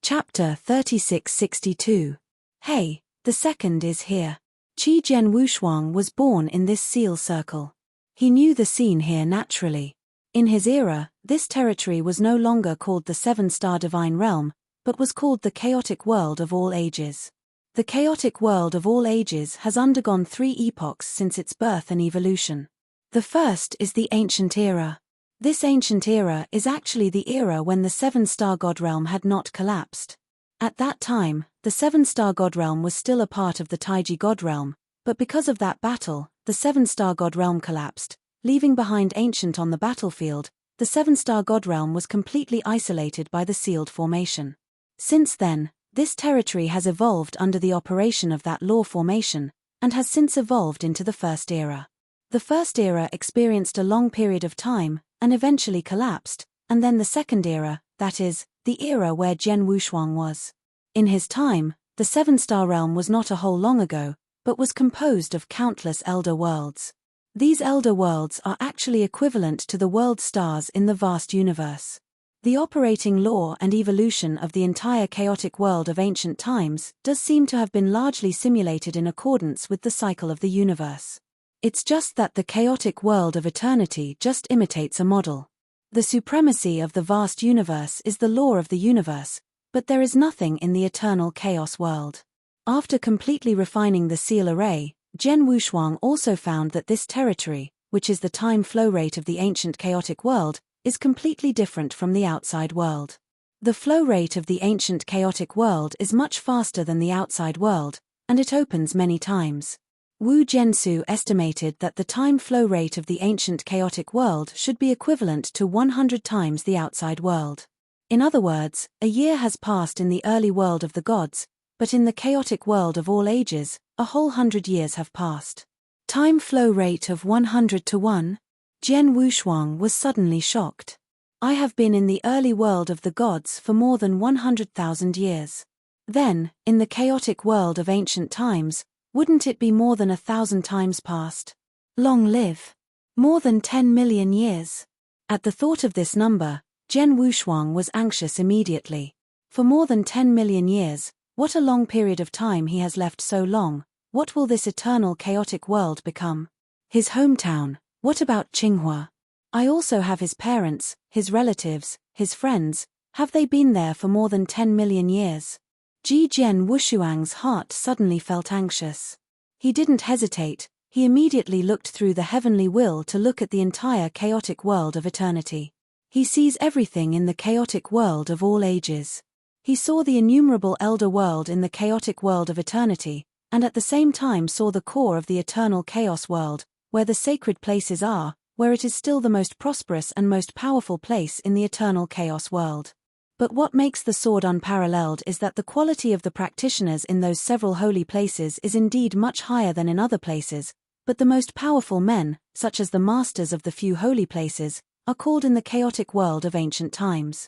Chapter 3662. Hey, the second is here. Qi Jian Wushuang was born in this seal circle. He knew the scene here naturally. In his era, this territory was no longer called the seven-star divine realm, but was called the chaotic world of all ages. The chaotic world of all ages has undergone 3 epochs since its birth and evolution. The first is the ancient era. This ancient era is actually the era when the seven-star god realm had not collapsed. At that time, the seven-star god realm was still a part of the Taiji god realm, but because of that battle, the seven-star god realm collapsed, leaving behind ancient on the battlefield. The seven-star god realm was completely isolated by the sealed formation. Since then, this territory has evolved under the operation of that law formation, and has since evolved into the first era. The first era experienced a long period of time, and eventually collapsed, and then the second era, that is, the era where Jian Wushuang was. In his time, the seven-star realm was not a whole long ago, but was composed of countless elder worlds. These elder worlds are actually equivalent to the world stars in the vast universe. The operating law and evolution of the entire chaotic world of ancient times does seem to have been largely simulated in accordance with the cycle of the universe. It's just that the chaotic world of eternity just imitates a model. The supremacy of the vast universe is the law of the universe, but there is nothing in the eternal chaos world. After completely refining the seal array, Jian Wushuang also found that this territory, which is the time flow rate of the ancient chaotic world, is completely different from the outside world. The flow rate of the ancient chaotic world is much faster than the outside world, and it opens many times. Wu Jiansu estimated that the time flow rate of the ancient chaotic world should be equivalent to 100 times the outside world. In other words, a year has passed in the early world of the gods, but in the chaotic world of all ages, a whole 100 years have passed. Time flow rate of 100 to 1? Jian Wushuang was suddenly shocked. I have been in the early world of the gods for more than 100,000 years. Then, in the chaotic world of ancient times, wouldn't it be more than 1,000 times past? Long live. More than 10 million years. At the thought of this number, Jian Wushuang was anxious immediately. For more than 10 million years, what a long period of time he has left so long. What will this eternal chaotic world become? His hometown, what about Qinghua? I also have his parents, his relatives, his friends. Have they been there for more than 10 million years? Qi Jian Wushuang's heart suddenly felt anxious. He didn't hesitate, he immediately looked through the heavenly will to look at the entire chaotic world of eternity. He sees everything in the chaotic world of all ages. He saw the innumerable elder world in the chaotic world of eternity, and at the same time saw the core of the eternal chaos world, where the sacred places are, where it is still the most prosperous and most powerful place in the eternal chaos world. But what makes the sword unparalleled is that the quality of the practitioners in those several holy places is indeed much higher than in other places, but the most powerful men, such as the masters of the few holy places, are called in the chaotic world of ancient times.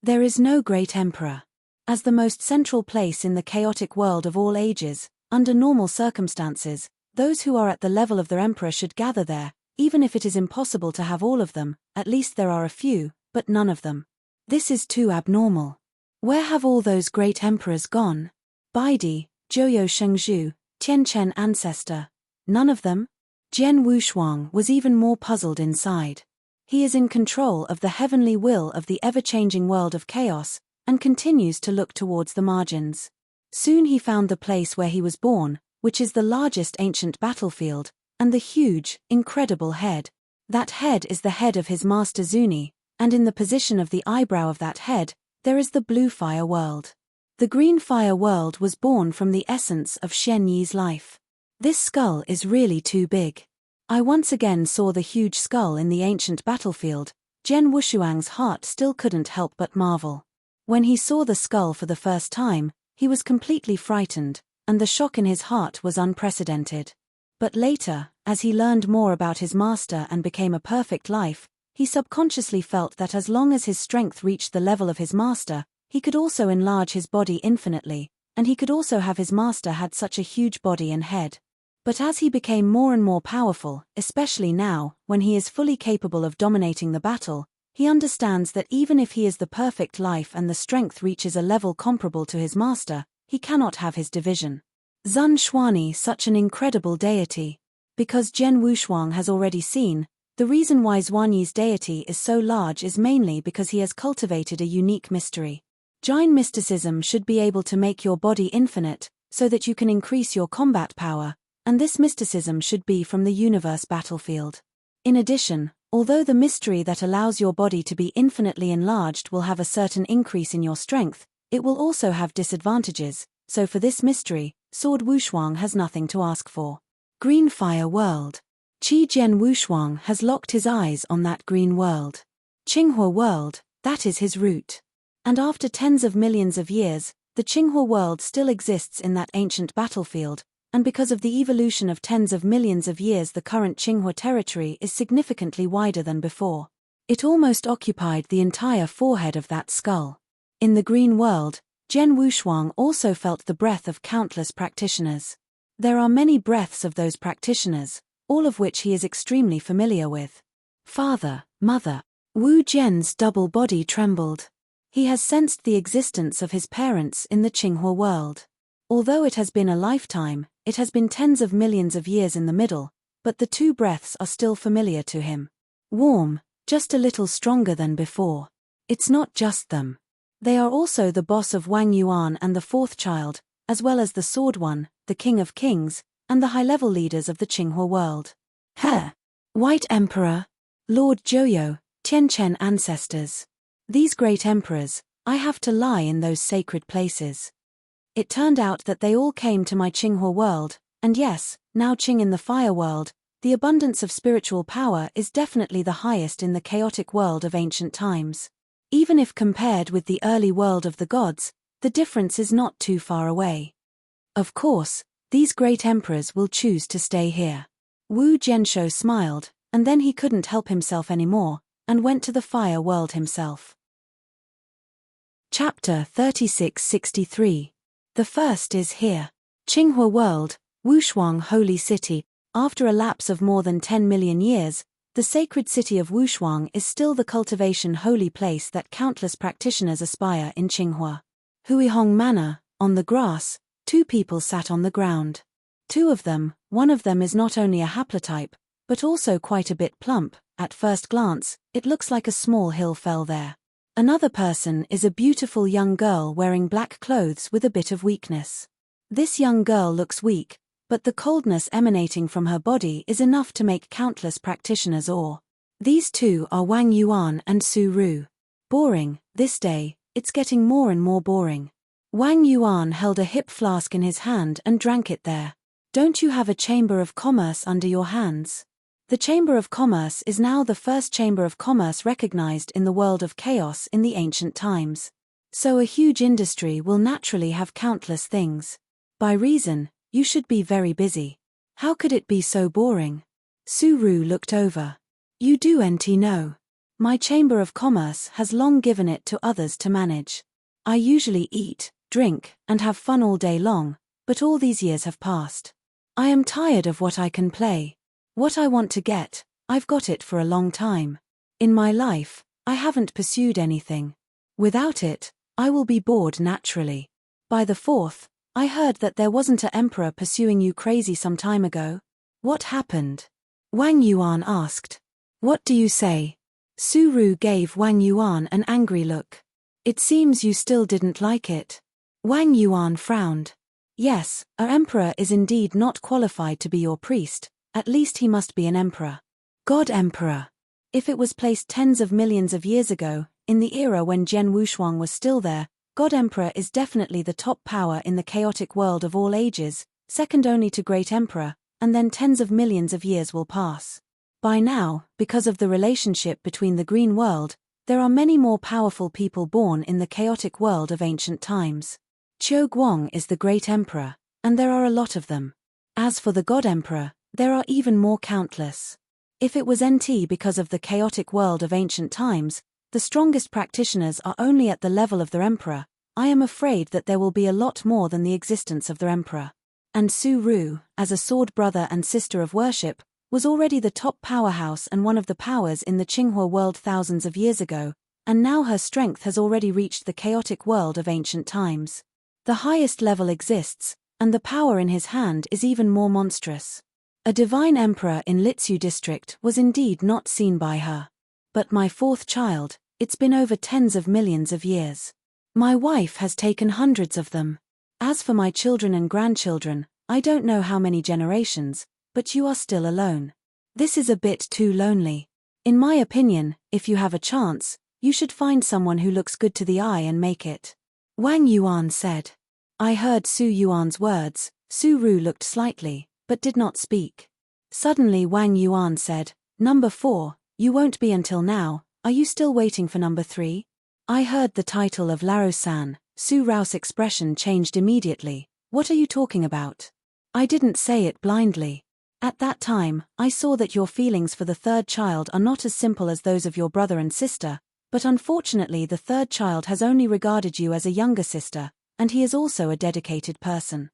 There is no great emperor. As the most central place in the chaotic world of all ages, under normal circumstances, those who are at the level of their emperor should gather there, even if it is impossible to have all of them. At least there are a few, but none of them. This is too abnormal. Where have all those great emperors gone? Baidi, Zhouyo Shengzhu, Tianchen ancestor. None of them? Jian Wushuang was even more puzzled inside. He is in control of the heavenly will of the ever-changing world of chaos, and continues to look towards the margins. Soon he found the place where he was born, which is the largest ancient battlefield, and the huge, incredible head. That head is the head of his master Zuni, and in the position of the eyebrow of that head, there is the blue fire world. The green fire world was born from the essence of Shen Yi's life. This skull is really too big. I once again saw the huge skull in the ancient battlefield. Jian Wushuang's heart still couldn't help but marvel. When he saw the skull for the first time, he was completely frightened, and the shock in his heart was unprecedented. But later, as he learned more about his master and became a perfect life, he subconsciously felt that as long as his strength reached the level of his master, he could also enlarge his body infinitely, and he could also have his master had such a huge body and head. But as he became more and more powerful, especially now, when he is fully capable of dominating the battle, He understands that even if he is the perfect life and the strength reaches a level comparable to his master, he cannot have his division. Zun Xuani, such an incredible deity. Because Zhen Wushuang has already seen, the reason why Xuanyi's deity is so large is mainly because he has cultivated a unique mystery. Jain mysticism should be able to make your body infinite, so that you can increase your combat power, and this mysticism should be from the universe battlefield. In addition, although the mystery that allows your body to be infinitely enlarged will have a certain increase in your strength, it will also have disadvantages, so for this mystery, Sword Wushuang has nothing to ask for. Green Fire World. Qi Jian Wushuang has locked his eyes on that green world. Qinghua world, that is his root. And after tens of millions of years, the Qinghua world still exists in that ancient battlefield, and because of the evolution of tens of millions of years, the current Qinghua territory is significantly wider than before. It almost occupied the entire forehead of that skull. In the green world, Zhen Wushuang also felt the breath of countless practitioners. There are many breaths of those practitioners, all of which he is extremely familiar with. Father, mother. Wu Jian's double body trembled. He has sensed the existence of his parents in the Qinghua world. Although it has been a lifetime, it has been tens of millions of years in the middle, but the two breaths are still familiar to him. Warm, just a little stronger than before. It's not just them. They are also the boss of Wang Yuan and the fourth child, as well as the Sword One, the King of Kings, and the high-level leaders of the Qinghua world. White Emperor, Lord Zhouyo, Tianchen ancestors. These great emperors, I have to lie in those sacred places. It turned out that they all came to my Qinghua world, and yes, now Qing in the fire world, the abundance of spiritual power is definitely the highest in the chaotic world of ancient times. Even if compared with the early world of the gods, the difference is not too far away. Of course, these great emperors will choose to stay here. Wu Jianshou smiled, and then he couldn't help himself anymore, and went to the fire world himself. Chapter 3663. The first is here. Qinghua world, Wushuang Holy City. After a lapse of more than 10 million years, the sacred city of Wushuang is still the cultivation holy place that countless practitioners aspire in Qinghua. Huihong Manor, on the grass, two people sat on the ground. Two of them, one of them is not only a haplotype, but also quite a bit plump. At first glance, it looks like a small hill fell there. Another person is a beautiful young girl wearing black clothes with a bit of weakness. This young girl looks weak, but the coldness emanating from her body is enough to make countless practitioners awe. These two are Wang Yuan and Su Ru. Boring, this day, it's getting more and more boring. Wang Yuan held a hip flask in his hand and drank it there. Don't you have a chamber of commerce under your hands? The Chamber of Commerce is now the first chamber of commerce recognized in the world of chaos in the ancient times. So a huge industry will naturally have countless things. By reason, you should be very busy. How could it be so boring? Su Ru looked over. You do know. My Chamber of Commerce has long given it to others to manage. I usually eat, drink, and have fun all day long, but all these years have passed. I am tired of what I can play. What I want to get, I've got it for a long time. In my life, I haven't pursued anything. Without it, I will be bored naturally. By the fourth, I heard that there wasn't an emperor pursuing you crazy some time ago. What happened? Wang Yuan asked. What do you say? Su Ru gave Wang Yuan an angry look. It seems you still didn't like it. Wang Yuan frowned. Yes, our emperor is indeed not qualified to be your priest. At least he must be an emperor. God Emperor. If it was placed tens of millions of years ago, in the era when Zhen Wushuang was still there, God Emperor is definitely the top power in the chaotic world of all ages, second only to Great Emperor, and then tens of millions of years will pass. By now, because of the relationship between the Green World, there are many more powerful people born in the chaotic world of ancient times. Qiu Guang is the Great Emperor, and there are a lot of them. As for the God Emperor, there are even more countless. If it was NT because of the chaotic world of ancient times, the strongest practitioners are only at the level of their emperor, I am afraid that there will be a lot more than the existence of their emperor. And Su Ru, as a sword brother and sister of worship, was already the top powerhouse and one of the powers in the Qinghua world thousands of years ago, and now her strength has already reached the chaotic world of ancient times. The highest level exists, and the power in his hand is even more monstrous. A divine emperor in Litsu district was indeed not seen by her. But my fourth child, it's been over tens of millions of years. My wife has taken hundreds of them. As for my children and grandchildren, I don't know how many generations, but you are still alone. This is a bit too lonely. In my opinion, if you have a chance, you should find someone who looks good to the eye and make it. Wang Yuan said. I heard Su Yuan's words. Su Ru looked slightly, but did not speak. Suddenly Wang Yuan said, Number 4, you won't be until now, are you still waiting for number 3? I heard the title of Laro-san. Su Rao's expression changed immediately. What are you talking about? I didn't say it blindly. At that time, I saw that your feelings for the third child are not as simple as those of your brother and sister, but unfortunately the third child has only regarded you as a younger sister, and he is also a dedicated person.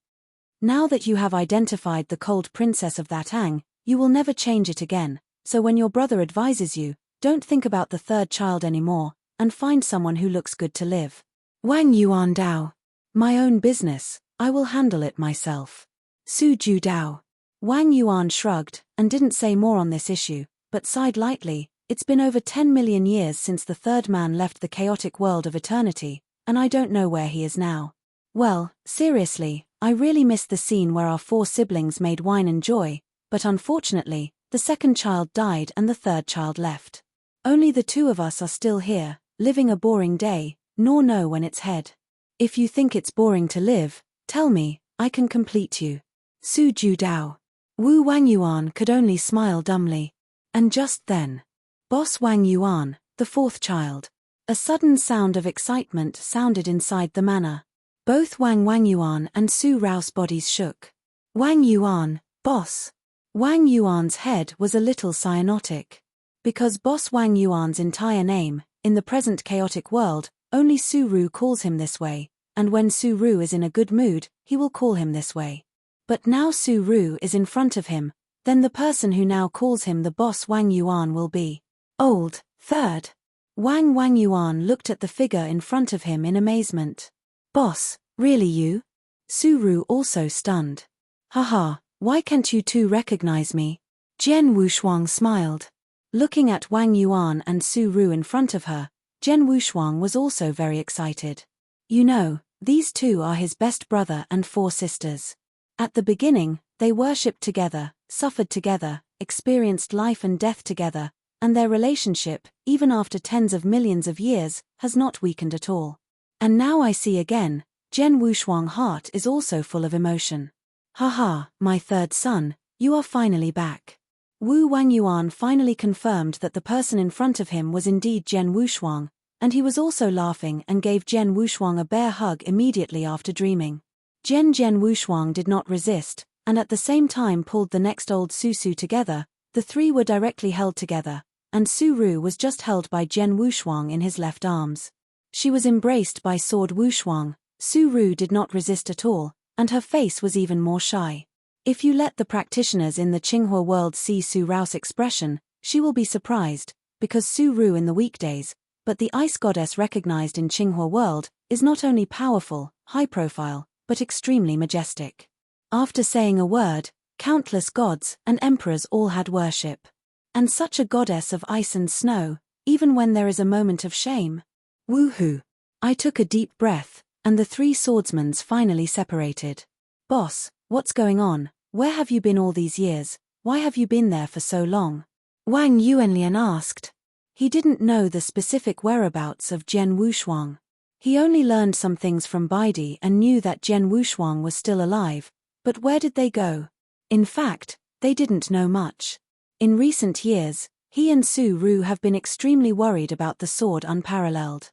Now that you have identified the cold princess of that Ang, you will never change it again, so when your brother advises you, don't think about the third child anymore, and find someone who looks good to live. Wang Yuan Dao. My own business, I will handle it myself. Su Ju Dao. Wang Yuan shrugged, and didn't say more on this issue, but sighed lightly. It's been over 10 million years since the third man left the chaotic world of eternity, and I don't know where he is now. Well, seriously, I really miss the scene where our 4 siblings made wine and joy, but unfortunately, the second child died and the third child left. Only the 2 of us are still here, living a boring day, nor know when it's head. If you think it's boring to live, tell me, I can complete you. Su Ju Dao. Wu Wang Yuan could only smile dumbly. And just then, Boss Wang Yuan, the 4th child. A sudden sound of excitement sounded inside the manor. Both Wang Yuan and Su Rao's bodies shook. Wang Yuan, boss. Wang Yuan's head was a little cyanotic. Because Boss Wang Yuan's entire name, in the present chaotic world, only Su Ru calls him this way, and when Su Ru is in a good mood, he will call him this way. But now Su Ru is in front of him, then the person who now calls him the boss Wang Yuan will be old, third. Wang Yuan looked at the figure in front of him in amazement. Boss, really you? Su Ru also stunned. Haha, why can't you 2 recognize me? Jian Wushuang smiled. Looking at Wang Yuan and Su Ru in front of her, Jian Wushuang was also very excited. You know, these 2 are his best brother and 4 sisters. At the beginning, they worshipped together, suffered together, experienced life and death together, and their relationship, even after tens of millions of years, has not weakened at all. And now I see again, Jian Wushuang's heart is also full of emotion. Haha, my third son, you are finally back. Wu Wang Yuan finally confirmed that the person in front of him was indeed Jian Wushuang, and he was also laughing and gave Jian Wushuang a bear hug immediately after dreaming. Jian Wushuang did not resist, and at the same time pulled the next old Susu together. The 3 were directly held together, and Su Ru was just held by Jian Wushuang in his left arms. She was embraced by Sword Wushuang. Su Ru did not resist at all, and her face was even more shy. If you let the practitioners in the Qinghua world see Su Rao's expression, she will be surprised, because Su Ru in the weekdays, but the ice goddess recognized in Qinghua world, is not only powerful, high profile, but extremely majestic. After saying a word, countless gods and emperors all had worship. And such a goddess of ice and snow, even when there is a moment of shame. Woohoo! I took a deep breath, and the 3 swordsmen finally separated. Boss, what's going on? Where have you been all these years? Why have you been there for so long? Wang Yuanlian asked. He didn't know the specific whereabouts of Jian Wushuang. He only learned some things from Baidi and knew that Jian Wushuang was still alive, but where did they go? In fact, they didn't know much. In recent years, he and Su Ru have been extremely worried about the sword unparalleled.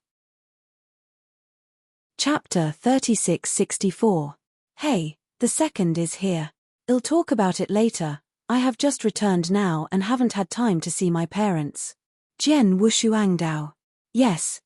Chapter 3664. Hey, the second is here. I'll talk about it later, I have just returned now and haven't had time to see my parents. Jian Wushuangdao. Yes,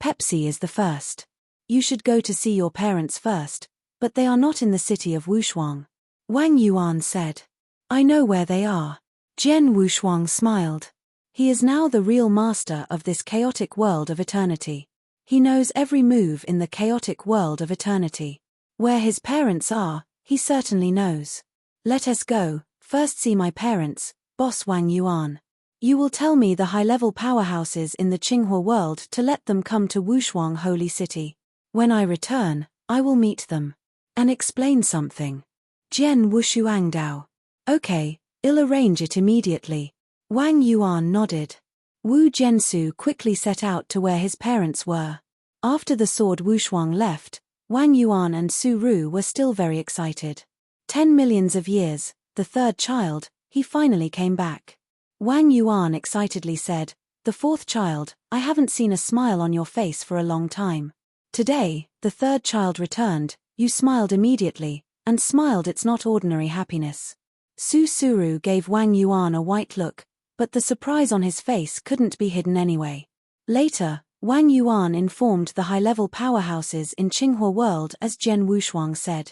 Pepsi is the first. You should go to see your parents first, but they are not in the city of Wushuang. Wang Yuan said. I know where they are. Jian Wushuang smiled. He is now the real master of this chaotic world of eternity. He knows every move in the chaotic world of eternity. Where his parents are, he certainly knows. Let us go, first see my parents, Boss Wang Yuan. You will tell me the high-level powerhouses in the Qinghua world to let them come to Wushuang Holy City. When I return, I will meet them. And explain something. Jian Wushuang Dao. Okay, I'll arrange it immediately. Wang Yuan nodded. Wu Jiansu quickly set out to where his parents were. After the sword Wushuang left, Wang Yuan and Su Ru were still very excited. 10 millions of years, the third child, he finally came back. Wang Yuan excitedly said, "The fourth child, I haven't seen a smile on your face for a long time. Today, the third child returned, you smiled immediately, and smiled it's not ordinary happiness." Su Suru gave Wang Yuan a white look, but the surprise on his face couldn't be hidden anyway. Later, Wang Yuan informed the high-level powerhouses in Qinghua world as Jian Wushuang said.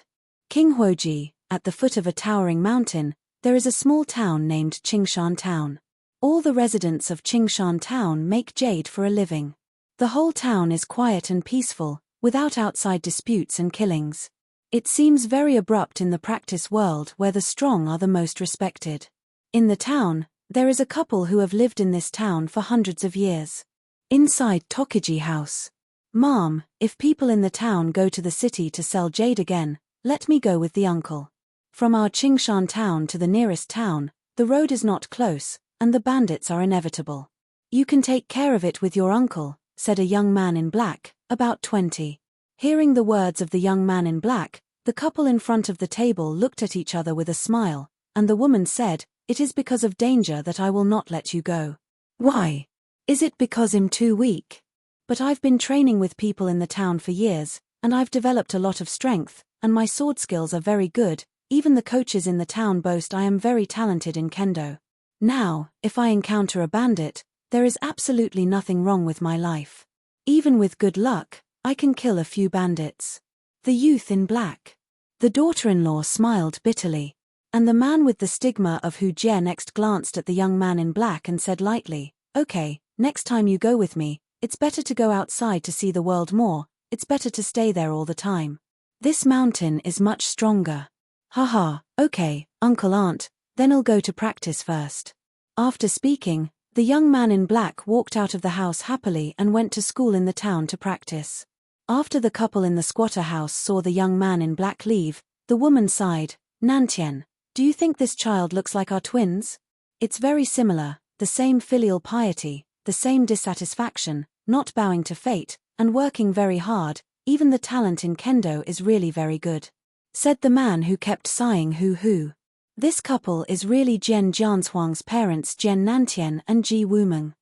King Huoji, at the foot of a towering mountain, there is a small town named Qingshan Town. All the residents of Qingshan Town make jade for a living. The whole town is quiet and peaceful, without outside disputes and killings. It seems very abrupt in the practice world where the strong are the most respected. In the town, there is a couple who have lived in this town for hundreds of years. Inside Tokiji House. "Mom, if people in the town go to the city to sell jade again, let me go with the uncle. From our Qingshan town to the nearest town, the road is not close, and the bandits are inevitable. You can take care of it with your uncle," said a young man in black, about 20. Hearing the words of the young man in black, the couple in front of the table looked at each other with a smile, and the woman said, "It is because of danger that I will not let you go." "Why? Is it because I'm too weak?" "But I've been training with people in the town for years, and I've developed a lot of strength, and my sword skills are very good. Even the coaches in the town boast I am very talented in kendo. Now, if I encounter a bandit, there is absolutely nothing wrong with my life. Even with good luck, I can kill a few bandits." The youth in black. The daughter-in-law smiled bitterly. And the man with the stigma of Hu Jie next glanced at the young man in black and said lightly, "Okay, next time you go with me, it's better to go outside to see the world more, it's better to stay there all the time. This mountain is much stronger." "Haha, okay, Uncle Aunt, then I'll go to practice first." After speaking, the young man in black walked out of the house happily and went to school in the town to practice. After the couple in the squatter house saw the young man in black leave, the woman sighed, "Nantian, do you think this child looks like our twins? It's very similar, the same filial piety, the same dissatisfaction, not bowing to fate, and working very hard, even the talent in kendo is really very good," said the man who kept sighing hoo-hoo. This couple is really Jian Jianhuang's parents Jian Nantian and Ji Wumeng.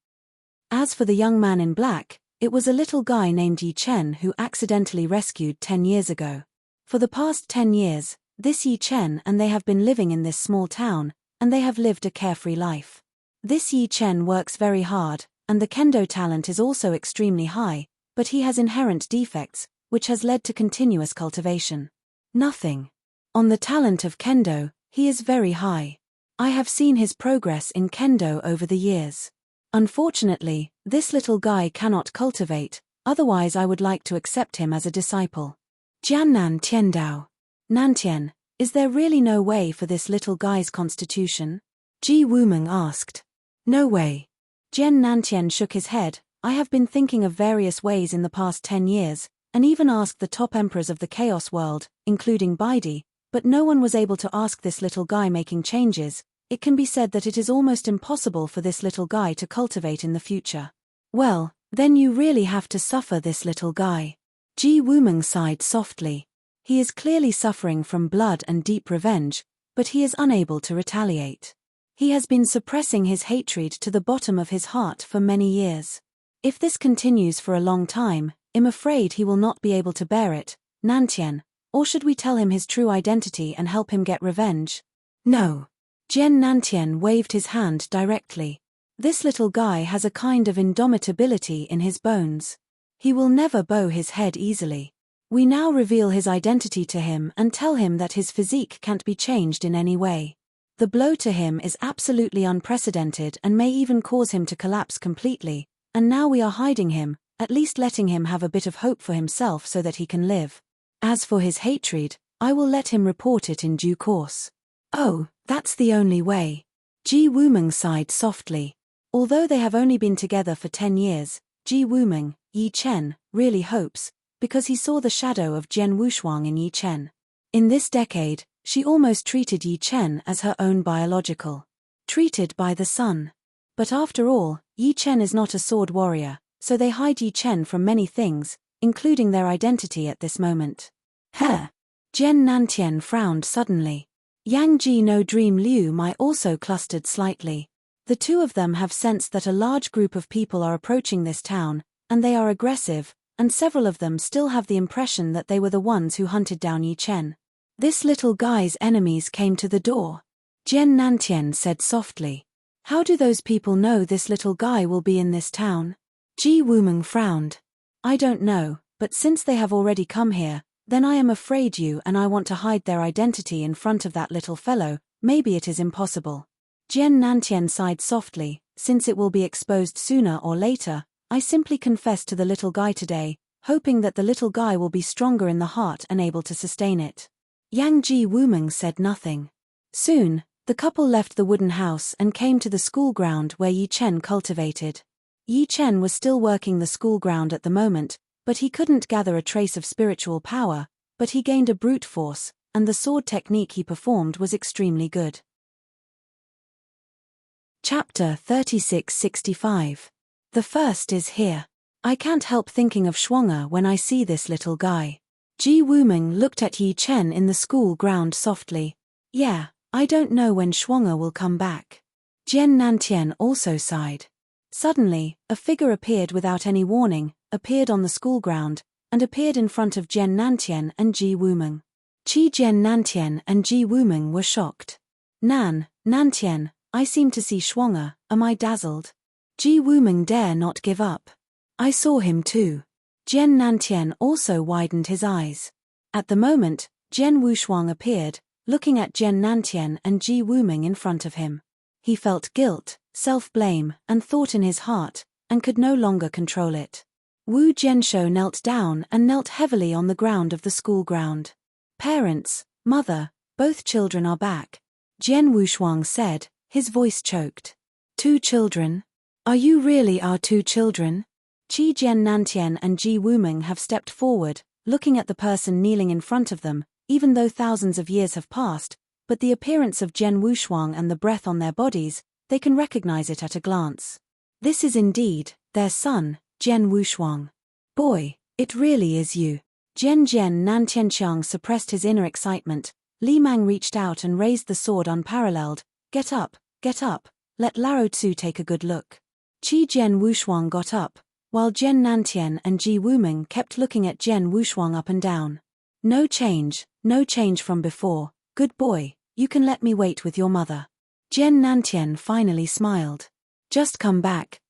As for the young man in black, it was a little guy named Yi Chen who accidentally rescued 10 years ago. For the past 10 years, this Yi Chen and they have been living in this small town, and they have lived a carefree life. This Yi Chen works very hard, and the kendo talent is also extremely high, but he has inherent defects, which has led to continuous cultivation. Nothing. On the talent of kendo, he is very high. I have seen his progress in kendo over the years. Unfortunately, this little guy cannot cultivate, otherwise I would like to accept him as a disciple. Jiannan Tiandao. Nantian, is there really no way for this little guy's constitution? Ji Wumeng asked. No way. Jian Nantian shook his head. I have been thinking of various ways in the past 10 years, and even asked the top emperors of the chaos world, including Baidi, but no one was able to ask this little guy making changes. It can be said that it is almost impossible for this little guy to cultivate in the future. Well, then you really have to suffer this little guy. Ji Wumeng sighed softly. He is clearly suffering from blood and deep revenge, but he is unable to retaliate. He has been suppressing his hatred to the bottom of his heart for many years. If this continues for a long time, I'm afraid he will not be able to bear it. Nantian, or should we tell him his true identity and help him get revenge? No. Jian Nantian waved his hand directly. This little guy has a kind of indomitability in his bones. He will never bow his head easily. We now reveal his identity to him and tell him that his physique can't be changed in any way. The blow to him is absolutely unprecedented and may even cause him to collapse completely, and now we are hiding him, at least letting him have a bit of hope for himself so that he can live. As for his hatred, I will let him report it in due course. Oh, that's the only way. Ji Wuming sighed softly. Although they have only been together for 10 years, Ji Wuming, Yi Chen, really hopes, because he saw the shadow of Jian Wushuang in Yi Chen. In this decade, she almost treated Yi Chen as her own biological. Treated by the sun. But after all, Yi Chen is not a sword warrior, so they hide Yi Chen from many things, including their identity at this moment. Heh! Jian Nantian frowned suddenly. Yang Ji no Dream Liu Mai also clustered slightly. The two of them have sensed that a large group of people are approaching this town, and they are aggressive, and several of them still have the impression that they were the ones who hunted down Yi Chen. This little guy's enemies came to the door. Jian Nantian said softly. How do those people know this little guy will be in this town? Ji Wuming frowned. I don't know, but since they have already come here, then I am afraid you and I want to hide their identity in front of that little fellow, maybe it is impossible. Jian Nantian sighed softly, since it will be exposed sooner or later, I simply confess to the little guy today, hoping that the little guy will be stronger in the heart and able to sustain it. Yang Ji Wuming said nothing. Soon, the couple left the wooden house and came to the school ground where Yi Chen cultivated. Yi Chen was still working the school ground at the moment, but he couldn't gather a trace of spiritual power, but he gained a brute force, and the sword technique he performed was extremely good. Chapter 3665. The first is here. I can't help thinking of Schwanger when I see this little guy. Ji Wuming looked at Yi Chen in the school ground softly. Yeah, I don't know when Schwanger will come back. Jian Nantian also sighed. Suddenly, a figure appeared without any warning, appeared on the school ground, and appeared in front of Jian Nantian and Ji Wuming. Jian Nantian and Ji Wuming were shocked. Nantian, I seem to see Schwanger, am I dazzled? Ji Wuming dare not give up. I saw him too. Jian Nantian also widened his eyes. At the moment, Jian Wushuang appeared, looking at Jian Nantian and Ji Wuming in front of him. He felt guilt, self-blame, and thought in his heart, and could no longer control it. Wu Jianshou knelt down and knelt heavily on the ground of the school ground. Parents, mother, both children are back. Jian Wushuang said, his voice choked. 2 children? Are you really our 2 children? Jian Nantian and Ji Wuming have stepped forward, looking at the person kneeling in front of them, even though thousands of years have passed, but the appearance of Jian Wushuang and the breath on their bodies, they can recognize it at a glance. This is indeed their son, Jian Wushuang. Boy, it really is you. Jian Nantianqiang suppressed his inner excitement. Li Mang reached out and raised the sword unparalleled. Get up, let Lao Tzu take a good look. Jian Wushuang got up, while Jian Nantian and Ji Wuming kept looking at Jian Wushuang up and down. No change from before, good boy, you can let me wait with your mother. Jian Nantian finally smiled. Just come back.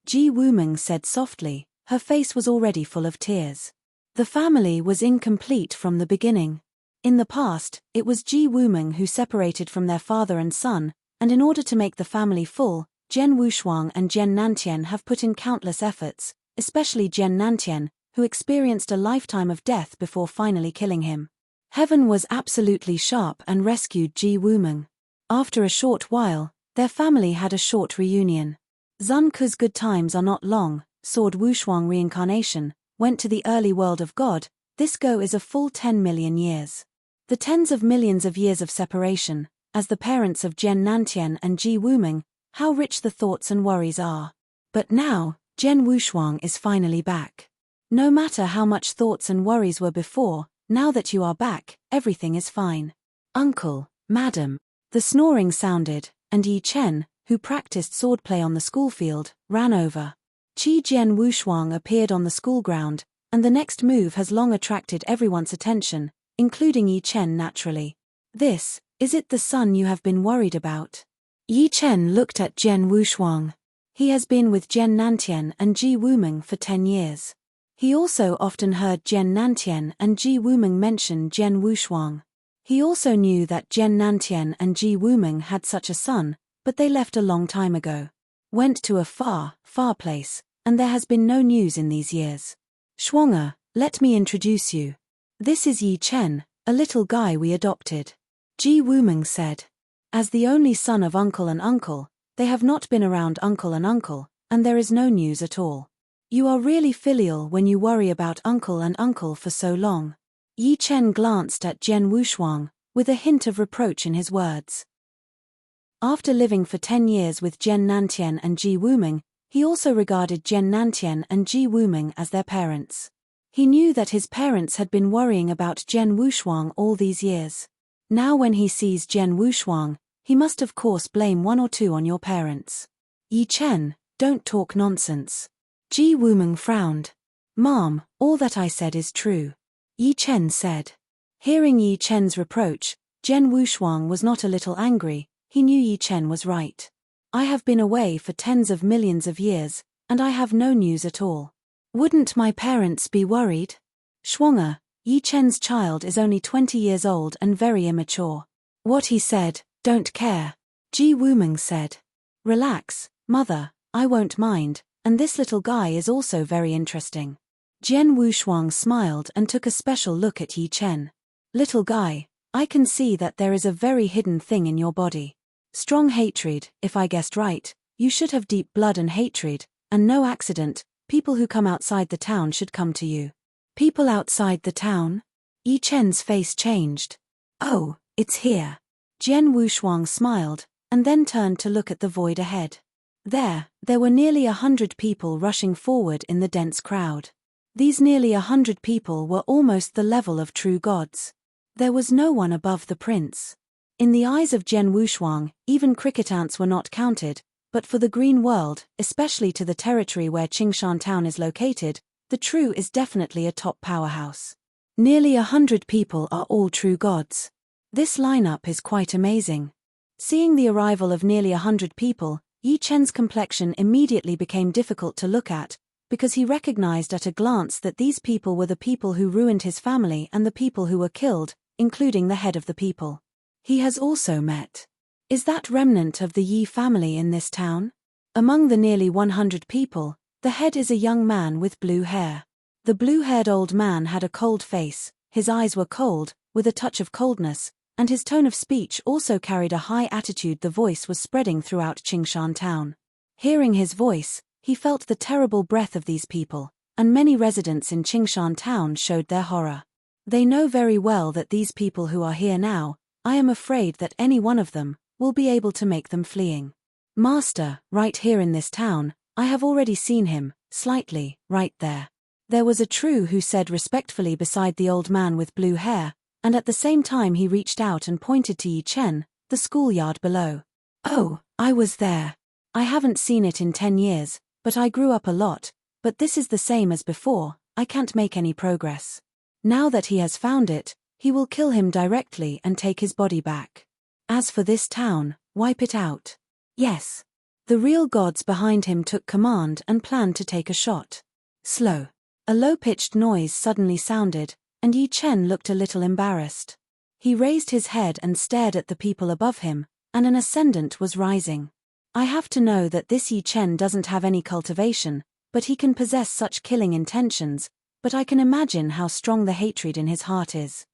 Ji Wuming said softly, her face was already full of tears. The family was incomplete from the beginning. In the past, it was Ji Wuming who separated from their father and son, and in order to make the family full, Jian Wushuang and Jian Nantian have put in countless efforts, especially Jian Nantian, who experienced a lifetime of death before finally killing him. Heaven was absolutely sharp and rescued Ji Wuming. After a short while, their family had a short reunion. Zun Ku's good times are not long, Sword Wushuang reincarnation, went to the early world of God, this go is a full 10 million years. The tens of millions of years of separation, as the parents of Jian Nantian and Ji Wuming, how rich the thoughts and worries are. But now, Jian Wushuang is finally back. No matter how much thoughts and worries were before, now that you are back, everything is fine. Uncle, madam. The snoring sounded, and Yi Chen, who practiced swordplay on the school field, ran over. Jian Wushuang appeared on the school ground, and the next move has long attracted everyone's attention, including Yi Chen naturally. Is it the son you have been worried about? Yi Chen looked at Jian Wushuang. He has been with Jian Nantian and Ji Wuming for 10 years. He also often heard Jian Nantian and Ji Wuming mention Jian Wushuang. He also knew that Jen Nantian and Ji Wuming had such a son, but they left a long time ago. Went to a far, far place, and there has been no news in these years. Shuang'er, let me introduce you. This is Yi Chen, a little guy we adopted. Ji Wuming said. As the only son of uncle and uncle, they have not been around uncle, and there is no news at all. You are really filial when you worry about uncle for so long. Yi Chen glanced at Jian Wushuang, with a hint of reproach in his words. After living for 10 years with Jian Nantian and Ji Wuming, he also regarded Jian Nantian and Ji Wuming as their parents. He knew that his parents had been worrying about Jian Wushuang all these years. Now when he sees Jian Wushuang, he must of course blame one or two on your parents. Yi Chen, don't talk nonsense. Ji Wuming frowned. Mom, all that I said is true. Yi Chen said. Hearing Yi Chen's reproach, Jian Wushuang was not a little angry. He knew Yi Chen was right. I have been away for tens of millions of years, and I have no news at all. Wouldn't my parents be worried? Shuang'er, Yi Chen's child is only 20 years old and very immature. What he said, don't care. Ji Wuming said. Relax, mother, I won't mind, and this little guy is also very interesting. Jian Wushuang smiled and took a special look at Yi Chen. Little guy, I can see that there is a very hidden thing in your body. Strong hatred, if I guessed right. You should have deep blood and hatred, and no accident. People who come outside the town should come to you. People outside the town? Yi Chen's face changed. Oh, it's here. Jian Wushuang smiled, and then turned to look at the void ahead. There were nearly 100 people rushing forward in the dense crowd. These nearly 100 people were almost the level of true gods. There was no one above the prince. In the eyes of Jian Wushuang, even cricket ants were not counted, but for the green world, especially to the territory where Qingshan town is located, the true is definitely a top powerhouse. Nearly 100 people are all true gods. This lineup is quite amazing. Seeing the arrival of nearly 100 people, Yi Chen's complexion immediately became difficult to look at, because he recognized at a glance that these people were the people who ruined his family and the people who were killed, including the head of the people. He has also met. Is that remnant of the Yi family in this town? Among the nearly 100 people, the head is a young man with blue hair. The blue-haired old man had a cold face, his eyes were cold, with a touch of coldness, and his tone of speech also carried a high attitude. The voice was spreading throughout Qingshan town. Hearing his voice, he felt the terrible breath of these people, and many residents in Qingshan town showed their horror. They know very well that these people who are here now, I am afraid that any one of them will be able to make them fleeing. Master, right here in this town, I have already seen him, slightly, right there. There was a true who said respectfully beside the old man with blue hair, and at the same time he reached out and pointed to Yi Chen, the schoolyard below. Oh, I was there. I haven't seen it in 10 years, but I grew up a lot, but this is the same as before, I can't make any progress. Now that he has found it, he will kill him directly and take his body back. As for this town, wipe it out. Yes. The real gods behind him took command and planned to take a shot. Slow. A low-pitched noise suddenly sounded, and Yi Chen looked a little embarrassed. He raised his head and stared at the people above him, and an ascendant was rising. I have to know that this Yi Chen doesn't have any cultivation, but he can possess such killing intentions, but I can imagine how strong the hatred in his heart is.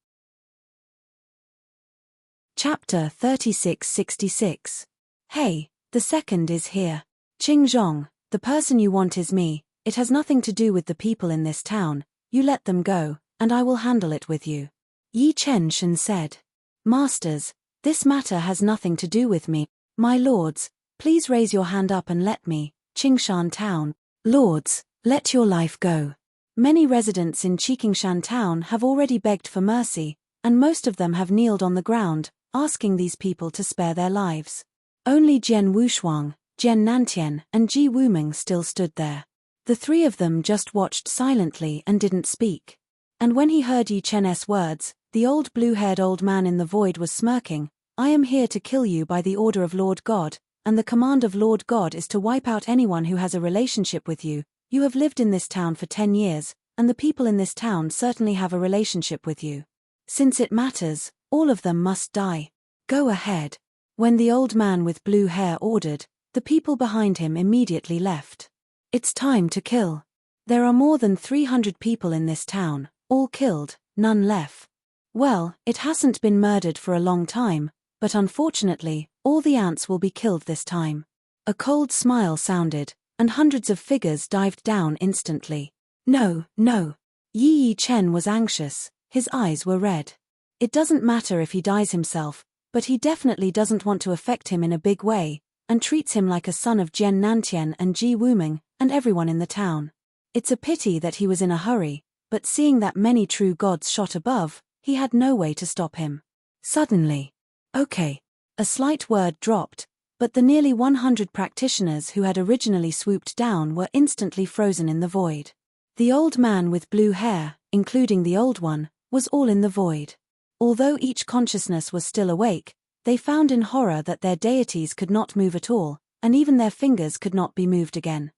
Chapter 3666. Hey, the second is here. Qingzhong, the person you want is me. It has nothing to do with the people in this town. You let them go, and I will handle it with you. Yi Chen Shen said. Masters, this matter has nothing to do with me. My lords, please raise your hand up and let me. Qingshan town. Lords, let your life go. Many residents in Qingshan town have already begged for mercy, and most of them have kneeled on the ground, asking these people to spare their lives. Only Jian Wushuang, Jian Nantian, and Ji Wuming still stood there. The three of them just watched silently and didn't speak. And when he heard Yi Chen's words, the old blue-haired old man in the void was smirking. I am here to kill you by the order of Lord God, and the command of Lord God is to wipe out anyone who has a relationship with you. You have lived in this town for 10 years, and the people in this town certainly have a relationship with you. Since it matters, All of them must die. Go ahead. When the old man with blue hair ordered, the people behind him immediately left. It's time to kill. There are more than 300 people in this town, all killed, none left. Well, it hasn't been murdered for a long time, but unfortunately, all the ants will be killed this time. A cold smile sounded, and hundreds of figures dived down instantly. No, no. Yi Chen was anxious, his eyes were red. It doesn't matter if he dies himself, but he definitely doesn't want to affect him in a big way, and treats him like a son of Jian Nantian and Ji Wuming, and everyone in the town. It's a pity that he was in a hurry, but seeing that many true gods shot above, he had no way to stop him. Suddenly. Okay. A slight word dropped, but the nearly 100 practitioners who had originally swooped down were instantly frozen in the void. The old man with blue hair, including the old one, was all in the void. Although each consciousness was still awake, they found in horror that their deities could not move at all, and even their fingers could not be moved again.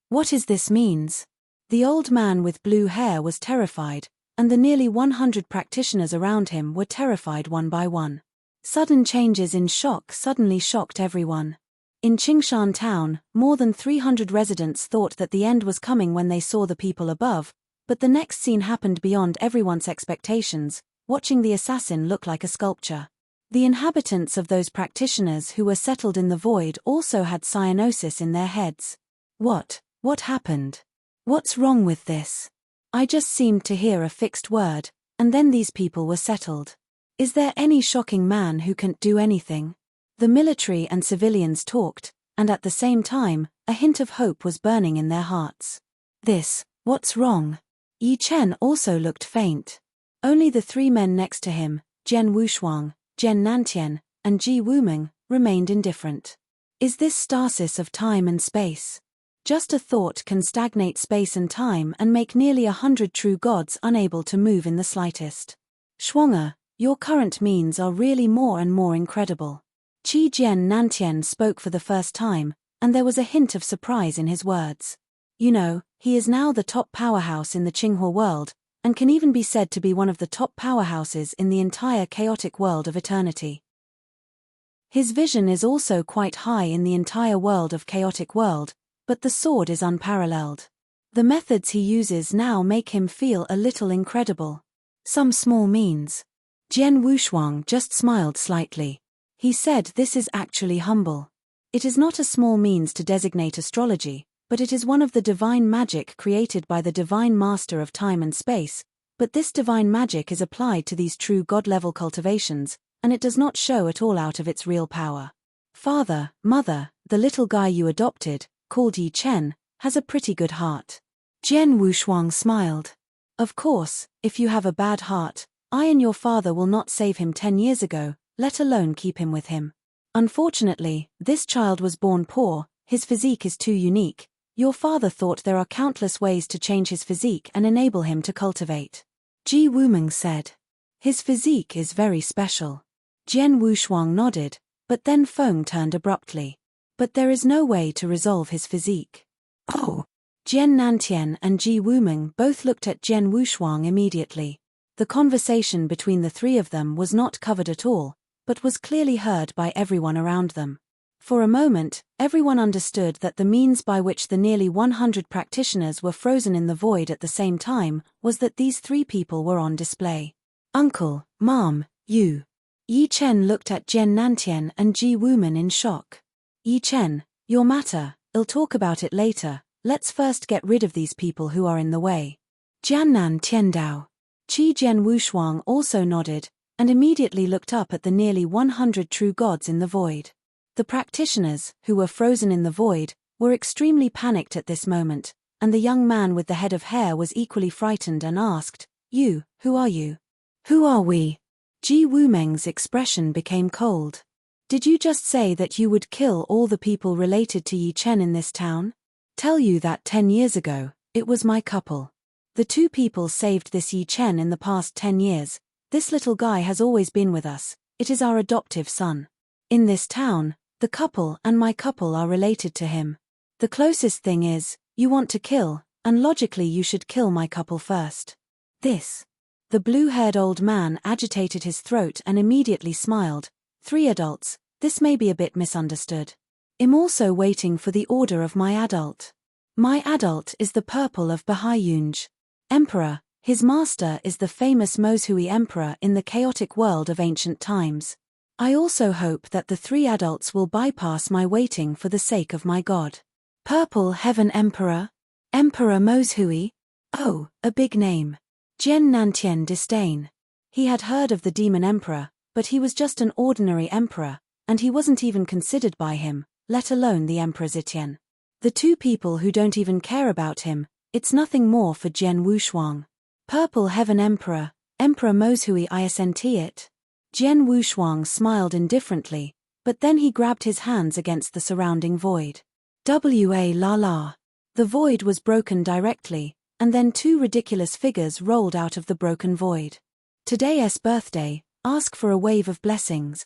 What is this means? The old man with blue hair was terrified, and the nearly 100 practitioners around him were terrified one by one. Sudden changes in shock suddenly shocked everyone. In Qingshan town, more than 300 residents thought that the end was coming when they saw the people above, but the next scene happened beyond everyone's expectations, watching the assassin look like a sculpture. The inhabitants of those practitioners who were settled in the void also had cyanosis in their heads. What happened? What's wrong with this? I just seemed to hear a fixed word, and then these people were settled. Is there any shocking man who can't do anything? The military and civilians talked, and at the same time, a hint of hope was burning in their hearts. What's wrong? Yi Chen also looked faint. Only the three men next to him, Jian Wushuang, Jian Nantian, and Ji Wuming, remained indifferent. Is this stasis of time and space? Just a thought can stagnate space and time and make nearly 100 true gods unable to move in the slightest. Shuang'er, your current means are really more and more incredible. Qi Jian Nantian spoke for the first time, and there was a hint of surprise in his words. You know, he is now the top powerhouse in the Qinghua world, and can even be said to be one of the top powerhouses in the entire chaotic world of eternity. His vision is also quite high in the entire world of chaotic world, but the sword is unparalleled. The methods he uses now make him feel a little incredible. Some small means. Jian Wushuang just smiled slightly. He said this is actually humble. It is not a small means to designate astrology, but it is one of the divine magic created by the divine master of time and space, but this divine magic is applied to these true god-level cultivations, and it does not show at all out of its real power. Father, mother, the little guy you adopted, called Yi Chen, has a pretty good heart. Jian Wushuang smiled. Of course, if you have a bad heart, I and your father will not save him 10 years ago, let alone keep him with him. Unfortunately, this child was born poor, his physique is too unique. Your father thought there are countless ways to change his physique and enable him to cultivate. Ji Wuming said. His physique is very special. Jian Wushuang nodded, but then Feng turned abruptly. But there is no way to resolve his physique. Oh! Jian Nantian and Ji Wuming both looked at Jian Wushuang immediately. The conversation between the three of them was not covered at all, but was clearly heard by everyone around them. For a moment, everyone understood that the means by which the nearly 100 practitioners were frozen in the void at the same time was that these three people were on display. Uncle, Mom, you. Yi Chen looked at Jian Nantian and Ji Wuming in shock. Yi Chen, your matter, I'll talk about it later, let's first get rid of these people who are in the way. Jiannan Tiandao. Qi Jian Wushuang also nodded, and immediately looked up at the nearly 100 true gods in the void. The practitioners, who were frozen in the void, were extremely panicked at this moment, and the young man with the head of hair was equally frightened and asked, You, who are you? Who are we? Ji Wuming's expression became cold. Did you just say that you would kill all the people related to Yi Chen in this town? Tell you that 10 years ago, it was my couple. The two people saved this Yi Chen in the past 10 years. This little guy has always been with us, it is our adoptive son. In this town, the couple and my couple are related to him. The closest thing is, you want to kill, and logically you should kill my couple first. The blue-haired old man agitated his throat and immediately smiled. 3 adults, this may be a bit misunderstood. I'm also waiting for the order of my adult. My adult is the purple of Bahayunj. Emperor, his master is the famous Moshui emperor in the chaotic world of ancient times. I also hope that the 3 adults will bypass my waiting for the sake of my god. Purple Heaven Emperor? Emperor Moshui? Oh, a big name. Jian Nantien disdain. He had heard of the demon emperor, but he was just an ordinary emperor, and he wasn't even considered by him, let alone the Emperor Zitian. The 2 people who don't even care about him, it's nothing more for Jian Wushuang. Purple Heaven Emperor, Emperor Moshui isn't it? Jian Wushuang smiled indifferently, but then he grabbed his hands against the surrounding void. Wa la la. The void was broken directly, and then 2 ridiculous figures rolled out of the broken void. Today's birthday, ask for a wave of blessings.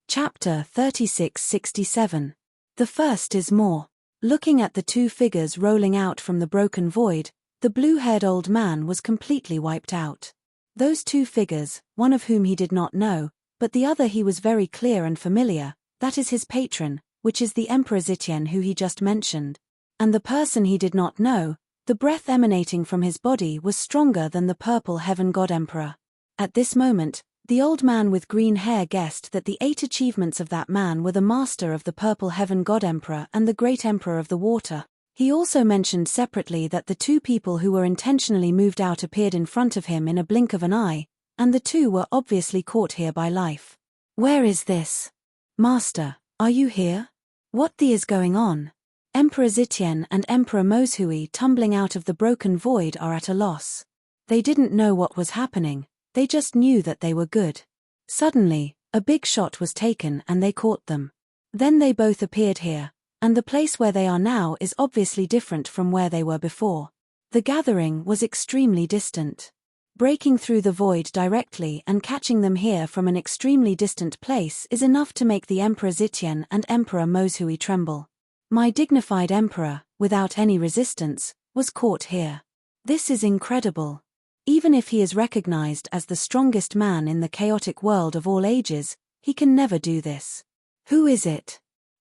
Chapter 3667. The first is more. Looking at the 2 figures rolling out from the broken void, the blue-haired old man was completely wiped out. Those 2 figures, one of whom he did not know, but the other he was very clear and familiar, that is his patron, which is the Emperor Zitian who he just mentioned. And the person he did not know, the breath emanating from his body was stronger than the purple heaven god emperor. At this moment, the old man with green hair guessed that the 8 achievements of that man were the master of the purple heaven god emperor and the great emperor of the water. He also mentioned separately that the 2 people who were intentionally moved out appeared in front of him in a blink of an eye, and the 2 were obviously caught here by life. Where is this? Master, are you here? What the is going on? Emperor Zitian and Emperor Moshui tumbling out of the broken void are at a loss. They didn't know what was happening, they just knew that they were good. Suddenly, a big shot was taken and they caught them. Then they both appeared here, and the place where they are now is obviously different from where they were before. The gathering was extremely distant. Breaking through the void directly and catching them here from an extremely distant place is enough to make the Emperor Zitian and Emperor Moshui tremble. My dignified emperor, without any resistance, was caught here. This is incredible. Even if he is recognized as the strongest man in the chaotic world of all ages, he can never do this. Who is it?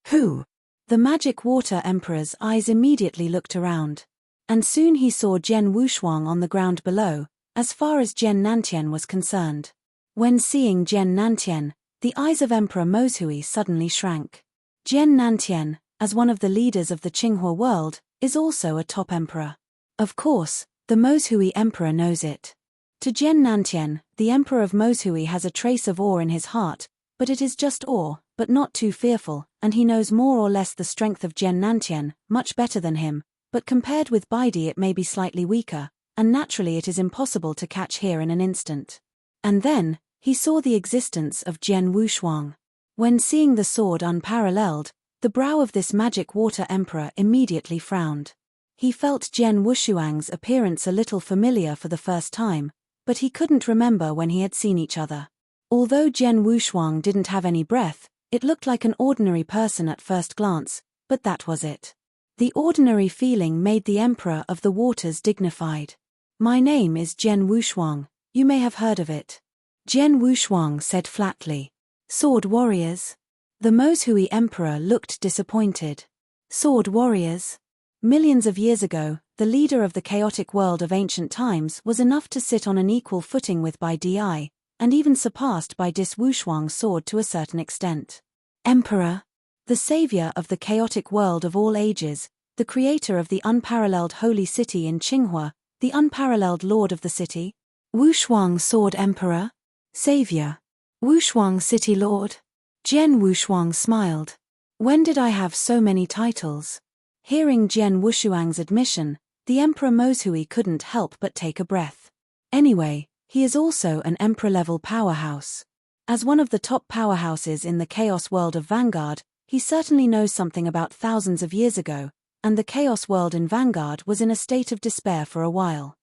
Who? The magic water emperor's eyes immediately looked around. And soon he saw Jian Wushuang on the ground below, as far as Jian Nantien was concerned. When seeing Jian Nantien, the eyes of Emperor Moshui suddenly shrank. Jian Nantien, as one of the leaders of the Qinghua world, is also a top emperor. Of course, the Moshui emperor knows it. To Jian Nantien, the emperor of Moshui has a trace of awe in his heart, but it is just awe, but not too fearful, and he knows more or less the strength of Jian Nantien, much better than him, but compared with Baidi it may be slightly weaker, and naturally it is impossible to catch here in an instant. And then, he saw the existence of Jian Wushuang. When seeing the sword unparalleled, the brow of this magic water emperor immediately frowned. He felt Jian Wushuang's appearance a little familiar for the first time, but he couldn't remember when he had seen each other. Although Jian Wushuang didn't have any breath, it looked like an ordinary person at first glance, but that was it. The ordinary feeling made the emperor of the waters dignified. My name is Jian Wushuang, you may have heard of it. Jian Wushuang said flatly. Sword warriors? The Moshui emperor looked disappointed. Sword warriors? Millions of years ago, the leader of the chaotic world of ancient times was enough to sit on an equal footing with Bai Di, and even surpassed by Dis Wushuang's sword to a certain extent. Emperor? The savior of the chaotic world of all ages, the creator of the unparalleled holy city in Qinghua, the unparalleled lord of the city? Wushuang sword emperor? Savior? Wushuang city lord? Jian Wushuang smiled. When did I have so many titles? Hearing Jian Wushuang's admission, the Emperor Moshui couldn't help but take a breath. Anyway, he is also an emperor-level powerhouse. As one of the top powerhouses in the chaos world of Vanguard, he certainly knows something about thousands of years ago, and the chaos world in Vanguard was in a state of despair for a while.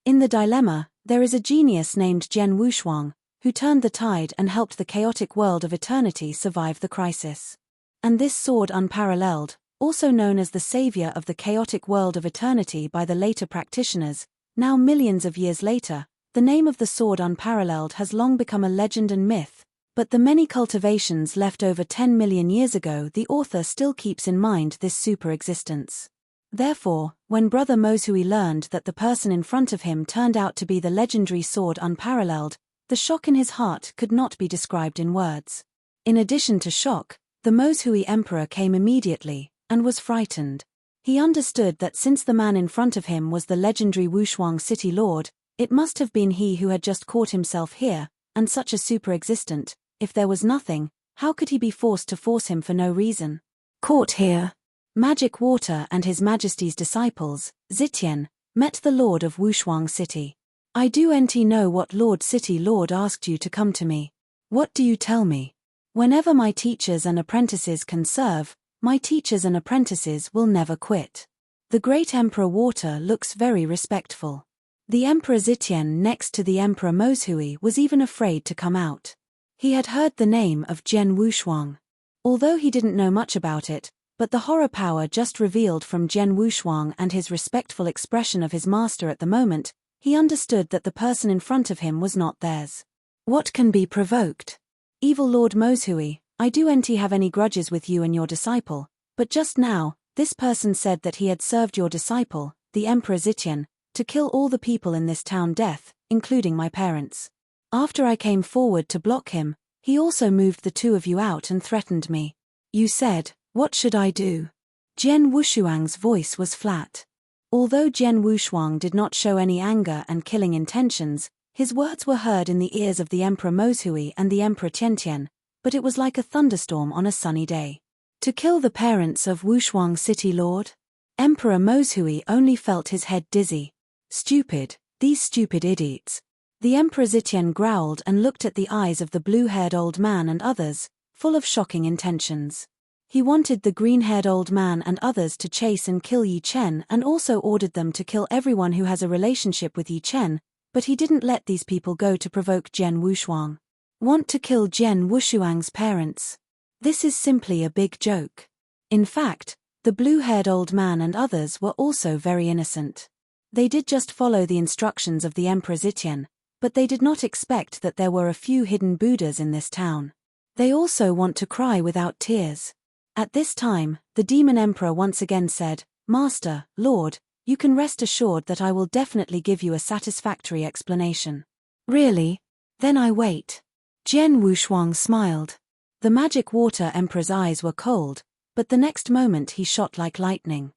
In the dilemma, there is a genius named Jian Wushuang, who turned the tide and helped the chaotic world of eternity survive the crisis. And this sword unparalleled, also known as the savior of the chaotic world of eternity by the later practitioners. Now millions of years later, the name of the sword unparalleled has long become a legend and myth, but the many cultivations left over 10 million years ago, the author still keeps in mind this super-existence. Therefore, when Brother Moshui learned that the person in front of him turned out to be the legendary sword unparalleled, the shock in his heart could not be described in words. In addition to shock, the Moshui Emperor came immediately, and was frightened. He understood that since the man in front of him was the legendary Wushuang City Lord, it must have been he who had just caught himself here, and such a super-existent. If there was nothing, how could he be forced to force him for no reason? Caught here. Magic Water and His Majesty's disciples, Zitian, met the Lord of Wushuang City. I do know what Lord City Lord asked you to come to me. What do you tell me? Whenever my teachers and apprentices can serve, my teachers and apprentices will never quit. The great Emperor Water looks very respectful. The Emperor Zitian next to the Emperor Moshui was even afraid to come out. He had heard the name of Jian Wushuang. Although he didn't know much about it, but the horror power just revealed from Jian Wushuang and his respectful expression of his master at the moment, he understood that the person in front of him was not theirs. What can be provoked? Evil Lord Moshui, I do not have any grudges with you and your disciple, but just now, this person said that he had served your disciple, the Emperor Zitian, to kill all the people in this town death, including my parents. After I came forward to block him, he also moved the two of you out and threatened me. You said, what should I do? Jian Wushuang's voice was flat. Although Jian Wushuang did not show any anger and killing intentions, his words were heard in the ears of the Emperor Moshui and the Emperor Tiantian, but it was like a thunderstorm on a sunny day. To kill the parents of Wushuang City Lord? Emperor Moshui only felt his head dizzy. Stupid, these stupid idiots. The Emperor Zitian growled and looked at the eyes of the blue-haired old man and others, full of shocking intentions. He wanted the green-haired old man and others to chase and kill Yi Chen and also ordered them to kill everyone who has a relationship with Yi Chen, but he didn't let these people go to provoke Jian Wushuang. Want to kill Jian Wushuang's parents? This is simply a big joke. In fact, the blue-haired old man and others were also very innocent. They did just follow the instructions of the Emperor Zitian, but they did not expect that there were a few hidden Buddhas in this town. They also want to cry without tears. At this time, the Demon Emperor once again said, Master, Lord, you can rest assured that I will definitely give you a satisfactory explanation. Really? Then I wait. Jian Wushuang smiled. The Magic Water Emperor's eyes were cold, but the next moment he shot like lightning.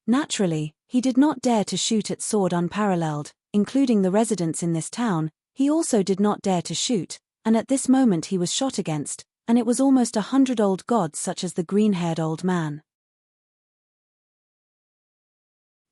Naturally, he did not dare to shoot at sword unparalleled, including the residents in this town. He also did not dare to shoot, and at this moment he was shot against, and it was almost 100 old gods such as the green-haired old man.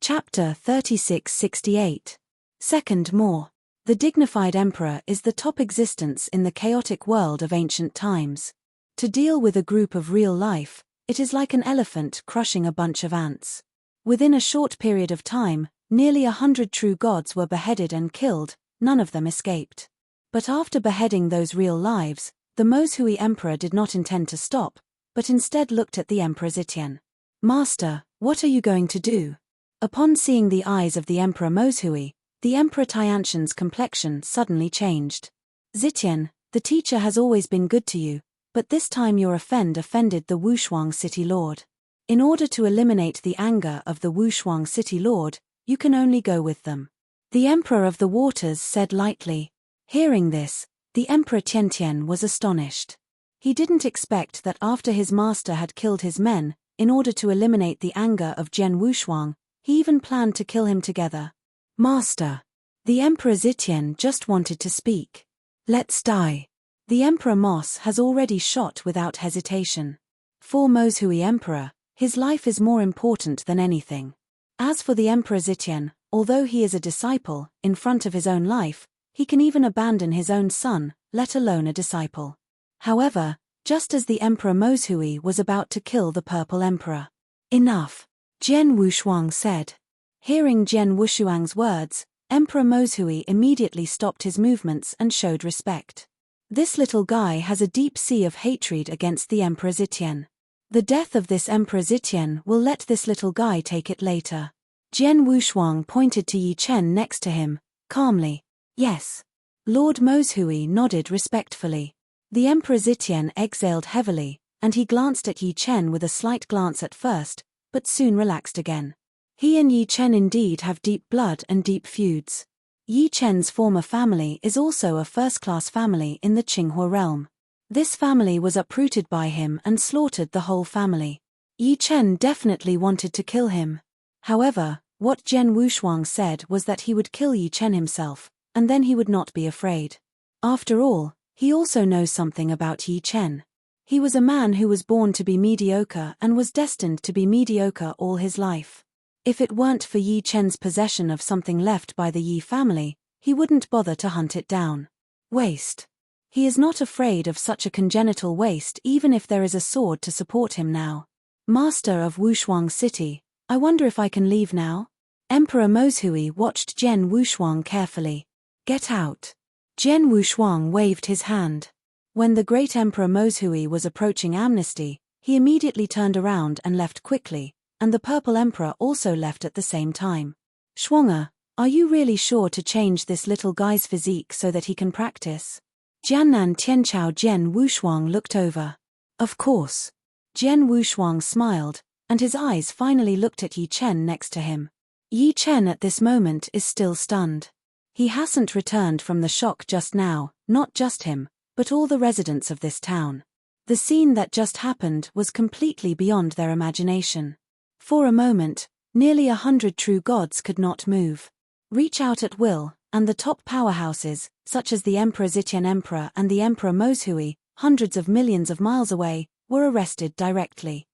Chapter 3668. Second More. The dignified emperor is the top existence in the chaotic world of ancient times. To deal with a group of real life, it is like an elephant crushing a bunch of ants. Within a short period of time, nearly 100 true gods were beheaded and killed, none of them escaped. But after beheading those real lives, the Moshui Emperor did not intend to stop, but instead looked at the Emperor Zitian. Master, what are you going to do? Upon seeing the eyes of the Emperor Moshui, the Emperor Tiantian's complexion suddenly changed. Zitian, the teacher has always been good to you, but this time your offended the Wushuang City Lord. In order to eliminate the anger of the Wushuang City Lord, you can only go with them. The Emperor of the Waters said lightly. Hearing this, the Emperor Tiantian was astonished. He didn't expect that after his master had killed his men, in order to eliminate the anger of Jian Wushuang, he even planned to kill him together. Master. The Emperor Zitian just wanted to speak. Let's die. The Emperor Mos has already shot without hesitation. For Moshui Emperor, his life is more important than anything. As for the Emperor Zitian, although he is a disciple, in front of his own life, he can even abandon his own son, let alone a disciple. However, just as the Emperor Moshui was about to kill the Purple Emperor. Enough. Jian Wushuang said. Hearing Jian Wushuang's words, Emperor Moshui immediately stopped his movements and showed respect. This little guy has a deep sea of hatred against the Emperor Zitian. The death of this Emperor Zitian will let this little guy take it later. Jian Wushuang pointed to Yi Chen next to him, calmly. Yes. Lord Moshui nodded respectfully. The Emperor Zitian exhaled heavily, and he glanced at Yi Chen with a slight glance at first, but soon relaxed again. He and Yi Chen indeed have deep blood and deep feuds. Yi Chen's former family is also a first-class family in the Qinghua realm. This family was uprooted by him and slaughtered the whole family. Yi Chen definitely wanted to kill him. However, what Jian Wushuang said was that he would kill Yi Chen himself, and then he would not be afraid. After all, he also knows something about Yi Chen. He was a man who was born to be mediocre and was destined to be mediocre all his life. If it weren't for Yi Chen's possession of something left by the Yi family, he wouldn't bother to hunt it down. Waste. He is not afraid of such a congenital waste even if there is a sword to support him now. Master of Wushuang City, I wonder if I can leave now? Emperor Moshui watched Jian Wushuang carefully. Get out. Jian Wushuang waved his hand. When the great Emperor Moshui was approaching amnesty, he immediately turned around and left quickly, and the Purple Emperor also left at the same time. Shuang'er, are you really sure to change this little guy's physique so that he can practice? Jiannan Tianchao Jian Wushuang looked over. Of course. Jian Wushuang smiled, and his eyes finally looked at Yi Chen next to him. Yi Chen at this moment is still stunned. He hasn't returned from the shock just now, not just him, but all the residents of this town. The scene that just happened was completely beyond their imagination. For a moment, nearly 100 true gods could not move. Reach out at will, and the top powerhouses, such as the Emperor Zitian Emperor and the Emperor Moshui, hundreds of millions of miles away, were arrested directly.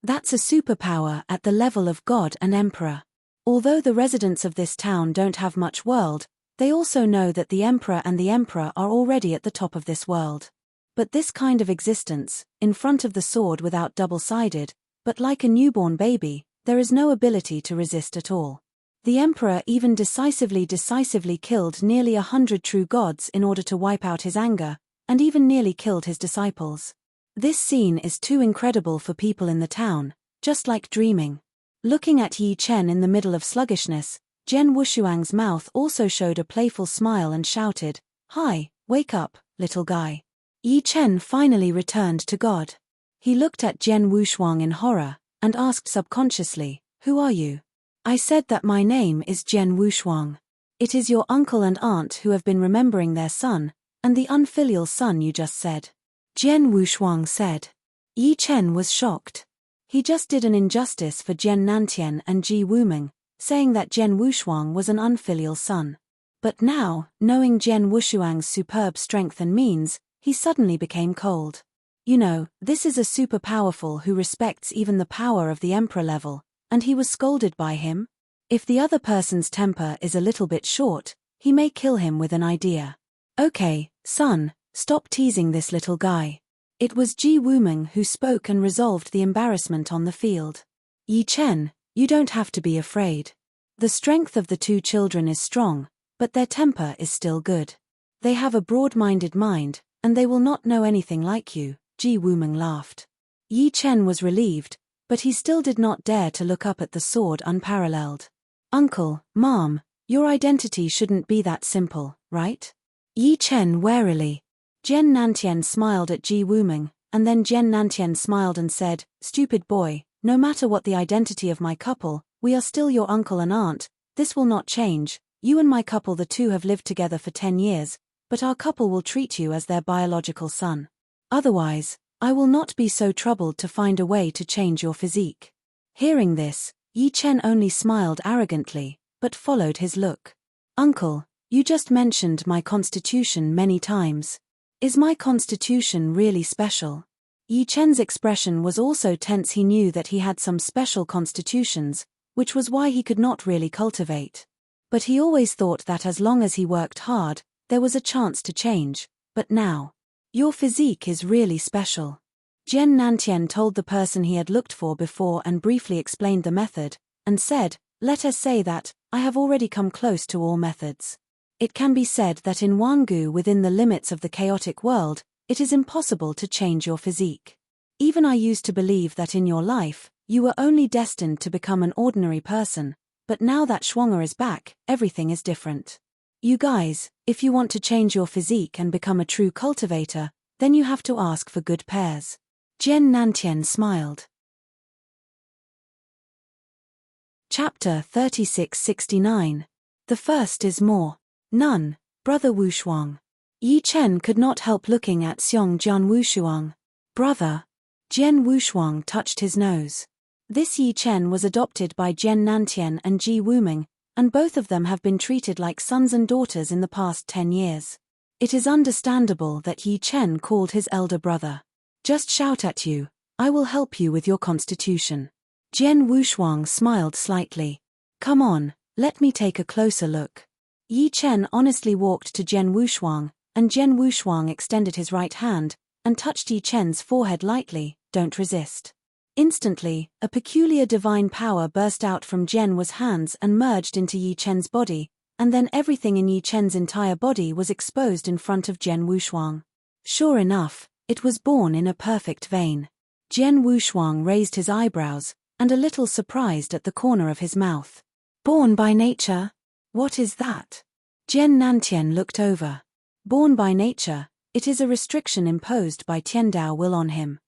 That's a superpower at the level of God and Emperor. Although the residents of this town don't have much world, they also know that the Emperor and the Emperor are already at the top of this world. But this kind of existence, in front of the sword without double-sided, but like a newborn baby, there is no ability to resist at all. The Emperor even decisively killed nearly 100 true gods in order to wipe out his anger, and even nearly killed his disciples. This scene is too incredible for people in the town, just like dreaming. Looking at Yi Chen in the middle of sluggishness, Jian Wushuang's mouth also showed a playful smile and shouted, "Hi, wake up, little guy." Yi Chen finally returned to God. He looked at Jian Wushuang in horror, and asked subconsciously, "Who are you?" "I said that my name is Jian Wushuang. It is your uncle and aunt who have been remembering their son, and the unfilial son you just said," Jian Wushuang said. Yi Chen was shocked. He just did an injustice for Jian Nantian and Ji Wuming, saying that Jian Wushuang was an unfilial son. But now, knowing Jian Wushuang's superb strength and means, he suddenly became cold. You know, this is a super powerful who respects even the power of the emperor level, and he was scolded by him? If the other person's temper is a little bit short, he may kill him with an idea. Okay, son, stop teasing this little guy. It was Ji Wuming who spoke and resolved the embarrassment on the field. Yi Chen, you don't have to be afraid. The strength of the two children is strong, but their temper is still good. They have a broad-minded mind, and they will not know anything like you, Ji Wuming laughed. Yi Chen was relieved, but he still did not dare to look up at the sword unparalleled. Uncle, Mom, your identity shouldn't be that simple, right? Yi Chen warily. Jian Nantian smiled at Ji Wuming, and then Jian Nantian smiled and said, "Stupid boy, no matter what the identity of my couple, we are still your uncle and aunt. This will not change. You and my couple, the two have lived together for 10 years, but our couple will treat you as their biological son. Otherwise, I will not be so troubled to find a way to change your physique." Hearing this, Yi Chen only smiled arrogantly, but followed his look. "Uncle, you just mentioned my constitution many times. Is my constitution really special?" Yi Chen's expression was also tense. He knew that he had some special constitutions, which was why he could not really cultivate. But he always thought that as long as he worked hard, there was a chance to change. But now, your physique is really special. Jian Nantian told the person he had looked for before and briefly explained the method, and said, "Let us say that, I have already come close to all methods. It can be said that in Wangu, within the limits of the chaotic world, it is impossible to change your physique. Even I used to believe that in your life, you were only destined to become an ordinary person, but now that Schwanger is back, everything is different. You guys, if you want to change your physique and become a true cultivator, then you have to ask for good pairs. Jian Nantian smiled. Chapter 3669. The first is more. None, Brother Wushuang. Yi Chen could not help looking at Xiong Jian Wushuang. Brother. Jian Wushuang touched his nose. This Yi Chen was adopted by Jian Nantian and Ji Wuming, and both of them have been treated like sons and daughters in the past 10 years. It is understandable that Yi Chen called his elder brother. Just shout at you, I will help you with your constitution. Jian Wushuang smiled slightly. Come on, let me take a closer look. Yi Chen honestly walked to Jian Wushuang, and Jian Wushuang extended his right hand, and touched Yi Chen's forehead lightly. Don't resist. Instantly, a peculiar divine power burst out from Jian's hands and merged into Yi Chen's body, and then everything in Yi Chen's entire body was exposed in front of Jian Wushuang. Sure enough, it was born in a perfect vein. Jian Wushuang raised his eyebrows, and a little surprised at the corner of his mouth. Born by nature? What is that? Jian Nantian looked over. Born by nature, it is a restriction imposed by Tiandao will on him.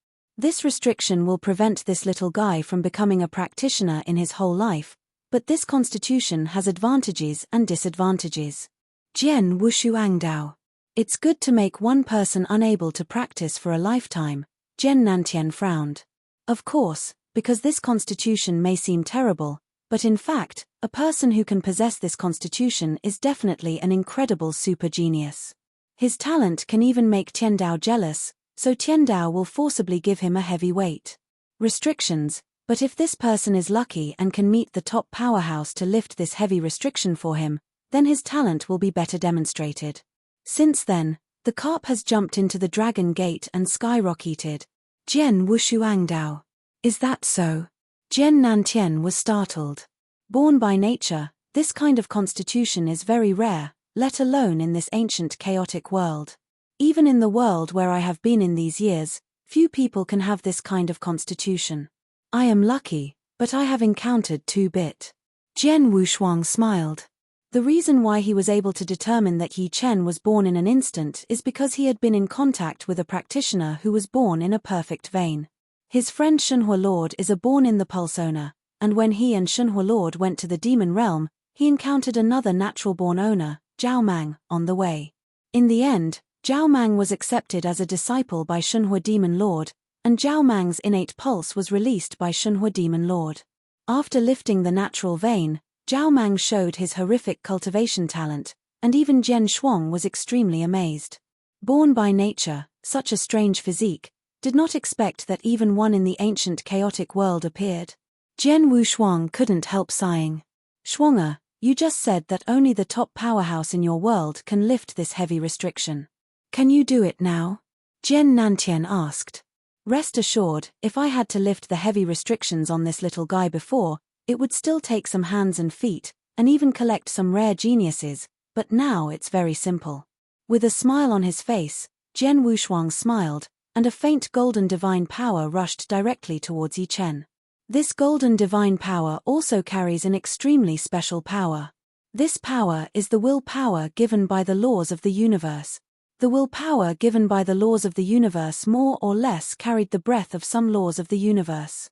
This restriction will prevent this little guy from becoming a practitioner in his whole life, but this constitution has advantages and disadvantages. Jian Wushuangdao. It's good to make one person unable to practice for a lifetime, Jian Nantian frowned. Of course, because this constitution may seem terrible, but in fact, a person who can possess this constitution is definitely an incredible super genius. His talent can even make Tiandao jealous, so Tiandao will forcibly give him a heavy weight. Restrictions, but if this person is lucky and can meet the top powerhouse to lift this heavy restriction for him, then his talent will be better demonstrated. Since then, the carp has jumped into the dragon gate and skyrocketed. Jian Wushuangdao. Is that so? Jian Nantian was startled. Born by nature, this kind of constitution is very rare, let alone in this ancient chaotic world. Even in the world where I have been in these years, few people can have this kind of constitution. I am lucky, but I have encountered two-bit. Jian Wushuang smiled. The reason why he was able to determine that Yi Chen was born in an instant is because he had been in contact with a practitioner who was born in a perfect vein. His friend Shunhua Lord is a born in the pulse owner, and when he and Shunhua Lord went to the demon realm, he encountered another natural-born owner, Zhao Mang, on the way. In the end, Zhao Mang was accepted as a disciple by Shunhua Demon Lord, and Zhao Mang's innate pulse was released by Shunhua Demon Lord. After lifting the natural vein, Zhao Mang showed his horrific cultivation talent, and even Jian Shuang was extremely amazed. Born by nature, such a strange physique, did not expect that even one in the ancient chaotic world appeared. Jian Wushuang couldn't help sighing. Shuanger, you just said that only the top powerhouse in your world can lift this heavy restriction. Can you do it now? Jian Nantian asked. Rest assured, if I had to lift the heavy restrictions on this little guy before, it would still take some hands and feet, and even collect some rare geniuses, but now it's very simple. With a smile on his face, Jian Wushuang smiled, and a faint golden divine power rushed directly towards Yi Chen. This golden divine power also carries an extremely special power. This power is the will power given by the laws of the universe. The will power given by the laws of the universe more or less carried the breath of some laws of the universe.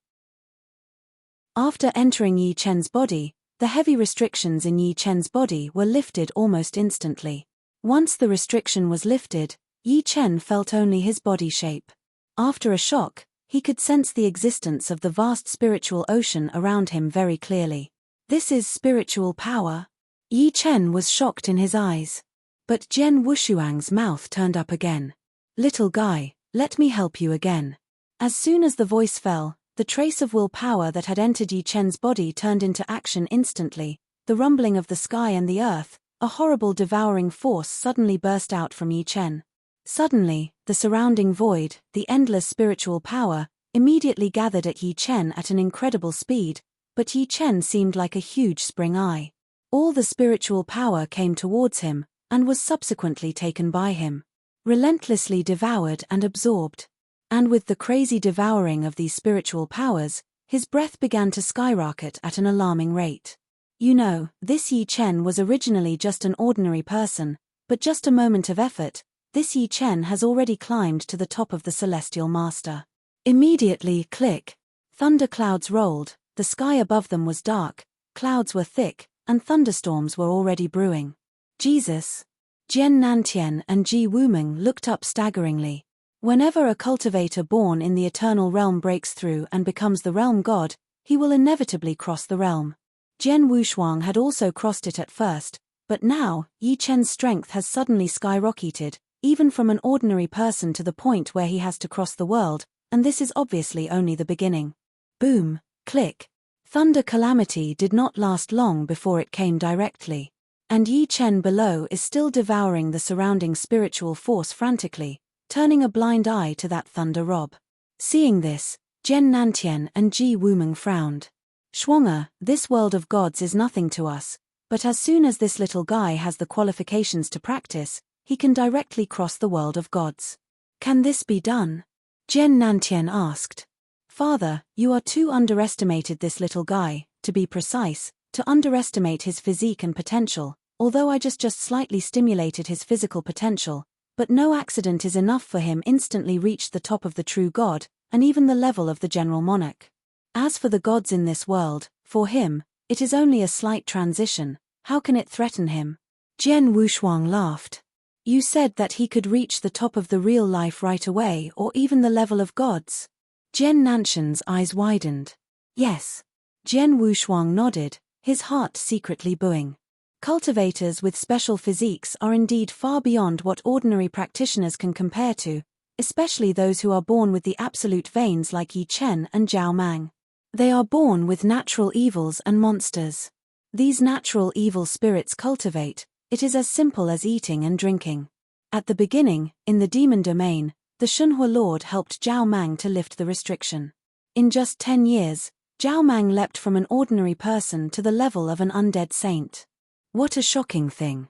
After entering Yi Chen's body, the heavy restrictions in Yi Chen's body were lifted almost instantly. Once the restriction was lifted, Yi Chen felt only his body shape. After a shock, he could sense the existence of the vast spiritual ocean around him very clearly. This is spiritual power? Yi Chen was shocked in his eyes. But Jian Wushuang's mouth turned up again. Little guy, let me help you again. As soon as the voice fell, the trace of will power that had entered Yi Chen's body turned into action instantly. The rumbling of the sky and the earth, a horrible devouring force suddenly burst out from Yi Chen. Suddenly, the surrounding void, the endless spiritual power, immediately gathered at Yi Chen at an incredible speed, but Yi Chen seemed like a huge spring eye. All the spiritual power came towards him, and was subsequently taken by him. Relentlessly devoured and absorbed. And with the crazy devouring of these spiritual powers, his breath began to skyrocket at an alarming rate. You know, this Yi Chen was originally just an ordinary person, but just a moment of effort, this Yi Chen has already climbed to the top of the celestial master. Immediately, click. Thunder clouds rolled, the sky above them was dark, clouds were thick, and thunderstorms were already brewing. Jesus! Jian Nantian and Ji Wuming looked up staggeringly. Whenever a cultivator born in the eternal realm breaks through and becomes the realm god, he will inevitably cross the realm. Jian Wushuang had also crossed it at first, but now, Yi Chen's strength has suddenly skyrocketed, even from an ordinary person to the point where he has to cross the world, and this is obviously only the beginning. Boom, click. Thunder calamity did not last long before it came directly. And Yi Chen below is still devouring the surrounding spiritual force frantically, turning a blind eye to that thunder rob. Seeing this, Jian Nantian and Ji Wuming frowned. Shuang'er, this world of gods is nothing to us, but as soon as this little guy has the qualifications to practice, he can directly cross the world of gods. Can this be done? Jian Nantian asked. Father, you are too underestimated this little guy, to be precise, to underestimate his physique and potential, although I just slightly stimulated his physical potential, but no accident is enough for him instantly reach the top of the true god, and even the level of the general monarch. As for the gods in this world, for him, it is only a slight transition, how can it threaten him? Jian Wushuang laughed. You said that he could reach the top of the real life right away or even the level of gods? Jian Nantian's eyes widened. Yes. Jian Wushuang nodded, his heart secretly buoying. Cultivators with special physiques are indeed far beyond what ordinary practitioners can compare to, especially those who are born with the absolute veins like Yi Chen and Zhao Mang. They are born with natural evils and monsters. These natural evil spirits cultivate, it is as simple as eating and drinking. At the beginning, in the demon domain, the Shunhua Lord helped Zhao Mang to lift the restriction. In just 10 years, Zhao Mang leapt from an ordinary person to the level of an undead saint. What a shocking thing.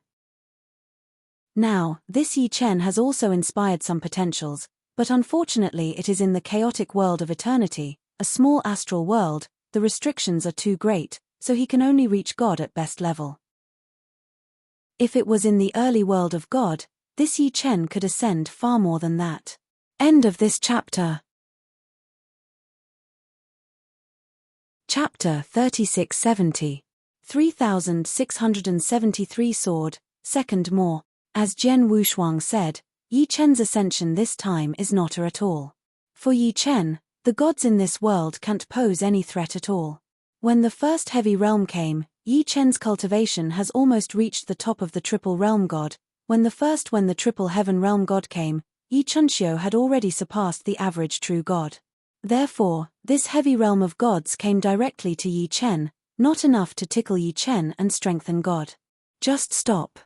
Now, this Yi Chen has also inspired some potentials, but unfortunately it is in the chaotic world of eternity, a small astral world, the restrictions are too great, so he can only reach God at best level. If it was in the early world of God, this Yi Chen could ascend far more than that. End of this chapter. Chapter 3670. 3673 Sword, Second More. As Jian Wushuang said, Yi Chen's ascension this time is not at all. For Yi Chen, the gods in this world can't pose any threat at all. When the first heavy realm came, Yi Chen's cultivation has almost reached the top of the triple realm god. When the triple heaven realm god came, Yi Chunxiu had already surpassed the average true god. Therefore, this heavy realm of gods came directly to Yi Chen, not enough to tickle Yi Chen and strengthen God. Just stop.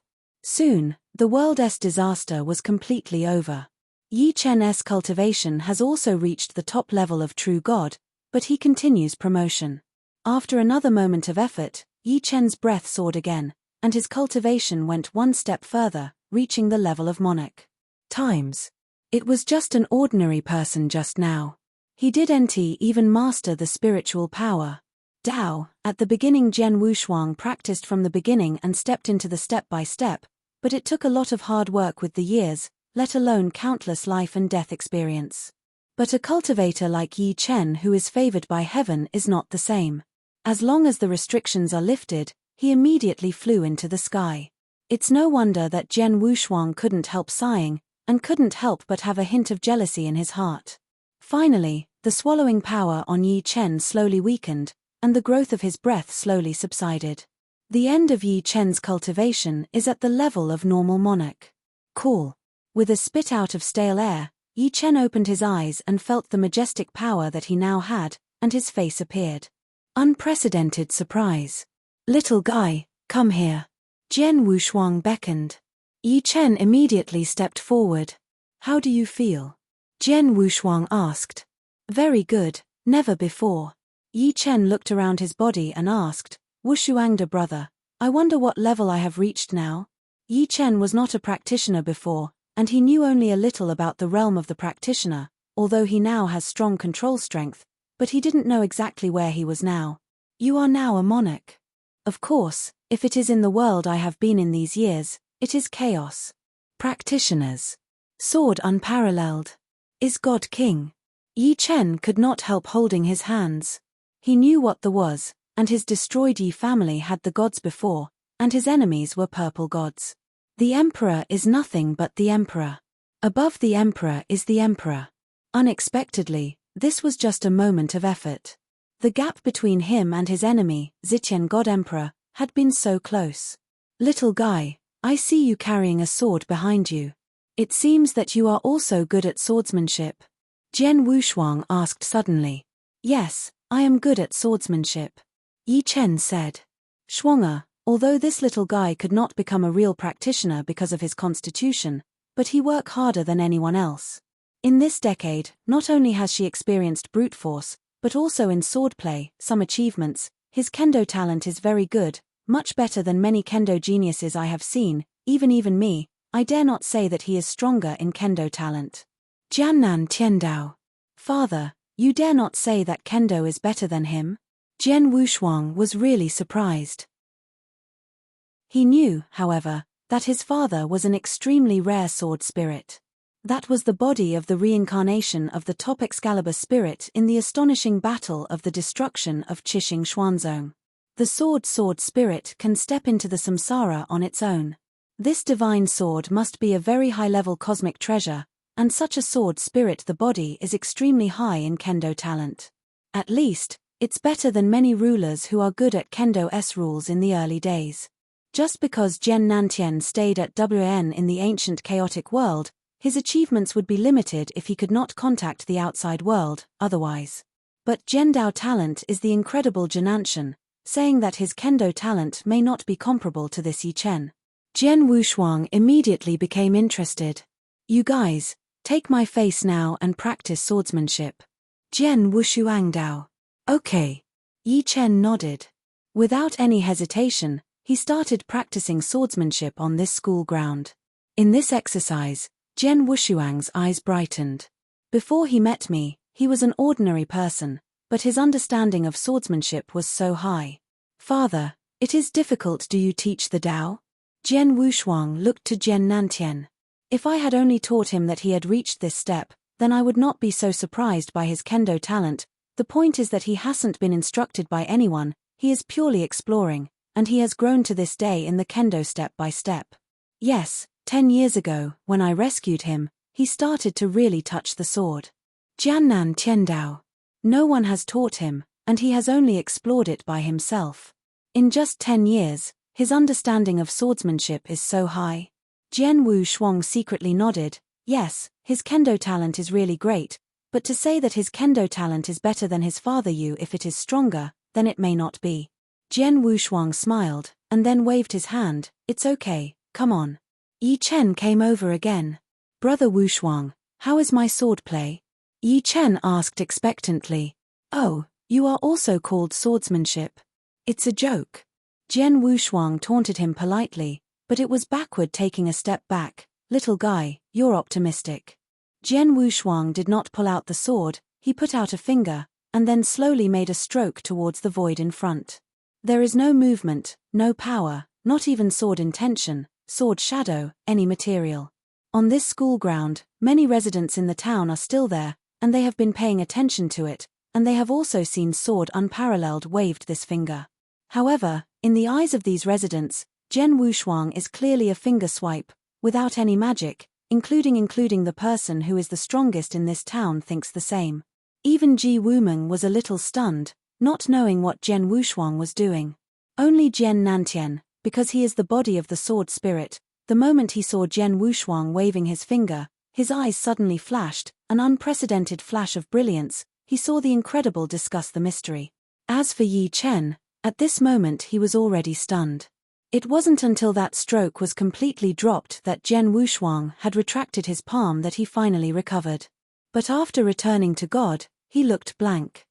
Soon, the world's disaster was completely over. Yi Chen's cultivation has also reached the top level of true God, but he continues promotion. After another moment of effort, Yi Chen's breath soared again, and his cultivation went one step further, reaching the level of monarch. Times. It was just an ordinary person just now. He didn't even master the spiritual power. Dao, at the beginning Jian Wushuang practiced from the beginning and stepped into the step by step, but it took a lot of hard work with the years, let alone countless life and death experience. But a cultivator like Yi Chen who is favored by heaven is not the same. As long as the restrictions are lifted, he immediately flew into the sky. It's no wonder that Jian Wushuang couldn't help sighing, and couldn't help but have a hint of jealousy in his heart. Finally, the swallowing power on Yi Chen slowly weakened, and the growth of his breath slowly subsided. The end of Yi Chen's cultivation is at the level of normal monarch. Cool. With a spit out of stale air, Yi Chen opened his eyes and felt the majestic power that he now had, and his face appeared. Unprecedented surprise. Little guy, come here. Jian Wushuang beckoned. Yi Chen immediately stepped forward. How do you feel? Jian Wushuang asked. Very good, never before. Yi Chen looked around his body and asked, Wushuangda brother, I wonder what level I have reached now? Yi Chen was not a practitioner before, and he knew only a little about the realm of the practitioner, although he now has strong control strength, but he didn't know exactly where he was now. You are now a monarch. Of course, if it is in the world I have been in these years, it is chaos. Practitioners. Sword unparalleled. Is God king? Yi Chen could not help holding his hands. He knew what there was, and his destroyed Yi family had the gods before, and his enemies were purple gods. The emperor is nothing but the emperor. Above the emperor is the emperor. Unexpectedly, this was just a moment of effort. The gap between him and his enemy, Zitian God Emperor, had been so close. Little guy, I see you carrying a sword behind you. It seems that you are also good at swordsmanship. Jian Wushuang asked suddenly. Yes, I am good at swordsmanship. Yi Chen said. Shuang'er, although this little guy could not become a real practitioner because of his constitution, but he worked harder than anyone else. In this decade, not only has she experienced brute force, but also in swordplay, some achievements. His kendo talent is very good, much better than many kendo geniuses I have seen, even me. I dare not say that he is stronger in kendo talent. Jiannan Tiandao. Father, you dare not say that kendo is better than him? Jian Wushuang was really surprised. He knew, however, that his father was an extremely rare sword spirit. That was the body of the reincarnation of the top Excalibur spirit in the astonishing battle of the destruction of Chixing Xuanzong. The sword spirit can step into the samsara on its own. This divine sword must be a very high-level cosmic treasure, and such a sword spirit the body is extremely high in kendo talent. At least, it's better than many rulers who are good at kendo's rules in the early days. Just because Jian Nantian stayed at WN in the ancient chaotic world, his achievements would be limited if he could not contact the outside world, otherwise. But Jiandao talent is the incredible Jinanshan, saying that his kendo talent may not be comparable to this Yi Chen. Jian Wushuang immediately became interested. You guys, take my face now and practice swordsmanship. Jian Wushuang Dao. Okay. Yi Chen nodded. Without any hesitation, he started practicing swordsmanship on this school ground. In this exercise, Jian Wushuang's eyes brightened. Before he met me, he was an ordinary person, but his understanding of swordsmanship was so high. Father, it is difficult. Do you teach the Dao? Jian Wushuang looked to Jian Nantian. If I had only taught him that he had reached this step, then I would not be so surprised by his kendo talent. The point is that he hasn't been instructed by anyone, he is purely exploring, and he has grown to this day in the kendo step by step. Yes, 10 years ago, when I rescued him, he started to really touch the sword. Jiannan Tiandao. No one has taught him, and he has only explored it by himself. In just 10 years, his understanding of swordsmanship is so high. Jian Wushuang secretly nodded. Yes, his kendo talent is really great, but to say that his kendo talent is better than his father if it is stronger, then it may not be. Jian Wushuang smiled, and then waved his hand. It's okay, come on. Yi Chen came over again. Brother Wushuang, how is my swordplay? Yi Chen asked expectantly. Oh, you are also called swordsmanship. It's a joke. Jian Wushuang taunted him politely, but it was backward taking a step back. Little guy, you're optimistic. Jian Wushuang did not pull out the sword, he put out a finger, and then slowly made a stroke towards the void in front. There is no movement, no power, not even sword intention, sword shadow, any material. On this school ground, many residents in the town are still there, and they have been paying attention to it, and they have also seen sword unparalleled waved this finger. However, in the eyes of these residents, Jian Wushuang is clearly a finger swipe, without any magic, including the person who is the strongest in this town thinks the same. Even Ji Wumeng was a little stunned, not knowing what Jian Wushuang was doing. Only Jian Nantian, because he is the body of the sword spirit, the moment he saw Jian Wushuang waving his finger, his eyes suddenly flashed, an unprecedented flash of brilliance. He saw the incredible discuss the mystery. As for Yi Chen, at this moment he was already stunned. It wasn't until that stroke was completely dropped that Jian Wushuang had retracted his palm that he finally recovered. But after returning to God, he looked blank.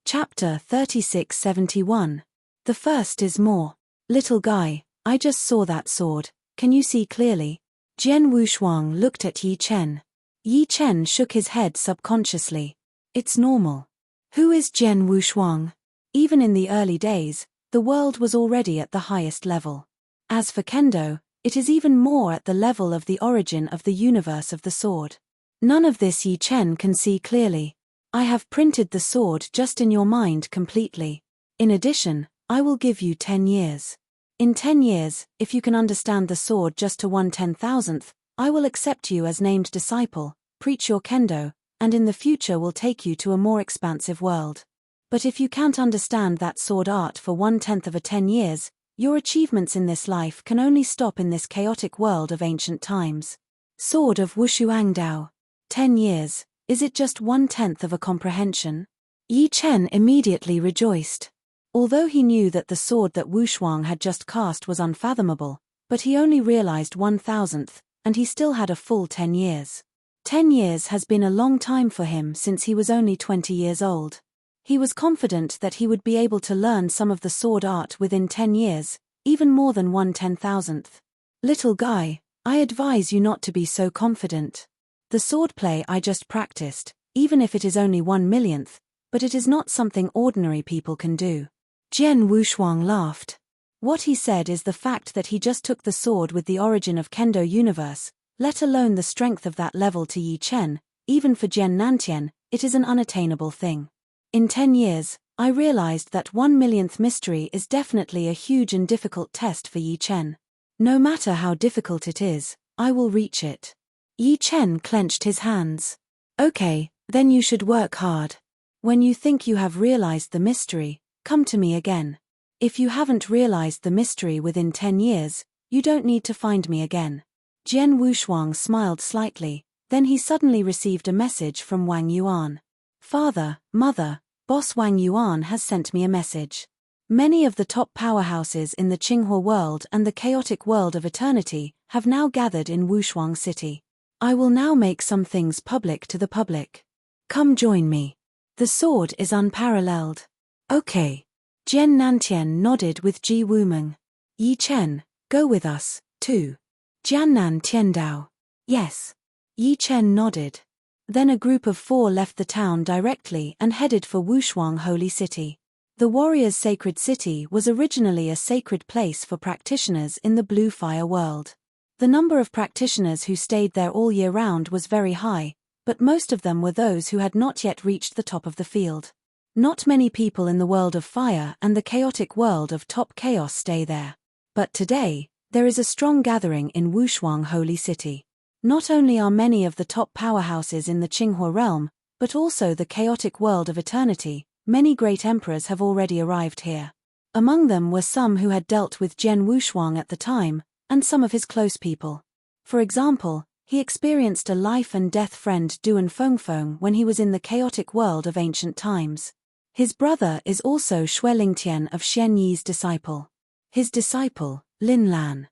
Chapter 3671. The first is more. Little guy, I just saw that sword, can you see clearly? Jian Wushuang looked at Yi Chen. Yi Chen shook his head subconsciously. It's normal. Who is Jian Wushuang? Even in the early days, the world was already at the highest level. As for Kendo, it is even more at the level of the origin of the universe of the sword. None of this Yi Chen can see clearly. I have printed the sword just in your mind completely. In addition, I will give you 10 years. In 10 years, if you can understand the sword just to 1/10,000th, I will accept you as named disciple, preach your Kendo, and in the future will take you to a more expansive world. But if you can't understand that sword art for 1/10 of a 10 years, your achievements in this life can only stop in this chaotic world of ancient times. Sword of Wushuang Dao. 10 years, is it just 1/10 of a comprehension? Yi Chen immediately rejoiced. Although he knew that the sword that Wushuang had just cast was unfathomable, but he only realized 1/1000th, and he still had a full 10 years. 10 years has been a long time for him since he was only 20 years old. He was confident that he would be able to learn some of the sword art within 10 years, even more than 1/10,000th. Little guy, I advise you not to be so confident. The swordplay I just practiced, even if it is only 1/1,000,000th, but it is not something ordinary people can do. Jian Wushuang laughed. What he said is the fact that he just took the sword with the origin of Kendo universe, let alone the strength of that level to Yi Chen, even for Jian Nantian, it is an unattainable thing. In 10 years, I realized that 1/1,000,000th mystery is definitely a huge and difficult test for Yi Chen. No matter how difficult it is, I will reach it. Yi Chen clenched his hands. Okay, then you should work hard. When you think you have realized the mystery, come to me again. If you haven't realized the mystery within 10 years, you don't need to find me again. Jian Wushuang smiled slightly, then he suddenly received a message from Wang Yuan. Father, Mother, Boss Wang Yuan has sent me a message. Many of the top powerhouses in the Qinghua world and the chaotic world of eternity have now gathered in Wushuang City. I will now make some things public to the public. Come join me. The sword is unparalleled. Okay. Jian Nantian nodded with Ji Wumeng. Yi Chen, go with us, too. Jiannan Tiandao. Yes. Yi Chen nodded. Then a group of 4 left the town directly and headed for Wushuang Holy City. The warrior's sacred city was originally a sacred place for practitioners in the Blue Fire world. The number of practitioners who stayed there all year round was very high, but most of them were those who had not yet reached the top of the field. Not many people in the world of fire and the chaotic world of top chaos stay there. But today, there is a strong gathering in Wushuang Holy City. Not only are many of the top powerhouses in the Qinghua realm, but also the chaotic world of eternity, many great emperors have already arrived here. Among them were some who had dealt with Jian Wushuang at the time, and some of his close people. For example, he experienced a life and death friend Duan Fengfeng when he was in the chaotic world of ancient times. His brother is also Xue Lingtian of Xian Yi's disciple. His disciple, Lin Lan.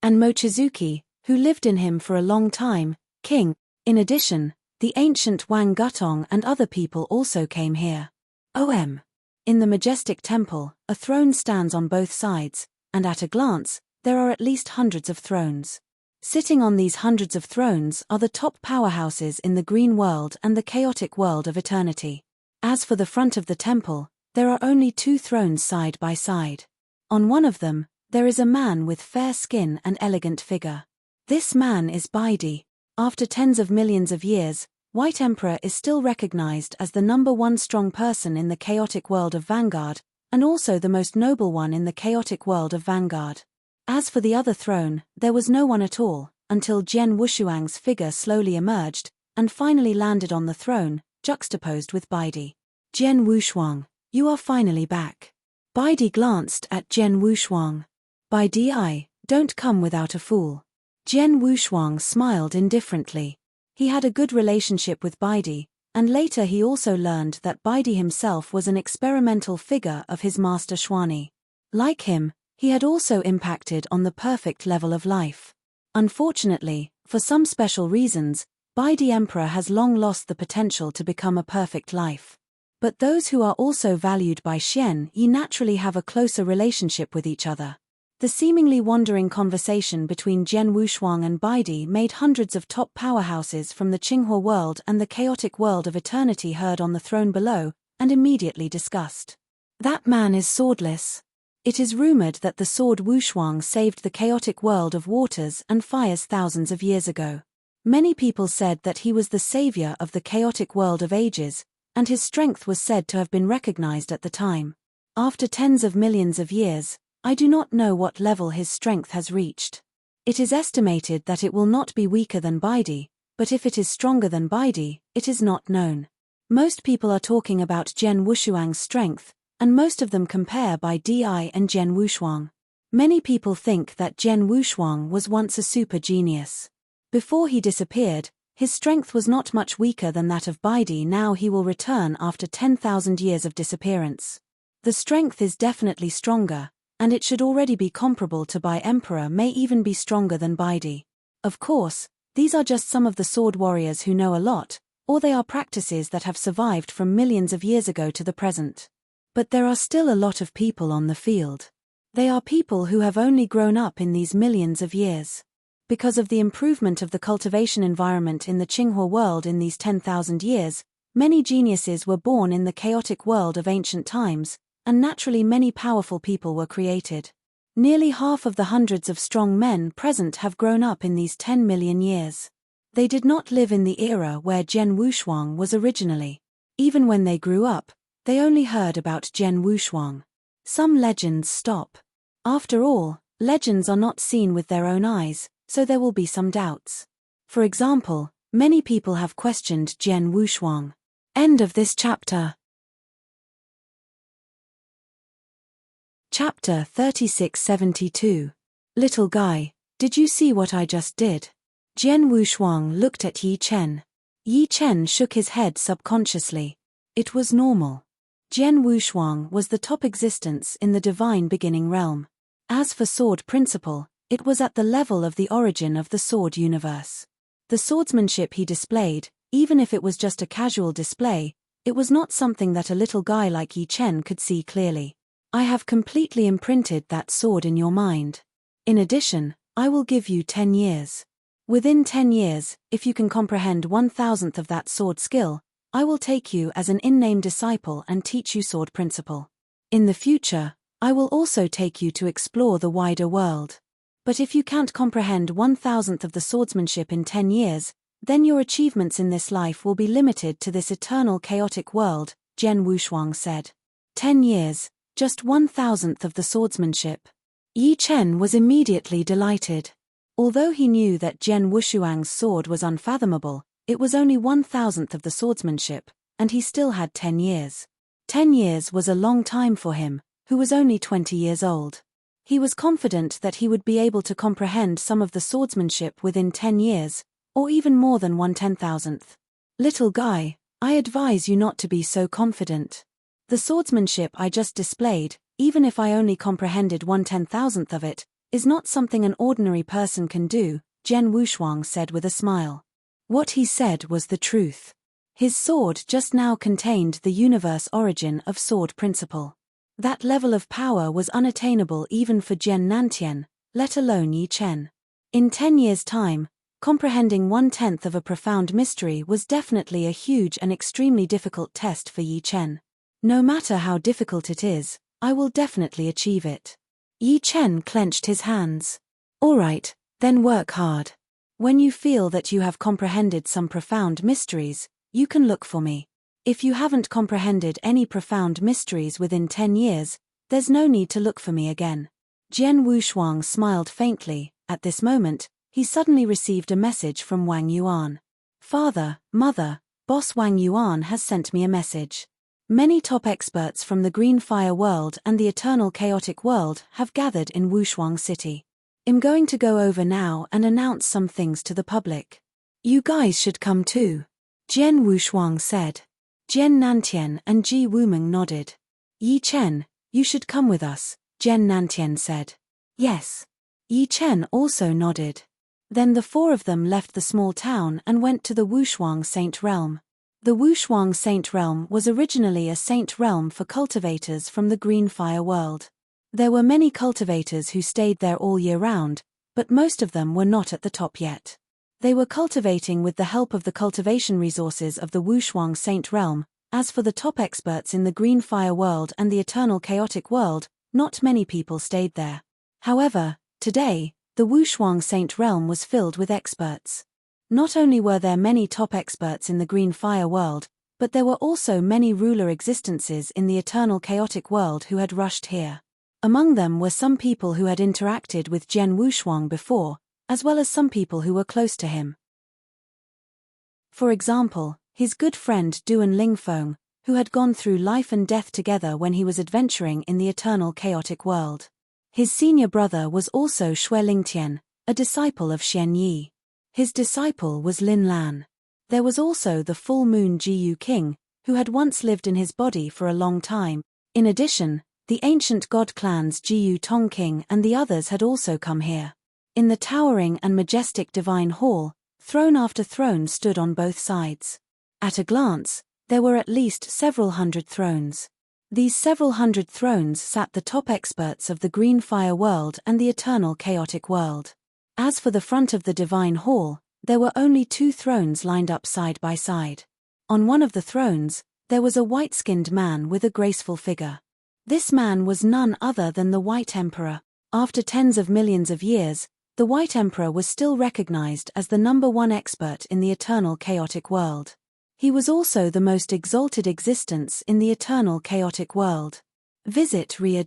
And Mochizuki, who lived in him for a long time, king. In addition, the ancient Wang Gutong and other people also came here. In the majestic temple, a throne stands on both sides, and at a glance, there are at least hundreds of thrones. Sitting on these hundreds of thrones are the top powerhouses in the green world and the chaotic world of eternity. As for the front of the temple, there are only 2 thrones side by side. On one of them, there is a man with fair skin and elegant figure. This man is Baidi. After tens of millions of years, White Emperor is still recognized as the #1 strong person in the chaotic world of Vanguard, and also the most noble one in the chaotic world of Vanguard. As for the other throne, there was no one at all, until Jian Wushuang's figure slowly emerged, and finally landed on the throne, juxtaposed with Baidi. Jian Wushuang, you are finally back. Baidi glanced at Jian Wushuang. Baidi, don't come without a fool. Jian Wushuang smiled indifferently. He had a good relationship with Baidi, and later he also learned that Baidi himself was an experimental figure of his master Xuani. Like him, he had also impacted on the perfect level of life. Unfortunately, for some special reasons, Baidi Emperor has long lost the potential to become a perfect life. But those who are also valued by Xian Yi naturally have a closer relationship with each other. The seemingly wandering conversation between Jian Wushuang and Baidi made hundreds of top powerhouses from the Qinghua world and the chaotic world of eternity heard on the throne below, and immediately discussed. That man is swordless. It is rumored that the sword Wushuang saved the chaotic world of waters and fires thousands of years ago. Many people said that he was the savior of the chaotic world of ages, and his strength was said to have been recognized at the time. After tens of millions of years, I do not know what level his strength has reached. It is estimated that it will not be weaker than Baidi, but if it is stronger than Baidi, it is not known. Most people are talking about Jian Wushuang's strength, and most of them compare Baidi and Jian Wushuang. Many people think that Jian Wushuang was once a super genius. Before he disappeared, his strength was not much weaker than that of Baidi. Now he will return after 10,000 years of disappearance. The strength is definitely stronger, and it should already be comparable to Bai Emperor, may even be stronger than Baidi. Of course, these are just some of the sword warriors who know a lot, or they are practices that have survived from millions of years ago to the present. But there are still a lot of people on the field. They are people who have only grown up in these millions of years. Because of the improvement of the cultivation environment in the Qinghua world in these 10,000 years, many geniuses were born in the chaotic world of ancient times, and naturally many powerful people were created. Nearly half of the hundreds of strong men present have grown up in these 10 million years. They did not live in the era where Jian Wushuang was originally. Even when they grew up, they only heard about Jian Wushuang. Some legends stop. After all, legends are not seen with their own eyes, so there will be some doubts. For example, many people have questioned Jian Wushuang. End of this chapter. Chapter 3672. Little guy, did you see what I just did? Jian Wushuang looked at Yi Chen. Yi Chen shook his head subconsciously. It was normal. Jian Wushuang was the top existence in the divine beginning realm. As for sword principle, it was at the level of the origin of the sword universe. The swordsmanship he displayed, even if it was just a casual display, it was not something that a little guy like Yi Chen could see clearly. I have completely imprinted that sword in your mind. In addition, I will give you 10 years. Within 10 years, if you can comprehend 1,000th of that sword skill, I will take you as an in-name disciple and teach you sword principle. In the future, I will also take you to explore the wider world. But if you can't comprehend 1,000th of the swordsmanship in 10 years, then your achievements in this life will be limited to this eternal chaotic world, Jian Wushuang said. 10 years. Just 1,000th of the swordsmanship. Yi Chen was immediately delighted. Although he knew that Jian Wushuang's sword was unfathomable, it was only 1,000th of the swordsmanship, and he still had 10 years. 10 years was a long time for him, who was only 20 years old. He was confident that he would be able to comprehend some of the swordsmanship within 10 years, or even more than 1/10,000th. Little guy, I advise you not to be so confident. The swordsmanship I just displayed, even if I only comprehended 1/10,000th of it, is not something an ordinary person can do, Jian Wushuang said with a smile. What he said was the truth. His sword just now contained the universe origin of sword principle. That level of power was unattainable even for Jian Nantian, let alone Yi Chen. In 10 years' time, comprehending 1/10th of a profound mystery was definitely a huge and extremely difficult test for Yi Chen. No matter how difficult it is, I will definitely achieve it. Yi Chen clenched his hands. All right, then work hard. When you feel that you have comprehended some profound mysteries, you can look for me. If you haven't comprehended any profound mysteries within 10 years, there's no need to look for me again. Jian Wushuang smiled faintly. At this moment, he suddenly received a message from Wang Yuan. Father, Mother, Boss Wang Yuan has sent me a message. Many top experts from the Green Fire world and the Eternal Chaotic world have gathered in Wushuang City. I'm going to go over now and announce some things to the public. You guys should come too. Jian Wushuang said. Jian Nantian and Ji Wuming nodded. Yi Chen, you should come with us, Jian Nantian said. Yes. Yi Chen also nodded. Then the four of them left the small town and went to the Wushuang Saint Realm. The Wushuang Saint Realm was originally a saint realm for cultivators from the Green Fire world. There were many cultivators who stayed there all year round, but most of them were not at the top yet. They were cultivating with the help of the cultivation resources of the Wushuang Saint Realm. As for the top experts in the Green Fire World and the Eternal Chaotic World, not many people stayed there. However, today, the Wushuang Saint Realm was filled with experts. Not only were there many top experts in the Green Fire World, but there were also many ruler existences in the Eternal Chaotic World who had rushed here. Among them were some people who had interacted with Jian Wushuang before, as well as some people who were close to him. For example, his good friend Duan Lingfeng, who had gone through life and death together when he was adventuring in the Eternal Chaotic World. His senior brother was also Xue Lingtian, a disciple of Xian Yi. His disciple was Lin Lan. There was also the full moon Jiyu King, who had once lived in his body for a long time. In addition, the ancient god clans Jiyu Tong King and the others had also come here. In the towering and majestic divine hall, throne after throne stood on both sides. At a glance, there were at least several hundred thrones. These several hundred thrones sat the top experts of the Green Fire World and the Eternal Chaotic World. As for the front of the divine hall, there were only 2 thrones lined up side by side. On one of the thrones, there was a white-skinned man with a graceful figure. This man was none other than the White Emperor. After tens of millions of years, the White Emperor was still recognized as the #1 expert in the Eternal Chaotic World. He was also the most exalted existence in the Eternal Chaotic World. Visit Ria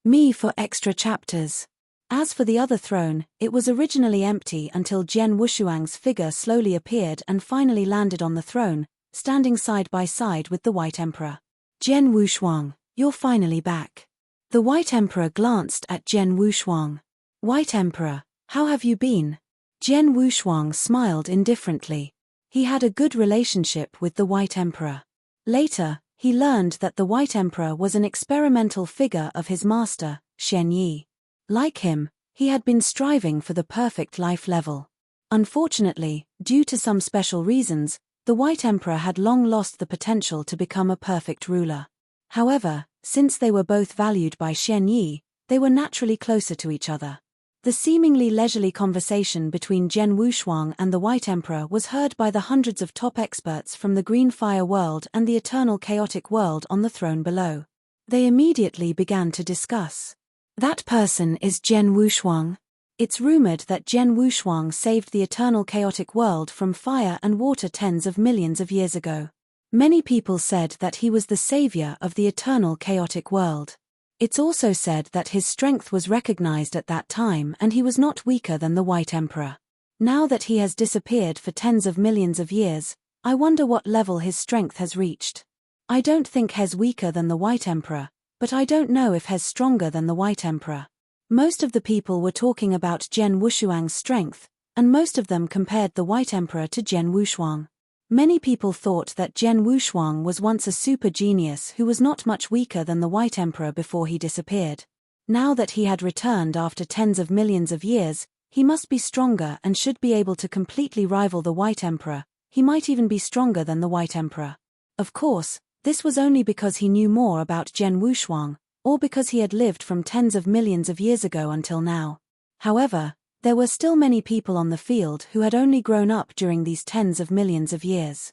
Me for extra chapters. As for the other throne, it was originally empty until Jian Wushuang's figure slowly appeared and finally landed on the throne, standing side by side with the White Emperor. Jian Wushuang, you're finally back. The White Emperor glanced at Jian Wushuang. White Emperor, how have you been? Jian Wushuang smiled indifferently. He had a good relationship with the White Emperor. Later, he learned that the White Emperor was an experimental figure of his master, Xian Yi. Like him, he had been striving for the perfect life level. Unfortunately, due to some special reasons, the White Emperor had long lost the potential to become a perfect ruler. However, since they were both valued by Xian Yi, they were naturally closer to each other. The seemingly leisurely conversation between Jian Wushuang and the White Emperor was heard by the hundreds of top experts from the Green Fire World and the Eternal Chaotic World on the throne below. They immediately began to discuss. That person is Jian Wushuang. It's rumored that Jian Wushuang saved the Eternal Chaotic World from fire and water tens of millions of years ago. Many people said that he was the savior of the Eternal Chaotic World. It's also said that his strength was recognized at that time and he was not weaker than the White Emperor. Now that he has disappeared for tens of millions of years, I wonder what level his strength has reached. I don't think he's weaker than the White Emperor, but I don't know if he's stronger than the White Emperor. Most of the people were talking about Jian Wushuang's strength, and most of them compared the White Emperor to Jian Wushuang. Many people thought that Jian Wushuang was once a super genius who was not much weaker than the White Emperor before he disappeared. Now that he had returned after tens of millions of years, he must be stronger and should be able to completely rival the White Emperor. He might even be stronger than the White Emperor. Of course, this was only because he knew more about Jian Wushuang, or because he had lived from tens of millions of years ago until now. However, there were still many people on the field who had only grown up during these tens of millions of years.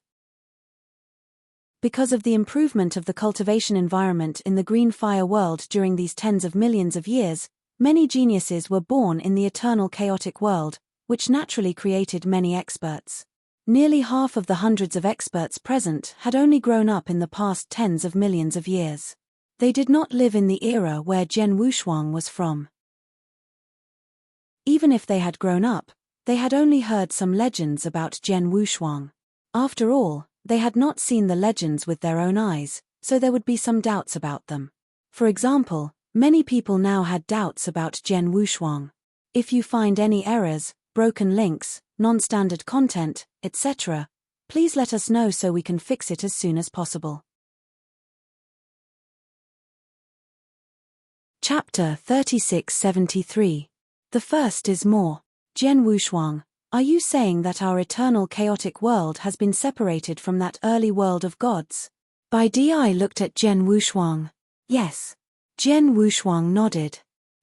Because of the improvement of the cultivation environment in the Green Fire World during these tens of millions of years, many geniuses were born in the Eternal Chaotic World, which naturally created many experts. Nearly half of the hundreds of experts present had only grown up in the past tens of millions of years. They did not live in the era where Jian Wushuang was from. Even if they had grown up, they had only heard some legends about Jian Wushuang. After all, they had not seen the legends with their own eyes, so there would be some doubts about them. For example, many people now had doubts about Jian Wushuang. If you find any errors, broken links, non-standard content, etc., please let us know so we can fix it as soon as possible. Chapter 3673. The first is more. Jian Wushuang, are you saying that our eternal chaotic world has been separated from that early world of gods? Bai Di looked at Jian Wushuang. Yes. Jian Wushuang nodded.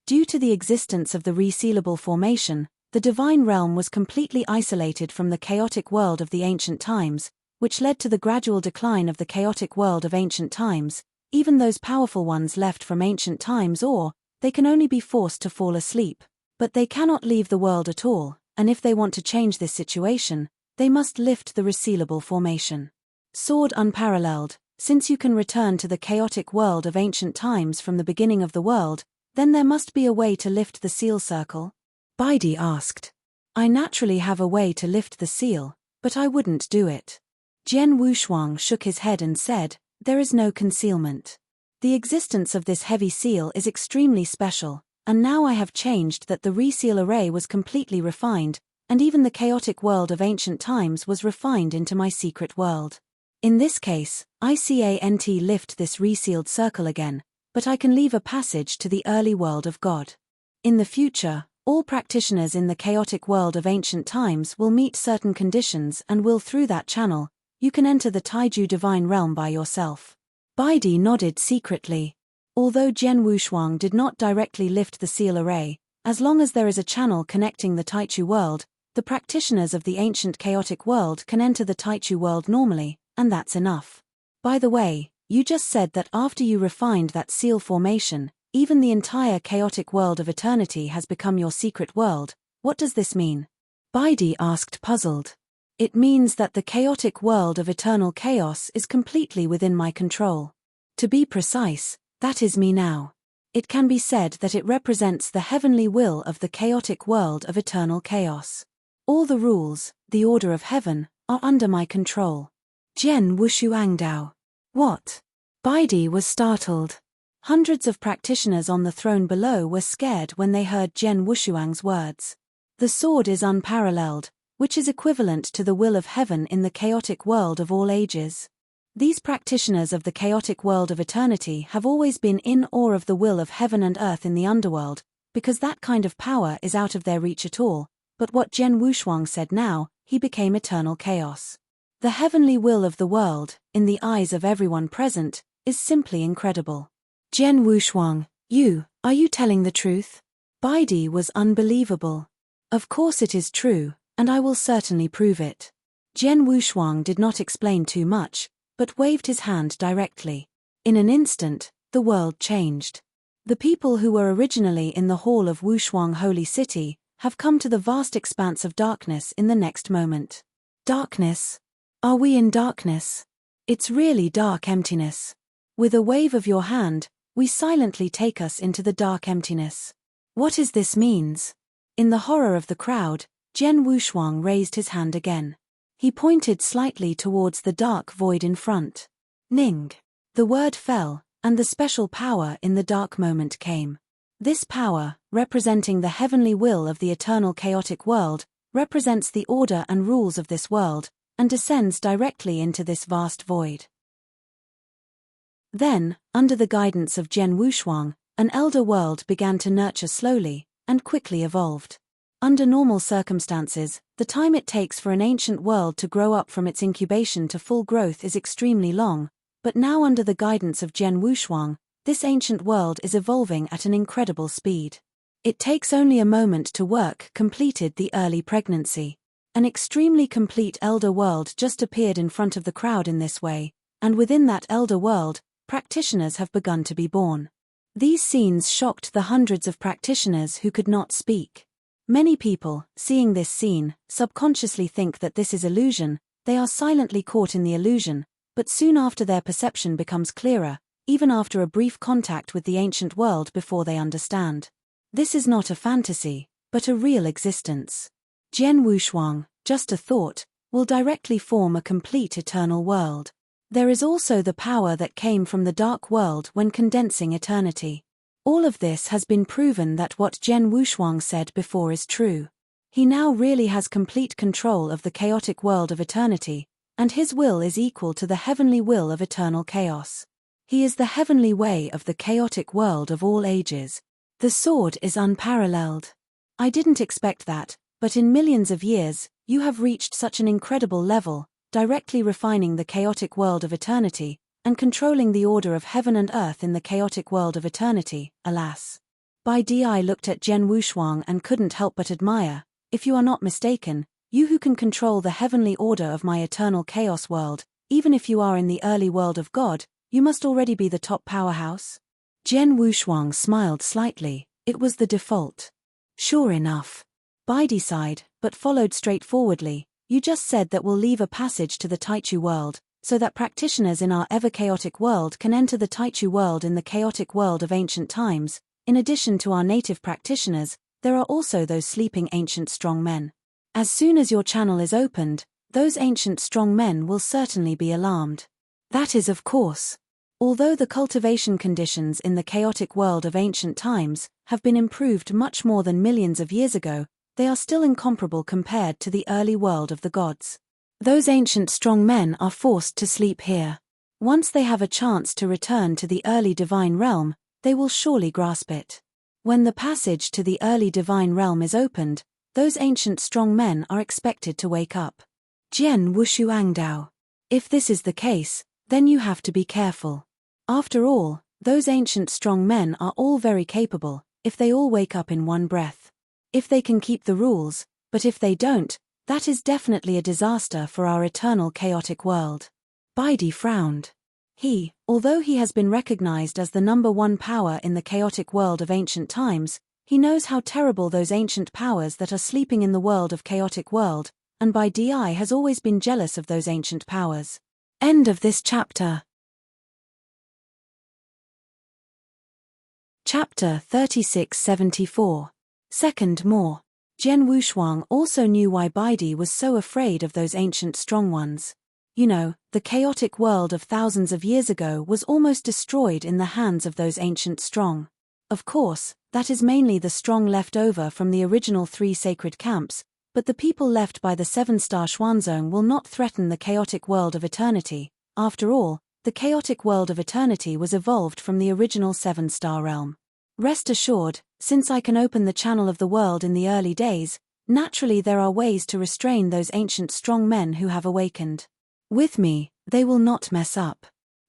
Due to the existence of the resealable formation, the divine realm was completely isolated from the chaotic world of the ancient times, which led to the gradual decline of the chaotic world of ancient times. Even those powerful ones left from ancient times, or they can only be forced to fall asleep. But they cannot leave the world at all, and if they want to change this situation, they must lift the resealable formation. Sword unparalleled, since you can return to the chaotic world of ancient times from the beginning of the world, then there must be a way to lift the seal circle? Baidi asked. I naturally have a way to lift the seal, but I wouldn't do it. Jian Wushuang shook his head and said, there is no concealment. The existence of this heavy seal is extremely special, and now I have changed that the reseal array was completely refined, and even the chaotic world of ancient times was refined into my secret world. In this case, I can't lift this resealed circle again, but I can leave a passage to the early world of God. In the future, all practitioners in the chaotic world of ancient times will meet certain conditions and will through that channel, you can enter the Taiju divine realm by yourself. Baidi nodded secretly. Although Jian Wushuang did not directly lift the seal array, as long as there is a channel connecting the Taichu world, the practitioners of the ancient chaotic world can enter the Taichu world normally, and that's enough. By the way, you just said that after you refined that seal formation, even the entire chaotic world of eternity has become your secret world. What does this mean? Baidi asked, puzzled. It means that the chaotic world of eternal chaos is completely within my control. To be precise, that is me now. It can be said that it represents the heavenly will of the chaotic world of eternal chaos. All the rules, the order of heaven, are under my control. Jian Wushuangdao. What? Baidi was startled. Hundreds of practitioners on the throne below were scared when they heard Jian Wushuang's words. The sword is unparalleled, which is equivalent to the will of heaven in the chaotic world of all ages. These practitioners of the chaotic world of eternity have always been in awe of the will of heaven and earth in the underworld, because that kind of power is out of their reach at all, but what Jian Wushuang said now, he became eternal chaos. The heavenly will of the world, in the eyes of everyone present, is simply incredible. Jian Wushuang, are you telling the truth? Baidi was unbelievable. Of course it is true, and I will certainly prove it. Jian Wushuang did not explain too much, but waved his hand directly. In an instant, the world changed. The people who were originally in the hall of Wushuang Holy City have come to the vast expanse of darkness in the next moment. Darkness? Are we in darkness? It's really dark emptiness. With a wave of your hand, we silently take us into the dark emptiness. What is this means? In the horror of the crowd, Jian Wushuang raised his hand again. He pointed slightly towards the dark void in front. Ning. The word fell, and the special power in the dark moment came. This power, representing the heavenly will of the eternal chaotic world, represents the order and rules of this world, and descends directly into this vast void. Then, under the guidance of Jian Wushuang, an elder world began to nurture slowly, and quickly evolved. Under normal circumstances, the time it takes for an ancient world to grow up from its incubation to full growth is extremely long, but now under the guidance of Jian Wushuang, this ancient world is evolving at an incredible speed. It takes only a moment to work completed the early pregnancy. An extremely complete elder world just appeared in front of the crowd in this way, and within that elder world, practitioners have begun to be born. These scenes shocked the hundreds of practitioners who could not speak. Many people, seeing this scene, subconsciously think that this is illusion. They are silently caught in the illusion, but soon after their perception becomes clearer, even after a brief contact with the ancient world before they understand. This is not a fantasy, but a real existence. Jian Wushuang, just a thought, will directly form a complete eternal world. There is also the power that came from the dark world when condensing eternity. All of this has been proven that what Jian Wushuang said before is true. He now really has complete control of the chaotic world of eternity, and his will is equal to the heavenly will of eternal chaos. He is the heavenly way of the chaotic world of all ages. The sword is unparalleled. I didn't expect that, but in millions of years, you have reached such an incredible level, directly refining the chaotic world of eternity. and controlling the order of heaven and earth in the chaotic world of eternity, alas. Bai Di looked at Jian Wushuang and couldn't help but admire. If you are not mistaken, you who can control the heavenly order of my eternal chaos world, even if you are in the early world of God, you must already be the top powerhouse? Jian Wushuang smiled slightly. It was the default. Sure enough. Bai Di sighed, but followed straightforwardly. You just said that we'll leave a passage to the Taichu world, so that practitioners in our ever-chaotic world can enter the Taichu world in the chaotic world of ancient times. In addition to our native practitioners, there are also those sleeping ancient strong men. As soon as your channel is opened, those ancient strong men will certainly be alarmed. That is of course. Although the cultivation conditions in the chaotic world of ancient times have been improved much more than millions of years ago, they are still incomparable compared to the early world of the gods. Those ancient strong men are forced to sleep here. Once they have a chance to return to the early divine realm, they will surely grasp it. When the passage to the early divine realm is opened, those ancient strong men are expected to wake up. Jian Wushuangdao. If this is the case, then you have to be careful. After all, those ancient strong men are all very capable, if they all wake up in one breath. If they can keep the rules, but if they don't, that is definitely a disaster for our eternal chaotic world. Bai Di frowned. Although he has been recognized as the number one power in the chaotic world of ancient times, he knows how terrible those ancient powers that are sleeping in the world of chaotic world, and Bai Di has always been jealous of those ancient powers. End of this chapter. Chapter 3674. Second more. Jian Wushuang also knew why Bai Di was so afraid of those ancient strong ones. You know, the chaotic world of thousands of years ago was almost destroyed in the hands of those ancient strong. Of course, that is mainly the strong left over from the original 3 sacred camps, but the people left by the 7-star Xuanzong will not threaten the chaotic world of eternity. After all, the chaotic world of eternity was evolved from the original 7-star realm. Rest assured, since I can open the channel of the world in the early days, naturally there are ways to restrain those ancient strong men who have awakened. With me, they will not mess up.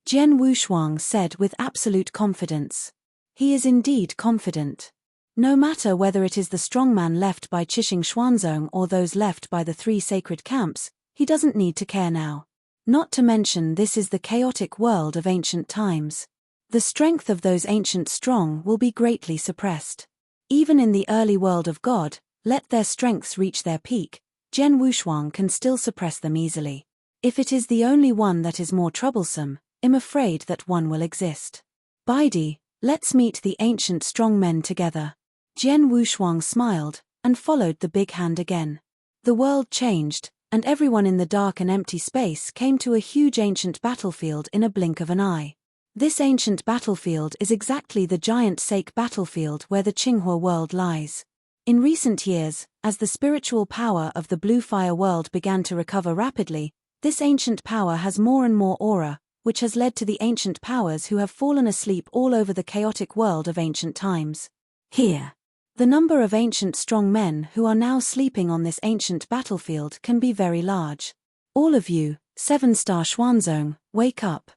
Jian Wushuang said with absolute confidence. He is indeed confident. No matter whether it is the strongman left by Qixing Xuanzong or those left by the 3 sacred camps, he doesn't need to care now. Not to mention this is the chaotic world of ancient times. The strength of those ancient strong will be greatly suppressed. Even in the early world of God, let their strengths reach their peak, Jian Wushuang can still suppress them easily. If it is the only one that is more troublesome, I'm afraid that one will exist. Bai Di, let's meet the ancient strong men together. Jian Wushuang smiled, and followed the big hand again. The world changed, and everyone in the dark and empty space came to a huge ancient battlefield in a blink of an eye. This ancient battlefield is exactly the giant sake battlefield where the Qinghua world lies. In recent years, as the spiritual power of the blue fire world began to recover rapidly, this ancient power has more and more aura, which has led to the ancient powers who have fallen asleep all over the chaotic world of ancient times. Here. The number of ancient strong men who are now sleeping on this ancient battlefield can be very large. All of you, 7-star Xuanzong, wake up.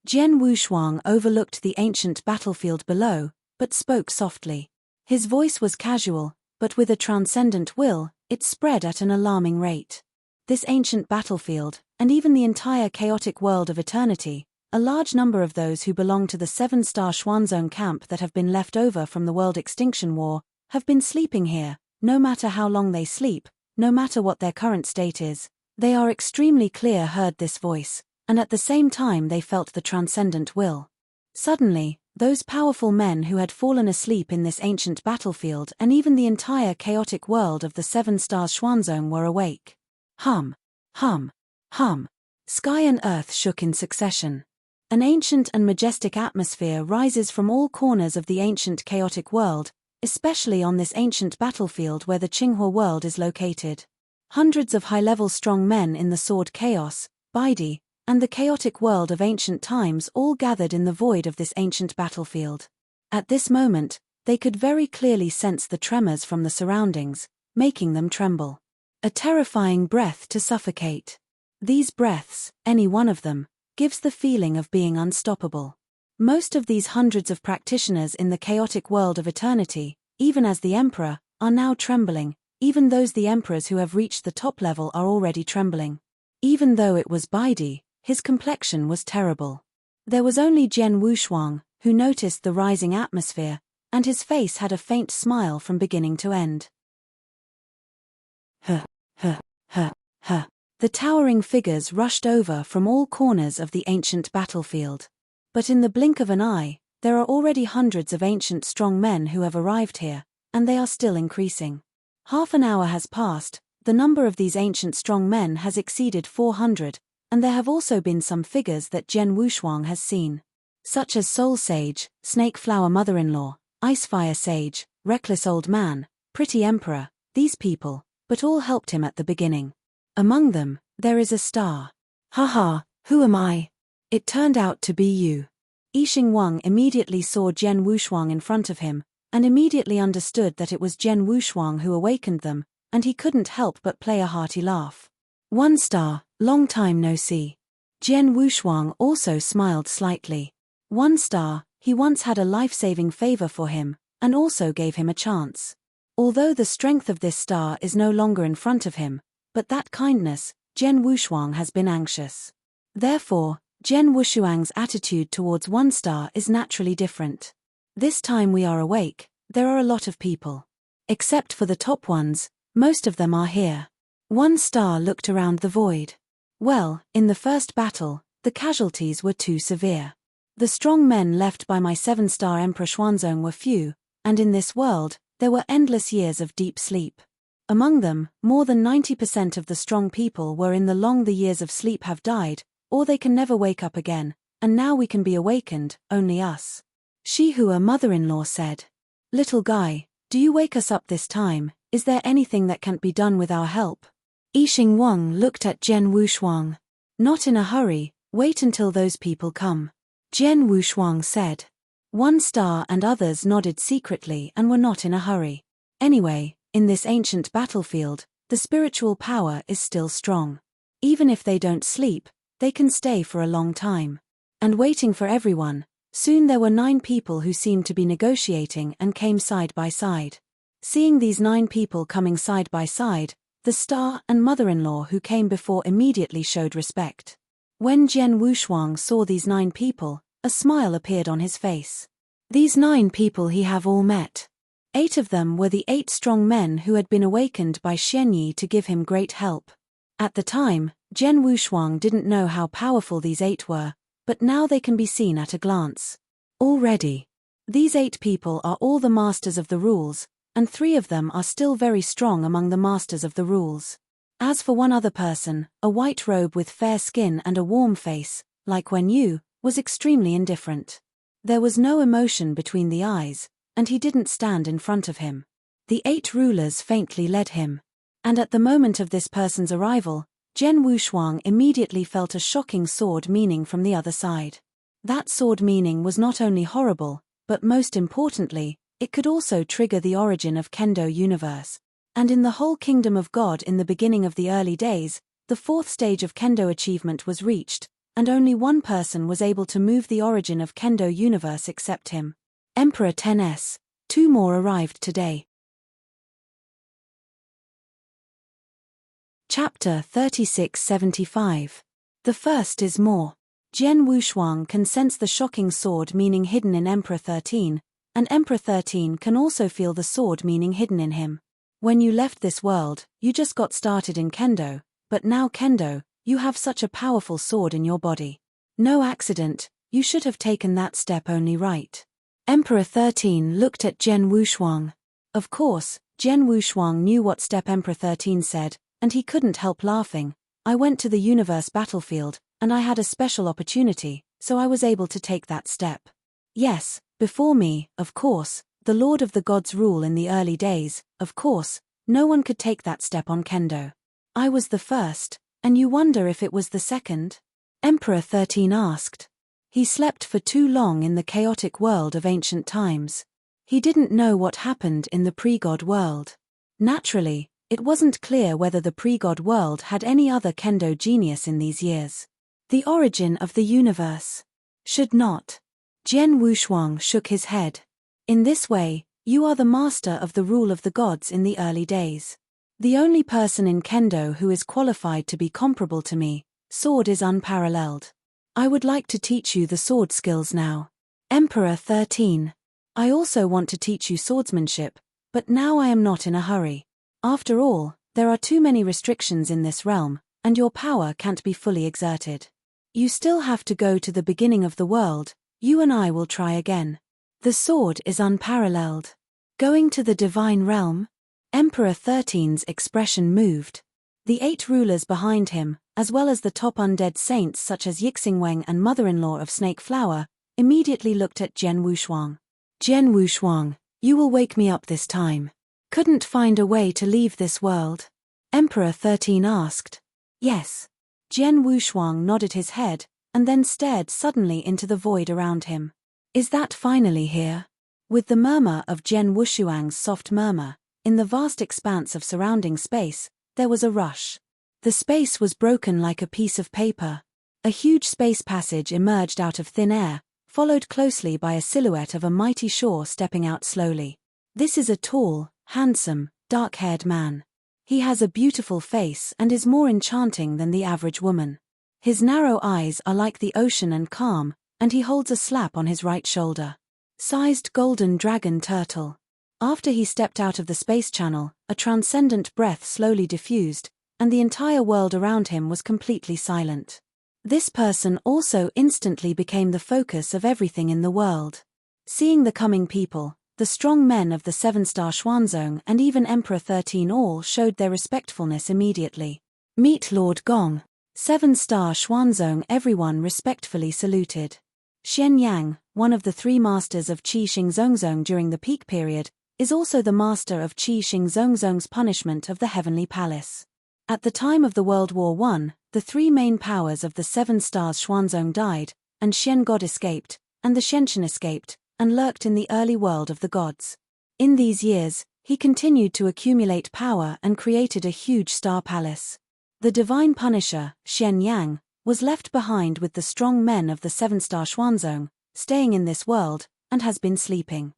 Jian Wushuang overlooked the ancient battlefield below, but spoke softly. His voice was casual, but with a transcendent will, it spread at an alarming rate. This ancient battlefield, and even the entire chaotic world of eternity, a large number of those who belong to the 7-star Xuanzong camp that have been left over from the World Extinction War, have been sleeping here. No matter how long they sleep, no matter what their current state is, they are extremely clear heard this voice, and at the same time they felt the transcendent will. Suddenly, those powerful men who had fallen asleep in this ancient battlefield and even the entire chaotic world of the 7-star Xuanzong were awake. Hum, hum, hum. Sky and earth shook in succession. An ancient and majestic atmosphere rises from all corners of the ancient chaotic world, especially on this ancient battlefield where the Qinghua world is located. Hundreds of high-level strong men in the sword chaos, Bai Di, and the chaotic world of ancient times all gathered in the void of this ancient battlefield. At this moment, they could very clearly sense the tremors from the surroundings, making them tremble. A terrifying breath to suffocate. These breaths, any one of them, gives the feeling of being unstoppable. Most of these hundreds of practitioners in the chaotic world of eternity, even as the Emperor, are now trembling. Even the emperors who have reached the top level are already trembling. Even though it was Baidi, his complexion was terrible. There was only Jian Wushuang, who noticed the rising atmosphere, and his face had a faint smile from beginning to end. Huh, huh, huh, huh. The towering figures rushed over from all corners of the ancient battlefield. But in the blink of an eye, there are already hundreds of ancient strong men who have arrived here, and they are still increasing. Half an hour has passed, the number of these ancient strong men has exceeded 400, and there have also been some figures that Jian Wushuang has seen. Such as Soul Sage, Snake Flower Mother-in-law, Icefire Sage, Reckless Old Man, Pretty Emperor, these people, but all helped him at the beginning. Among them, there is a star. Haha, who am I? It turned out to be you. Yixing Wang immediately saw Jian Wushuang in front of him, and immediately understood that it was Jian Wushuang who awakened them, and he couldn't help but play a hearty laugh. 1 star, long time no see. Jian Wushuang also smiled slightly. 1 star, he once had a life-saving favor for him, and also gave him a chance. Although the strength of this star is no longer in front of him, but that kindness, Jian Wushuang has been anxious. Therefore, Jian Wushuang's attitude towards 1 star is naturally different. This time we are awake, there are a lot of people. Except for the top ones, most of them are here. 1 star looked around the void. Well, in the first battle, the casualties were too severe. The strong men left by my 7-star Emperor Xuanzong were few, and in this world, there were endless years of deep sleep. Among them, more than 90% of the strong people were in the years of sleep have died, or they can never wake up again, and now we can be awakened, only us. Shihua mother-in-law said. Little guy, do you wake us up this time? Is there anything that can't be done with our help? Yixing Wang looked at Jian Wushuang. Not in a hurry, wait until those people come. Jian Wushuang said. 1 star and others nodded secretly and were not in a hurry. Anyway, in this ancient battlefield, the spiritual power is still strong. Even if they don't sleep, they can stay for a long time. And waiting for everyone, soon there were 9 people who seemed to be negotiating and came side by side. Seeing these 9 people coming side by side, the star and mother-in-law who came before immediately showed respect. When Jian Wushuang saw these 9 people, a smile appeared on his face. These 9 people he have all met. 8 of them were the 8 strong men who had been awakened by Xianyi to give him great help. At the time, Jian Wushuang didn't know how powerful these 8 were, but now they can be seen at a glance. Already, these 8 people are all the masters of the rules, and 3 of them are still very strong among the masters of the rules. As for one other person, a white robe with fair skin and a warm face, like Wen Yu, was extremely indifferent. There was no emotion between the eyes, and he didn't stand in front of him. The 8 rulers faintly led him. And at the moment of this person's arrival, Jian Wushuang immediately felt a shocking sword meaning from the other side. That sword meaning was not only horrible, but most importantly, it could also trigger the origin of Kendo universe. And in the whole kingdom of God in the beginning of the early days, the 4th stage of Kendo achievement was reached, and only one person was able to move the origin of Kendo universe except him. Emperor 10s. 2 more arrived today. Chapter 3675. The first is more. Jian Wushuang can sense the shocking sword meaning hidden in Emperor 13, and Emperor 13 can also feel the sword meaning hidden in him. When you left this world, you just got started in Kendo, but now Kendo, you have such a powerful sword in your body. No accident, you should have taken that step only right. Emperor 13 looked at Jian Wushuang. Of course, Jian Wushuang knew what step Emperor 13 said, and he couldn't help laughing. I went to the universe battlefield, and I had a special opportunity, so I was able to take that step. Yes, before me, of course, the Lord of the Gods rule in the early days, of course, no one could take that step on Kendo. I was the first, and you wonder if it was the second? Emperor 13 asked. He slept for too long in the chaotic world of ancient times. He didn't know what happened in the pre-God world. Naturally, it wasn't clear whether the pre-God world had any other Kendo genius in these years. The origin of the universe. Should not. Jian Wushuang shook his head. In this way, you are the master of the rule of the gods in the early days. The only person in Kendo who is qualified to be comparable to me. Sword is unparalleled. I would like to teach you the sword skills now. Emperor 13. I also want to teach you swordsmanship, but now I am not in a hurry. After all, there are too many restrictions in this realm, and your power can't be fully exerted. You still have to go to the beginning of the world. You and I will try again. The sword is unparalleled. Going to the divine realm? Emperor 13's expression moved. The 8 rulers behind him, as well as the top undead saints such as Yixingweng and mother-in-law of Snake Flower, immediately looked at Jian Wushuang. Jian Wushuang, you will wake me up this time. Couldn't find a way to leave this world? Emperor 13 asked. Yes. Jian Wushuang nodded his head, and then stared suddenly into the void around him. Is that finally here? With the murmur of Jian Wushuang's soft murmur, in the vast expanse of surrounding space, there was a rush. The space was broken like a piece of paper. A huge space passage emerged out of thin air, followed closely by a silhouette of a mighty shore stepping out slowly. This is a tall, handsome, dark-haired man. He has a beautiful face and is more enchanting than the average woman. His narrow eyes are like the ocean and calm, and he holds a slap on his right shoulder. Sized golden dragon turtle. After he stepped out of the space channel, a transcendent breath slowly diffused, and the entire world around him was completely silent. This person also instantly became the focus of everything in the world. Seeing the coming people, the strong men of the 7-star Xuanzong and even Emperor 13 all showed their respectfulness immediately. Meet Lord Gong. 7-star Xuanzong. Everyone respectfully saluted. Xian Yang, one of the 3 masters of Qi Xingzongzong during the peak period, is also the master of Qi Xingzongzong's punishment of the Heavenly Palace. At the time of the World War I, the 3 main powers of the 7 stars Xuanzong died, and Xian God escaped, and the Shenshin escaped, and lurked in the early world of the gods. In these years, he continued to accumulate power and created a huge star palace. The divine punisher, Xian Yang, was left behind with the strong men of the 7-star Xuanzong, staying in this world, and has been sleeping.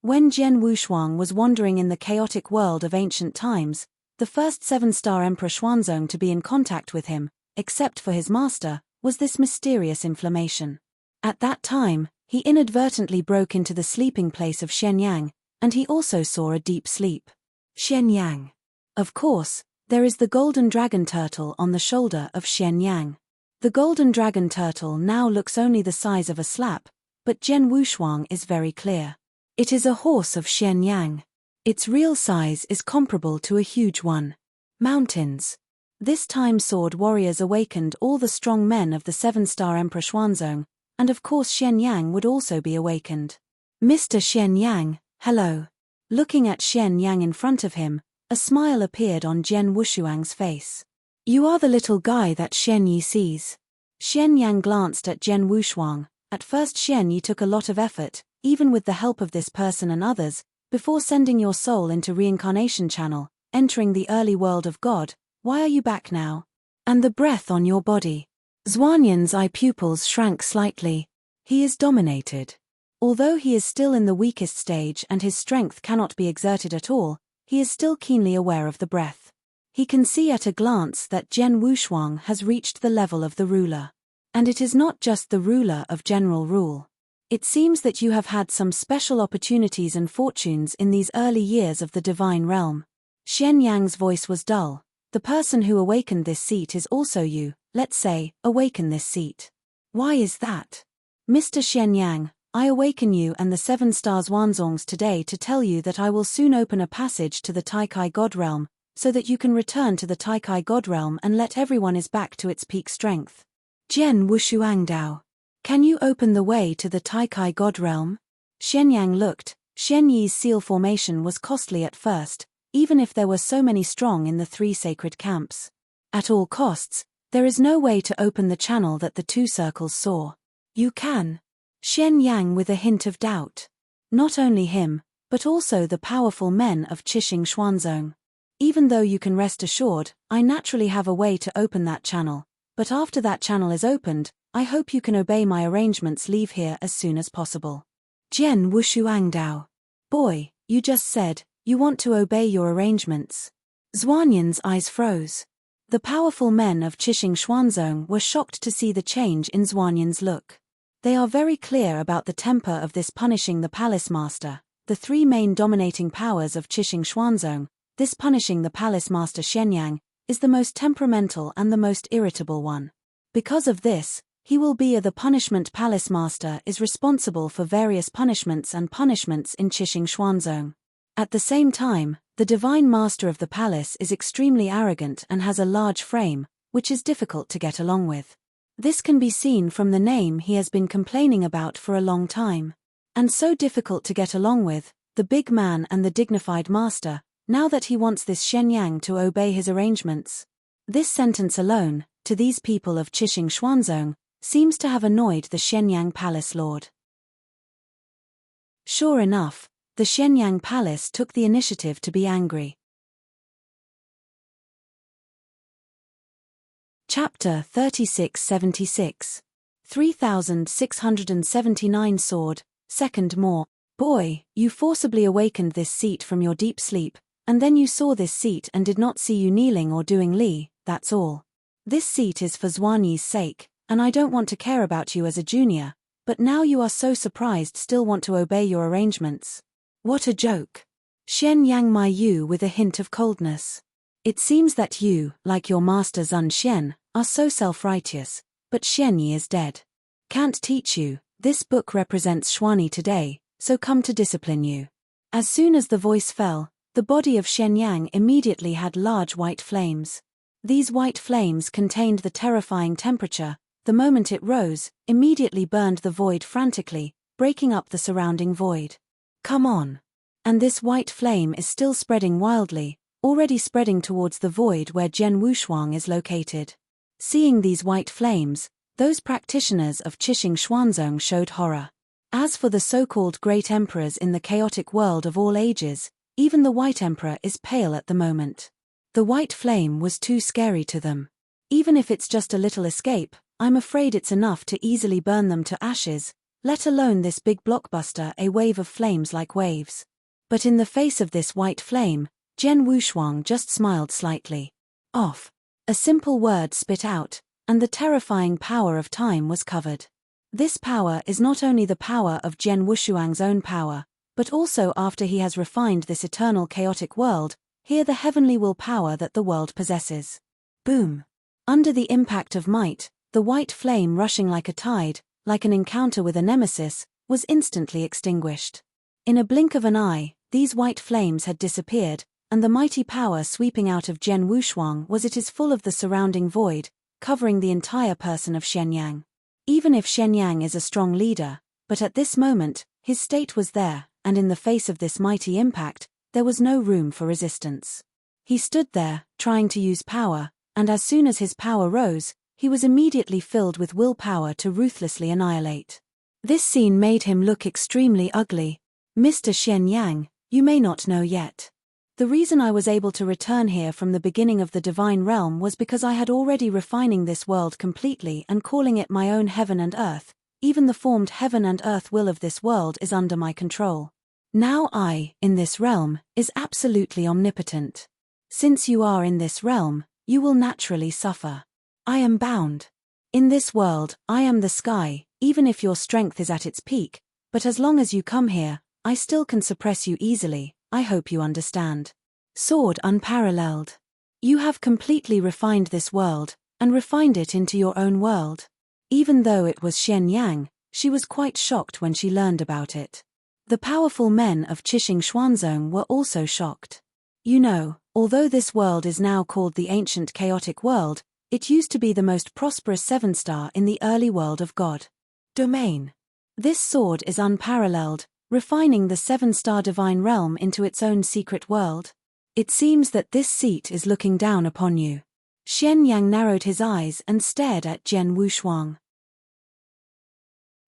When Jian Wushuang was wandering in the chaotic world of ancient times, the first 7-star Emperor Xuanzong to be in contact with him, except for his master, was this mysterious inflammation. At that time, he inadvertently broke into the sleeping place of Xian Yang, and he also saw a deep sleep. Xian Yang. Of course, there is the golden dragon turtle on the shoulder of Xian Yang. The golden dragon turtle now looks only the size of a slap, but Jian Wushuang is very clear. It is a horse of Xian Yang. Its real size is comparable to a huge one. Mountains. This time sword warriors awakened all the strong men of the 7-star Emperor Xuanzong, and of course Xian Yang would also be awakened. Mr. Xian Yang, hello. Looking at Xian Yang in front of him, a smile appeared on Jian Wushuang's face. You are the little guy that Xian Yi sees. Xian Yang glanced at Jian Wushuang. At first Xian Yi took a lot of effort, even with the help of this person and others, before sending your soul into reincarnation channel, entering the early world of God. Why are you back now? And the breath on your body. Xuanyan's eye pupils shrank slightly. He is dominated. Although he is still in the weakest stage and his strength cannot be exerted at all, he is still keenly aware of the breath. He can see at a glance that Jian Wushuang has reached the level of the ruler. And it is not just the ruler of general rule. It seems that you have had some special opportunities and fortunes in these early years of the divine realm. Xian Yang's voice was dull. The person who awakened this seat is also you. Let's say, awaken this seat. Why is that? Mr. Xian Yang, I awaken you and the 7 stars Xuanzongs today to tell you that I will soon open a passage to the Taikai God realm, so that you can return to the Taikai God realm and let everyone is back to its peak strength. Jian Wushuang Dao. Can you open the way to the Taikai God realm? Xian Yang looked. Xian Yi's seal formation was costly at first, even if there were so many strong in the 3 sacred camps. At all costs, there is no way to open the channel that the 2 circles saw. You can. Xian Yang with a hint of doubt. Not only him, but also the powerful men of Qixing Xuanzong. Even though you can rest assured, I naturally have a way to open that channel, But after that channel is opened, I hope you can obey my arrangements. Leave here as soon as possible. Jian Wushuangdao. Boy, you just said, you want to obey your arrangements. Xuanyan's eyes froze. The powerful men of Qixing Xuanzong were shocked to see the change in Xuanyan's look. They are very clear about the temper of this punishing the palace master, the three main dominating powers of Qixing Xuanzong. This punishing the palace master Shenyang is the most temperamental and the most irritable one. Because of this, he will be the punishment palace master is responsible for various punishments and punishments in Qixing Xuanzong. At the same time, the divine master of the palace is extremely arrogant and has a large frame, which is difficult to get along with. This can be seen from the name he has been complaining about for a long time. And so difficult to get along with, the big man and the dignified master, now that he wants this Shenyang to obey his arrangements. This sentence alone, to these people of Qixing Xuanzong, seems to have annoyed the Shenyang palace lord. Sure enough, the Shenyang palace took the initiative to be angry. Chapter 3676. 3679 Sword, Second More. Boy, you forcibly awakened this seat from your deep sleep, and then you saw this seat and did not see you kneeling or doing li, that's all. This seat is for Xuanyi's sake, and I don't want to care about you as a junior, but now you are so surprised still want to obey your arrangements. What a joke. Shen Yang Mai Yu with a hint of coldness. It seems that you, like your master Zun Shen, are so self-righteous, but Shen Yi is dead. Can't teach you, this book represents Xuanyi today, so come to discipline you. As soon as the voice fell, the body of Shen Yang immediately had large white flames. These white flames contained the terrifying temperature. The moment it rose, immediately burned the void frantically, breaking up the surrounding void. Come on. And this white flame is still spreading wildly, already spreading towards the void where Jian Wushuang is located. Seeing these white flames, those practitioners of Qixing Xuanzong showed horror. As for the so-called great emperors in the chaotic world of all ages, even the white emperor is pale at the moment. The white flame was too scary to them. Even if it's just a little escape, I'm afraid it's enough to easily burn them to ashes, let alone this big blockbuster, a wave of flames like waves. But in the face of this white flame, Jian Wushuang just smiled slightly. Off. A simple word spit out, and the terrifying power of time was covered. This power is not only the power of Jian Wushuang's own power, but also after he has refined this eternal chaotic world, here the heavenly will power that the world possesses. Boom. Under the impact of might, the white flame rushing like a tide, like an encounter with a nemesis, was instantly extinguished. In a blink of an eye, these white flames had disappeared, and the mighty power sweeping out of Jian Wushuang was it is full of the surrounding void, covering the entire person of Shenyang. Even if Shenyang is a strong leader, but at this moment, his state was there, and in the face of this mighty impact, there was no room for resistance. He stood there, trying to use power, and as soon as his power rose, he was immediately filled with willpower to ruthlessly annihilate. This scene made him look extremely ugly. Mr. Shenyang, you may not know yet. The reason I was able to return here from the beginning of the divine realm was because I had already refining this world completely and calling it my own heaven and earth. Even the formed heaven and earth will of this world is under my control. Now I, in this realm, is absolutely omnipotent. Since you are in this realm, you will naturally suffer. I am bound. In this world, I am the sky, even if your strength is at its peak, but as long as you come here, I still can suppress you easily, I hope you understand. Sword unparalleled. You have completely refined this world, and refined it into your own world. Even though it was Shen Yang, she was quite shocked when she learned about it. The powerful men of Qixing Xuanzong were also shocked. You know, although this world is now called the ancient chaotic world, it used to be the most prosperous 7-star in the early world of God. Domain. This sword is unparalleled, refining the 7-star divine realm into its own secret world. It seems that this seat is looking down upon you. Shen Yang narrowed his eyes and stared at Jian Wushuang.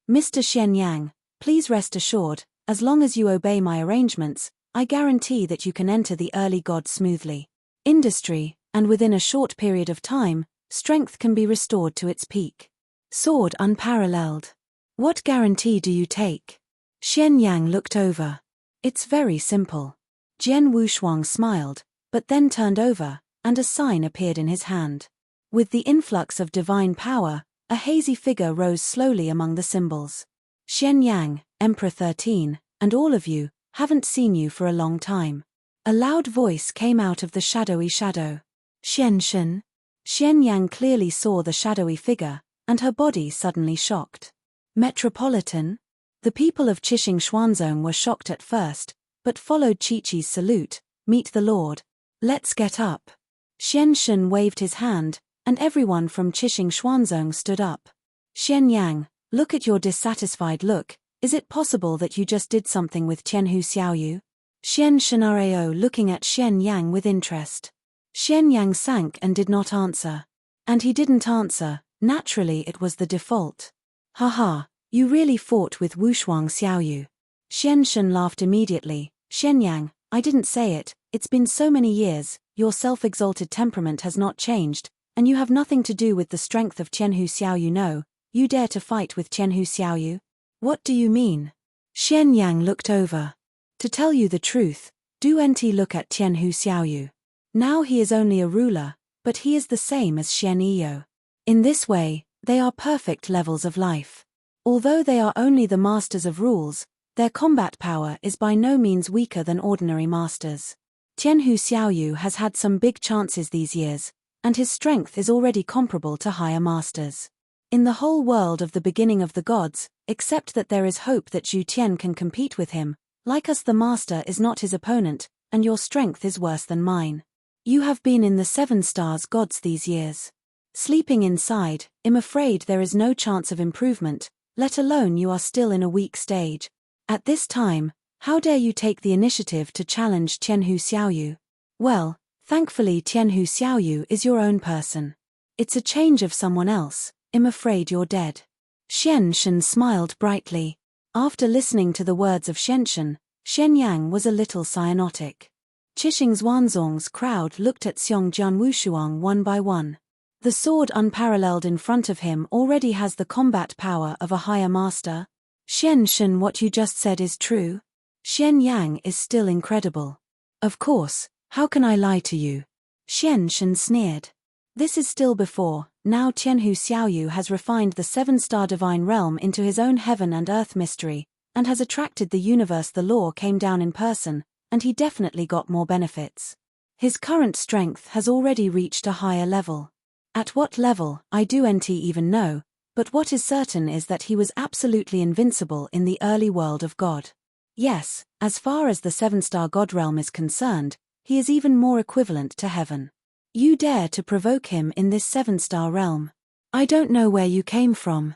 Mr. Shen Yang, please rest assured, as long as you obey my arrangements, I guarantee that you can enter the early god smoothly. Industry, and within a short period of time, Strength can be restored to its peak. Sword unparalleled. What guarantee do you take? Xian Yang looked over. It's very simple. Jian Wushuang smiled, but then turned over, and a sign appeared in his hand. With the influx of divine power, a hazy figure rose slowly among the symbols. Xian Yang, Emperor 13, and all of you, haven't seen you for a long time. A loud voice came out of the shadowy shadow. Xian Shen. Xian Yang clearly saw the shadowy figure, and her body suddenly shocked. Metropolitan? The people of Qixing Xuanzong were shocked at first, but followed Chi-Chi's salute, "Meet the Lord. Let's get up." Xian Shen waved his hand, and everyone from Qixing Xuanzong stood up. Xian Yang, look at your dissatisfied look. Is it possible that you just did something with Qianhu Xiaoyu? Xian Shenrao looking at Xian Yang with interest. Xian Yang sank and did not answer. And he didn't answer, naturally it was the default. Haha, you really fought with Wushuang Xiaoyu. Xian Shen laughed immediately. Xian Yang, I didn't say it, it's been so many years, your self-exalted temperament has not changed, and you have nothing to do with the strength of Qianhu Xiaoyu. No, you dare to fight with Qianhu Xiaoyu? What do you mean? Xian Yang looked over. To tell you the truth, do nt look at Qianhu Xiaoyu. Now he is only a ruler, but he is the same as Xian Iyo. In this way, they are perfect levels of life. Although they are only the masters of rules, their combat power is by no means weaker than ordinary masters. Qianhu Xiaoyu has had some big chances these years, and his strength is already comparable to higher masters. In the whole world of the beginning of the gods, except that there is hope that Zhu Tian can compete with him, like us the master is not his opponent, and your strength is worse than mine. You have been in the 7 stars gods these years. Sleeping inside, I'm afraid there is no chance of improvement, let alone you are still in a weak stage. At this time, how dare you take the initiative to challenge Qianhu Xiaoyu? Well, thankfully Qianhu Xiaoyu is your own person. It's a change of someone else, I'm afraid you're dead. Xian Shen smiled brightly. After listening to the words of Xian Shen, Xian Yang was a little cyanotic. Qixing Xuanzong's crowd looked at Xiong Jian Wushuang one by one. The sword unparalleled in front of him already has the combat power of a higher master. Xian Shen, what you just said is true? Xian Yang is still incredible. Of course, how can I lie to you? Xian Shen sneered. This is still before, now Qianhu Xiaoyu has refined the 7-star divine realm into his own heaven and earth mystery, and has attracted the universe. The law came down in person, and he definitely got more benefits. His current strength has already reached a higher level. At what level, I don't even know, but what is certain is that he was absolutely invincible in the early world of God. Yes, as far as the 7-star God realm is concerned, he is even more equivalent to heaven. You dare to provoke him in this 7-star realm. I don't know where you came from.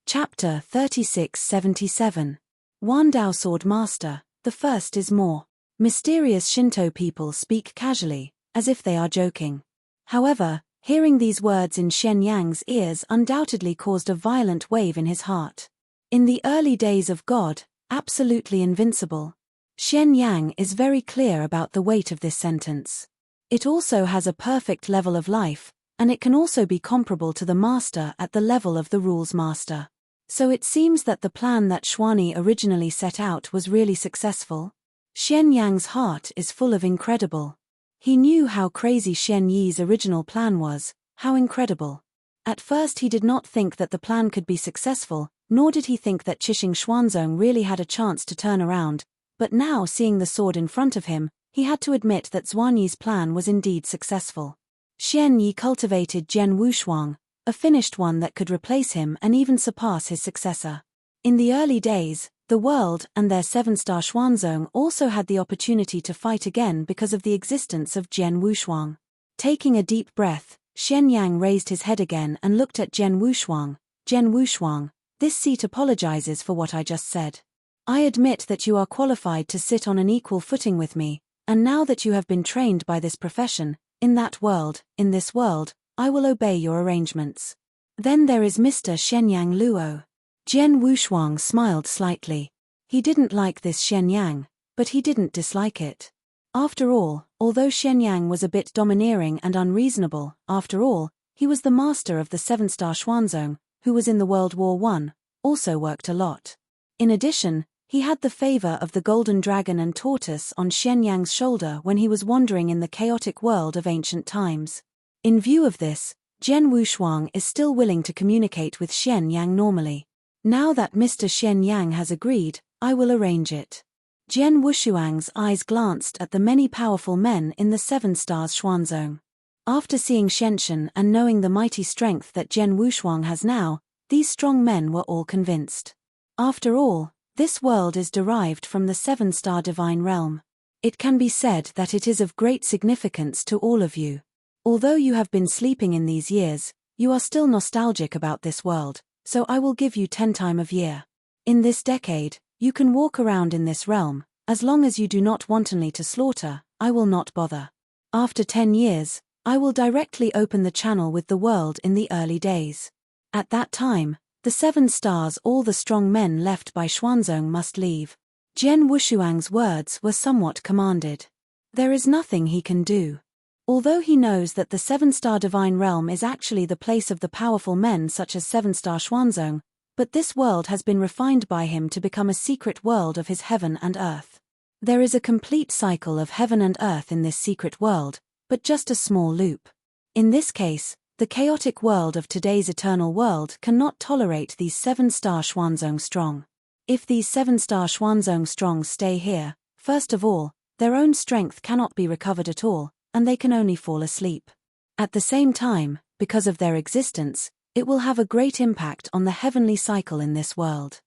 Chapter 3677. Wandao Sword Master, the first is more. Mysterious Shinto people speak casually, as if they are joking. However, hearing these words in Xian Yang's ears undoubtedly caused a violent wave in his heart. In the early days of God, absolutely invincible. Xian Yang is very clear about the weight of this sentence. It also has a perfect level of life, and it can also be comparable to the master at the level of the rules master. So it seems that the plan that Xuani originally set out was really successful. Xian Yang's heart is full of incredible. He knew how crazy Xian Yi's original plan was, how incredible. At first he did not think that the plan could be successful, nor did he think that Qixing Xuanzong really had a chance to turn around, but now seeing the sword in front of him, he had to admit that Xuan Yi's plan was indeed successful. Xian Yi cultivated Jian Wushuang, a finished one that could replace him and even surpass his successor. In the early days, the world and their 7-star Xuanzong also had the opportunity to fight again because of the existence of Jian Wushuang. Taking a deep breath, Xian Yang raised his head again and looked at Jian Wushuang. Jian Wushuang, this seat apologizes for what I just said. I admit that you are qualified to sit on an equal footing with me, and now that you have been trained by this profession, in this world, I will obey your arrangements. Then there is Mr. Shenyang Luo. Jian Wushuang smiled slightly. He didn't like this Xian Yang, but he didn't dislike it. After all, Although Shenyang was a bit domineering and unreasonable, after all, he was the master of the 7-star Xuanzong, who was in the World War I, also worked a lot. In addition, he had the favor of the golden dragon and tortoise on Shenyang's shoulder when he was wandering in the chaotic world of ancient times. In view of this, Jian Wushuang is still willing to communicate with Shenyang normally. Now that Mr. Shenyang has agreed, I will arrange it. Jian Wushuang's eyes glanced at the many powerful men in the 7 stars Xuanzong. After seeing Shenshen and knowing the mighty strength that Jian Wushuang has now, these strong men were all convinced. After all, this world is derived from the 7-star divine realm. It can be said that it is of great significance to all of you. Although you have been sleeping in these years, you are still nostalgic about this world, so I will give you 10 time of year. In this decade, you can walk around in this realm, as long as you do not wantonly to slaughter, I will not bother. After 10 years, I will directly open the channel with the world in the early days. At that time, the 7 stars, all the strong men left by Xuanzong must leave. Jian Wushuang's words were somewhat commanded. There is nothing he can do. Although he knows that the 7-star divine realm is actually the place of the powerful men such as 7-star Xuanzong, but this world has been refined by him to become a secret world of his heaven and earth. There is a complete cycle of heaven and earth in this secret world, but just a small loop. In this case, the chaotic world of today's eternal world cannot tolerate these 7-star Xuanzong strong. If these 7-star Xuanzong strong stay here, first of all, their own strength cannot be recovered at all, and they can only fall asleep. At the same time, because of their existence, it will have a great impact on the heavenly cycle in this world.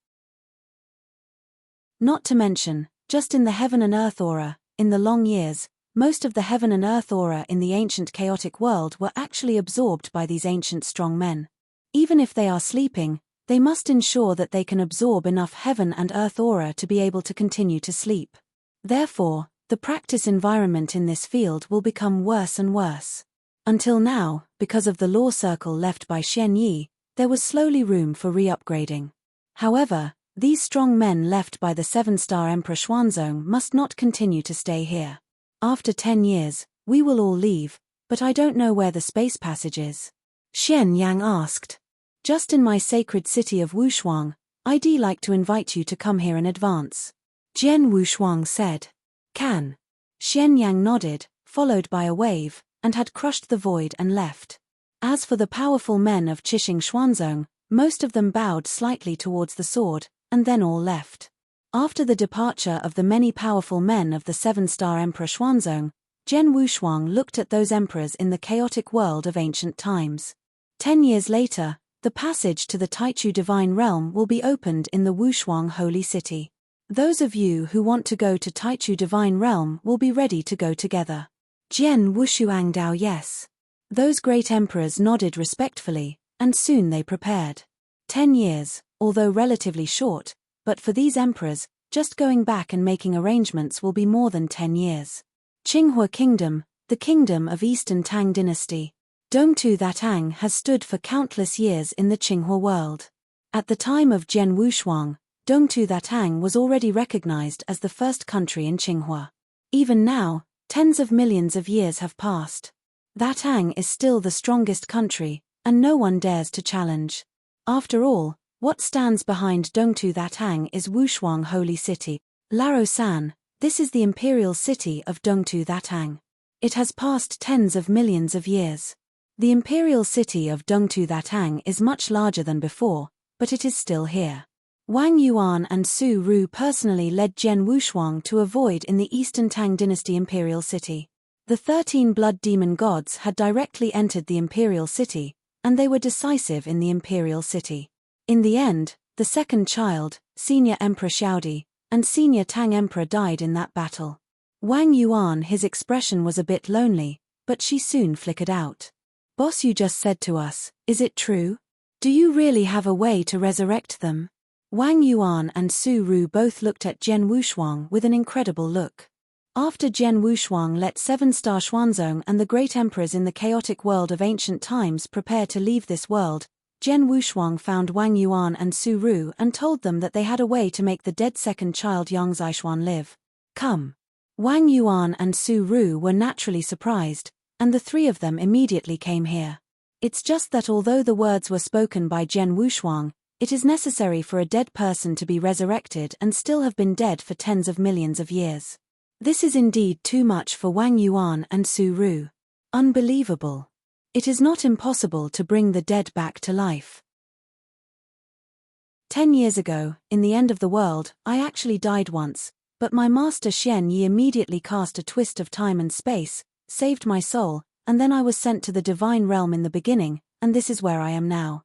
Not to mention, just in the heaven and earth aura, in the long years, most of the heaven and earth aura in the ancient chaotic world were actually absorbed by these ancient strong men. Even if they are sleeping, they must ensure that they can absorb enough heaven and earth aura to be able to continue to sleep. Therefore, the practice environment in this field will become worse and worse. Until now, because of the law circle left by Shen Yi, there was slowly room for re-upgrading. However, these strong men left by the 7-star Emperor Xuanzong must not continue to stay here. After 10 years, we will all leave, but I don't know where the space passage is. Shen Yang asked. Just in my sacred city of Wushuang, I'd like to invite you to come here in advance. Jian Wushuang said. Can. Shen Yang nodded, followed by a wave, and had crushed the void and left. As for the powerful men of Qixing Xuanzong, most of them bowed slightly towards the sword, and then all left. After the departure of the many powerful men of the 7-star Emperor Xuanzong, Jian Wushuang looked at those emperors in the chaotic world of ancient times. 10 years later, the passage to the Taichu divine realm will be opened in the Wushuang holy city. Those of you who want to go to Taichu divine realm will be ready to go together. Jian Wushuang Dao yes. Those great emperors nodded respectfully, and soon they prepared. 10 years, although relatively short, but for these emperors, just going back and making arrangements will be more than 10 years. Qinghua Kingdom, the kingdom of Eastern Tang dynasty. Dongtu Thatang has stood for countless years in the Qinghua world. At the time of Jian Wushuang, Dongtu Thatang was already recognized as the first country in Qinghua. Even now, tens of millions of years have passed. Thatang is still the strongest country, and no one dares to challenge. After all, what stands behind Dongtu Thatang is Wushuang Holy City. Laro-san, this is the imperial city of Dongtu Thatang. It has passed tens of millions of years. The imperial city of Dongtu Thatang is much larger than before, but it is still here. Wang Yuan and Su Ru personally led Jian Wushuang to a void in the Eastern Tang dynasty imperial city. The 13 blood demon gods had directly entered the imperial city, and they were decisive in the imperial city. In the end, the second child, Senior Emperor Xiaodi, and Senior Tang Emperor died in that battle. Wang Yuan, his expression was a bit lonely, but she soon flickered out. Boss, you just said to us, is it true? Do you really have a way to resurrect them? Wang Yuan and Su Ru both looked at Jian Wushuang with an incredible look. After Jian Wushuang let 7-star Xuanzong and the great emperors in the chaotic world of ancient times prepare to leave this world, Jian Wushuang found Wang Yuan and Su Ru and told them that they had a way to make the dead second child Yang Zixuan live. Come. Wang Yuan and Su Ru were naturally surprised, and the three of them immediately came here. It's just that although the words were spoken by Jian Wushuang, it is necessary for a dead person to be resurrected and still have been dead for tens of millions of years. This is indeed too much for Wang Yuan and Su Ru. Unbelievable. It is not impossible to bring the dead back to life. 10 years ago, in the end of the world, I actually died once, but my master Xian Yi immediately cast a twist of time and space, saved my soul, and then I was sent to the divine realm in the beginning, and this is where I am now.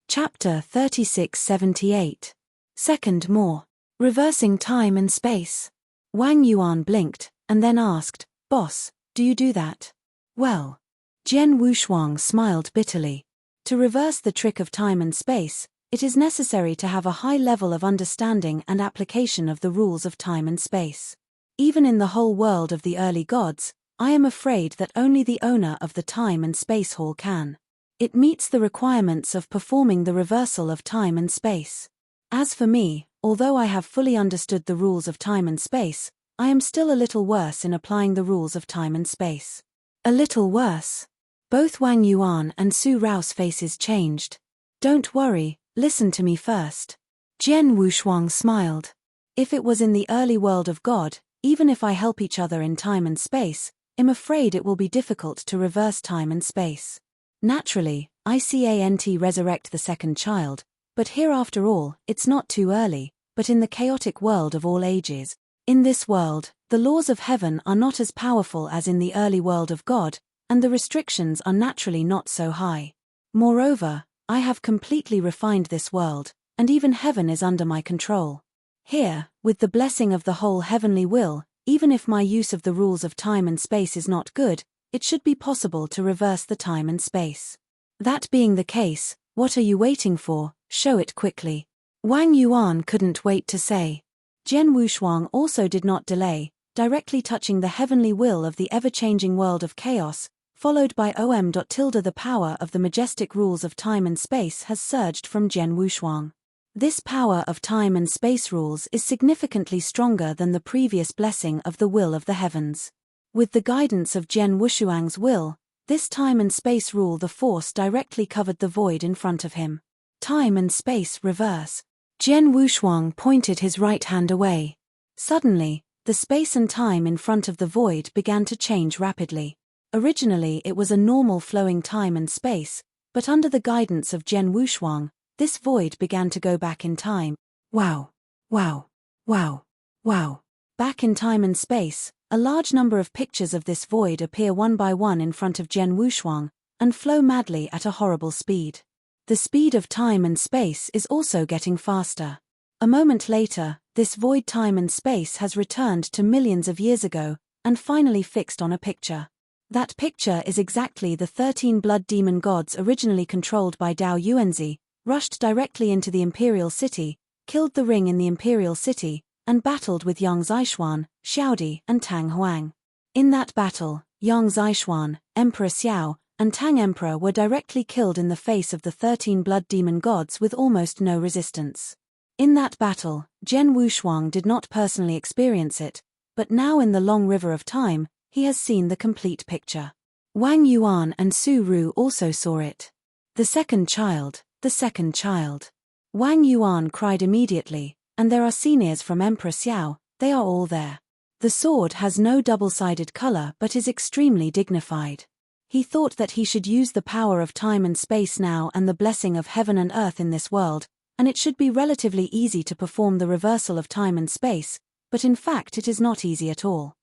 Chapter 3678. Second more. Reversing time and space. Wang Yuan blinked, and then asked, "Boss, do you do that?" "Well." Jian Wushuang smiled bitterly. To reverse the trick of time and space, it is necessary to have a high level of understanding and application of the rules of time and space. Even in the whole world of the early gods, I am afraid that only the owner of the time and space hall can. It meets the requirements of performing the reversal of time and space. As for me, although I have fully understood the rules of time and space, I am still a little worse in applying the rules of time and space. A little worse. Both Wang Yuan and Su Ru's faces changed. "Don't worry, listen to me first." Jian Wushuang smiled. "If it was in the early world of God, even if I help each other in time and space, I'm afraid it will be difficult to reverse time and space. Naturally, I can't resurrect the second child, but here after all, it's not too early, but in the chaotic world of all ages, in this world, the laws of heaven are not as powerful as in the early world of God, and the restrictions are naturally not so high. Moreover, I have completely refined this world, and even heaven is under my control. Here, with the blessing of the whole heavenly will, even if my use of the rules of time and space is not good, it should be possible to reverse the time and space. That being the case, what are you waiting for? Show it quickly." Wang Yuan couldn't wait to say. Jian Wushuang also did not delay, directly touching the heavenly will of the ever-changing world of chaos, followed by the power of the majestic rules of time and space has surged from Jian Wushuang. This power of time and space rules is significantly stronger than the previous blessing of the will of the heavens. With the guidance of Jian Wushuang's will, this time and space rule the force directly covered the void in front of him. Time and space reverse. Jian Wushuang pointed his right hand away. Suddenly, the space and time in front of the void began to change rapidly. Originally it was a normal flowing time and space, but under the guidance of Jian Wushuang, this void began to go back in time. Wow! Wow! Wow! Wow! Back in time and space, a large number of pictures of this void appear one by one in front of Jian Wushuang, and flow madly at a horrible speed. The speed of time and space is also getting faster. A moment later, this void time and space has returned to millions of years ago, and finally fixed on a picture. That picture is exactly the 13 blood demon gods originally controlled by Dao Yuanzi, rushed directly into the imperial city, killed the ring in the imperial city, and battled with Yang Zixuan, Xiaodi, and Tang Huang. In that battle, Yang Zixuan, Emperor Xiao, and Tang Emperor were directly killed in the face of the 13 blood demon gods with almost no resistance. In that battle, Jian Wushuang did not personally experience it, but now in the long river of time, he has seen the complete picture. Wang Yuan and Su Ru also saw it. The second child, the second child. Wang Yuan cried immediately, and there are seniors from Emperor Xiao, they are all there. The sword has no double-sided color but is extremely dignified. He thought that he should use the power of time and space now and the blessing of heaven and earth in this world, and it should be relatively easy to perform the reversal of time and space, but in fact it is not easy at all.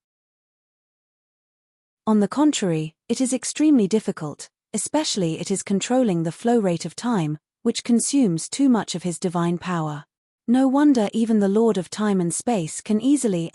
On the contrary, it is extremely difficult, especially it is controlling the flow rate of time, which consumes too much of his divine power. No wonder even the Lord of Time and Space can easily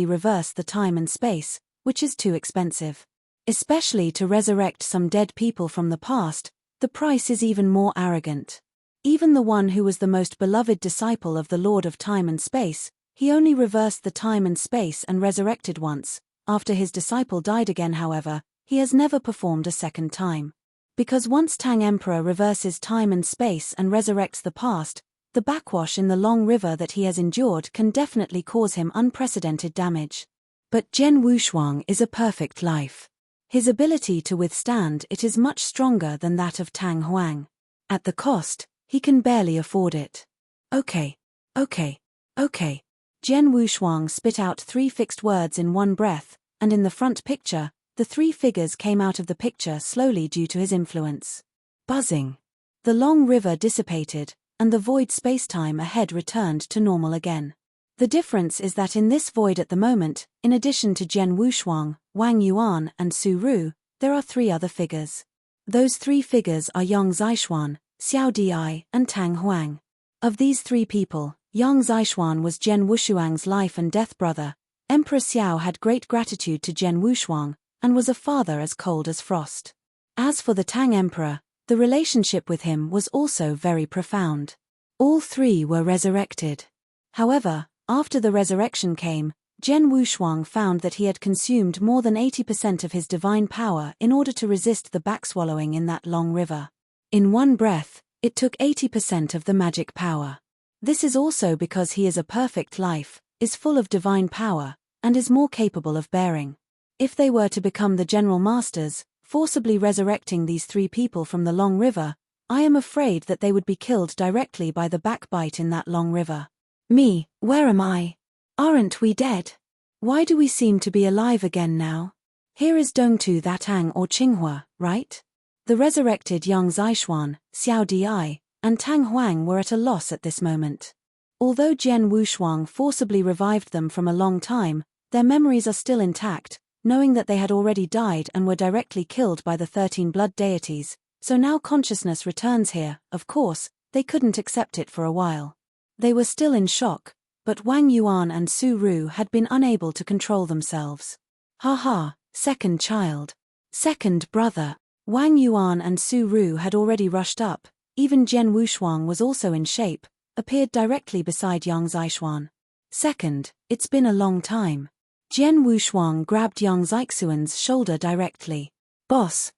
reverse the time and space, which is too expensive. Especially to resurrect some dead people from the past, the price is even more arrogant. Even the one who was the most beloved disciple of the Lord of Time and Space, he only reversed the time and space and resurrected once. After his disciple died again, however, he has never performed a second time. Because once Tang Emperor reverses time and space and resurrects the past, The backwash in the long river that he has endured can definitely cause him unprecedented damage. But Jian Wushuang is a perfect life. His ability to withstand it is much stronger than that of Tang Huang. At the cost, he can barely afford it. Okay. Jian Wushuang spit out 3 fixed words in one breath, and in the front picture, the 3 figures came out of the picture slowly due to his influence. Buzzing. The long river dissipated, and the void spacetime ahead returned to normal again. The difference is that in this void at the moment, in addition to Jian Wushuang, Wang Yuan, and Su Ru, there are 3 other figures. Those 3 figures are Yang Zixuan, Xiao Di, and Tang Huang. Of these 3 people, Yang Zixuan was Jian Wushuang's life and death brother. Emperor Xiao had great gratitude to Jian Wushuang, and was a father as cold as frost. As for the Tang Emperor, the relationship with him was also very profound. All 3 were resurrected. However, after the resurrection came, Jian Wushuang found that he had consumed more than 80% of his divine power in order to resist the backswallowing in that long river. In one breath, it took 80% of the magic power. This is also because he is a perfect life, is full of divine power, and is more capable of bearing. If they were to become the general masters, forcibly resurrecting these 3 people from the long river, I am afraid that they would be killed directly by the backbite in that long river. Me, where am I? Aren't we dead? Why do we seem to be alive again now? Here is Dongtu Thatang or Qinghua, right? The resurrected Yang Zixuan, Xiao Di, and Tang Huang were at a loss at this moment. Although Jian Wushuang forcibly revived them from a long time, their memories are still intact, knowing that they had already died and were directly killed by the 13 blood deities, so now consciousness returns here. Of course, they couldn't accept it for a while. They were still in shock, but Wang Yuan and Su Ru had been unable to control themselves. Ha, second child. Second brother. Wang Yuan and Su Ru had already rushed up. Even Jian Wushuang was also in shape, appeared directly beside Yang Zixuan. Second, it's been a long time. Jian Wushuang grabbed Yang Zixuan's shoulder directly. Boss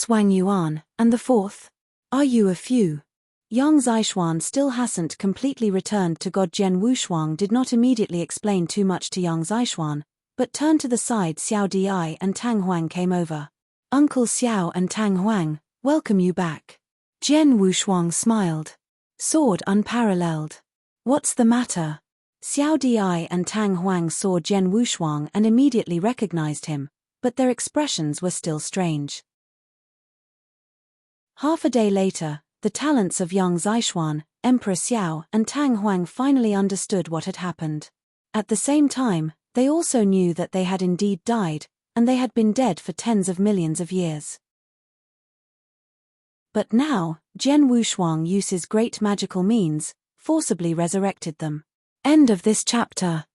Wang Yuan, and the 4th? Are you a few? Yang Zixuan still hasn't completely returned to God. Jian Wushuang did not immediately explain too much to Yang Zixuan, but turned to the side. Xiao Di and Tang Huang came over. Uncle Xiao and Tang Huang, welcome you back. Jian Wushuang smiled. Sword unparalleled. What's the matter? Xiao Di and Tang Huang saw Jian Wushuang and immediately recognized him, but their expressions were still strange. Half a day later, the talents of Yang Zixuan, Emperor Xiao, and Tang Huang finally understood what had happened. At the same time, they also knew that they had indeed died, and they had been dead for tens of millions of years. But now, Jian Wushuang uses great magical means, forcibly resurrected them. End of this chapter.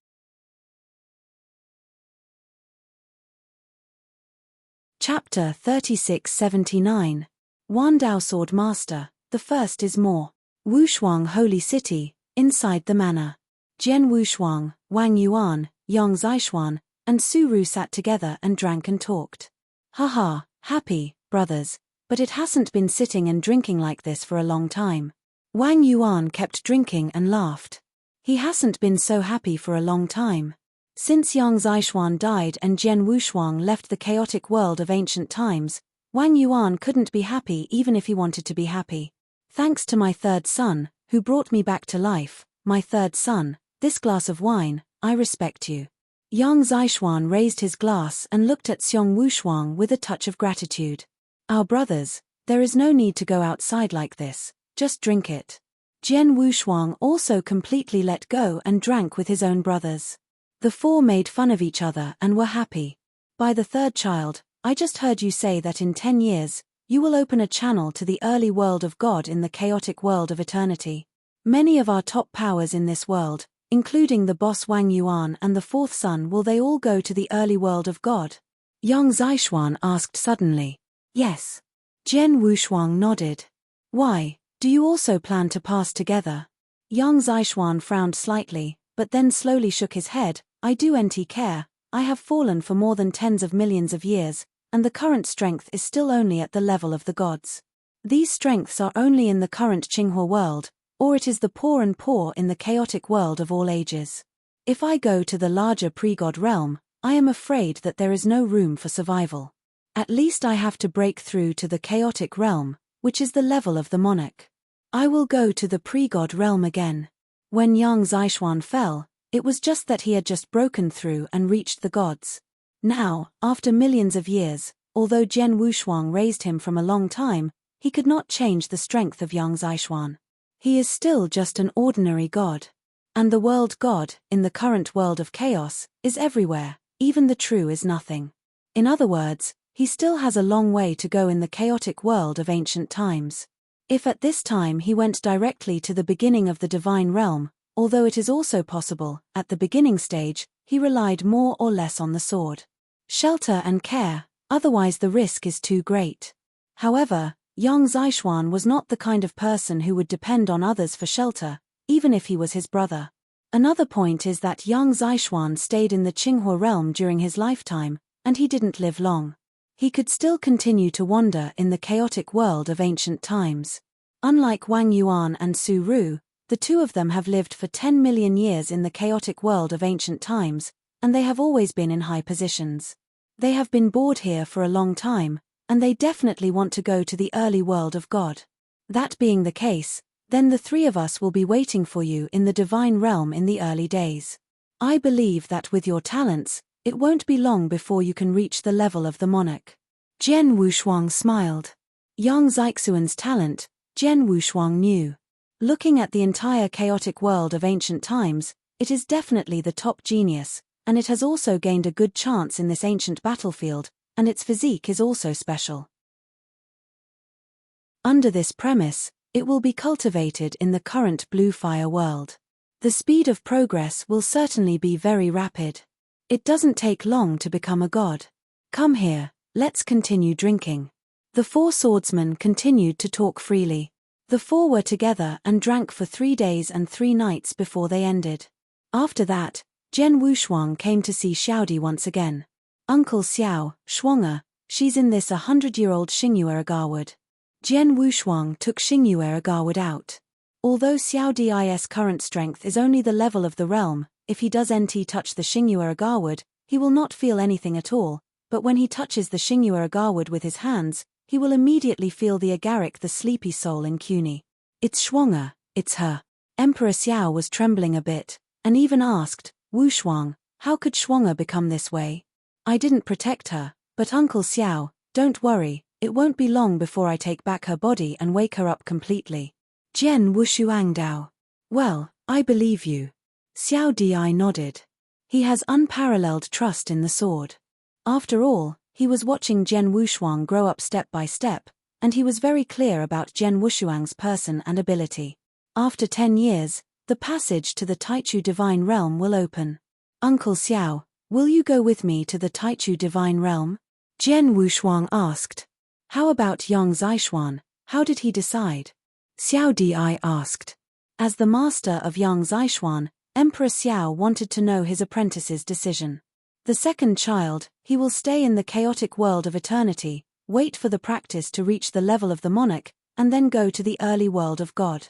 Chapter 3679. Wandao Sword Master, the first is more. Wushuang Holy City, inside the manor. Jian Wushuang, Wang Yuan, Yang Zixuan, and Su Ru sat together and drank and talked. Haha, happy, brothers. But it hasn't been sitting and drinking like this for a long time. Wang Yuan kept drinking and laughed. He hasn't been so happy for a long time. Since Yang Zixuan died and Jian Wushuang left the chaotic world of ancient times, Wang Yuan couldn't be happy even if he wanted to be happy. Thanks to my 3rd son, who brought me back to life, my 3rd son, this glass of wine, I respect you. Yang Zixuan raised his glass and looked at Xiong Wushuang with a touch of gratitude. Our brothers, there is no need to go outside like this, just drink it. Jian Wushuang also completely let go and drank with his own brothers. The 4 made fun of each other and were happy. By the 3rd child, I just heard you say that in 10 years, you will open a channel to the early world of God in the chaotic world of eternity. Many of our top powers in this world, including the boss Wang Yuan and the 4th son, will they all go to the early world of God? Yang Zixuan asked suddenly. Yes. Jian Wushuang nodded. Why, do you also plan to pass together? Yang Zixuan frowned slightly, but then slowly shook his head. I do not care, I have fallen for more than tens of millions of years, and the current strength is still only at the level of the gods. These strengths are only in the current Qinghua world, or it is the poor and poor in the chaotic world of all ages. If I go to the larger pre-God realm, I am afraid that there is no room for survival. At least I have to break through to the chaotic realm, which is the level of the monarch. I will go to the pre-God realm again. When Yang Zixuan fell, it was just that he had just broken through and reached the gods. Now, after millions of years, although Jian Wushuang raised him from a long time, he could not change the strength of Yang Zixuan. He is still just an ordinary god. And the world god, in the current world of chaos, is everywhere, even the true is nothing. In other words, he still has a long way to go in the chaotic world of ancient times. If at this time he went directly to the beginning of the divine realm, although it is also possible, at the beginning stage, he relied more or less on the sword, shelter and care, otherwise the risk is too great. However, Yang Zixuan was not the kind of person who would depend on others for shelter, even if he was his brother. Another point is that Yang Zixuan stayed in the Qinghua realm during his lifetime, and he didn't live long. He could still continue to wander in the chaotic world of ancient times. Unlike Wang Yuan and Su Ru, the two of them have lived for 10 million years in the chaotic world of ancient times, and they have always been in high positions. They have been bored here for a long time, and they definitely want to go to the early world of God. That being the case, then the three of us will be waiting for you in the divine realm in the early days. I believe that with your talents, it won't be long before you can reach the level of the monarch. Jian Wushuang smiled. Yang Zixuan's talent, Jian Wushuang knew. Looking at the entire chaotic world of ancient times, it is definitely the top genius, and it has also gained a good chance in this ancient battlefield, and its physique is also special. Under this premise, it will be cultivated in the current blue fire world. The speed of progress will certainly be very rapid. It doesn't take long to become a god. Come here, let's continue drinking. The four swordsmen continued to talk freely. The four were together and drank for 3 days and 3 nights before they ended. After that, Jian Wushuang came to see Xiaodi once again. Uncle Xiao, Shuang'er, she's in this 100-year-old Xingyue Agawad. Jian Wushuang took Xingyue Agawad out. Although Xiaodi's current strength is only the level of the realm, if he does touch the Xingyue Agawad, he will not feel anything at all, but when he touches the Xingyue Agawad with his hands, he will immediately feel the agaric, the sleepy soul in Cuni. It's Shuang'er, it's her. Emperor Xiao was trembling a bit, and even asked, Wushuang, how could Shuang'er become this way? I didn't protect her, but Uncle Xiao, don't worry, it won't be long before I take back her body and wake her up completely. Jian Wushuang Dao. Well, I believe you. Xiao Di nodded. He has unparalleled trust in the sword. After all, he was watching Jian Wushuang grow up step by step, and he was very clear about Jian Wushuang's person and ability. After 10 years, the passage to the Taichu Divine Realm will open. Uncle Xiao, will you go with me to the Taichu Divine Realm? Jian Wushuang asked. How about Yang Zixuan, how did he decide? Xiao Di asked. As the master of Yang Zixuan, Emperor Xiao wanted to know his apprentice's decision. The second child, he will stay in the chaotic world of eternity, wait for the practice to reach the level of the monarch, and then go to the early world of God.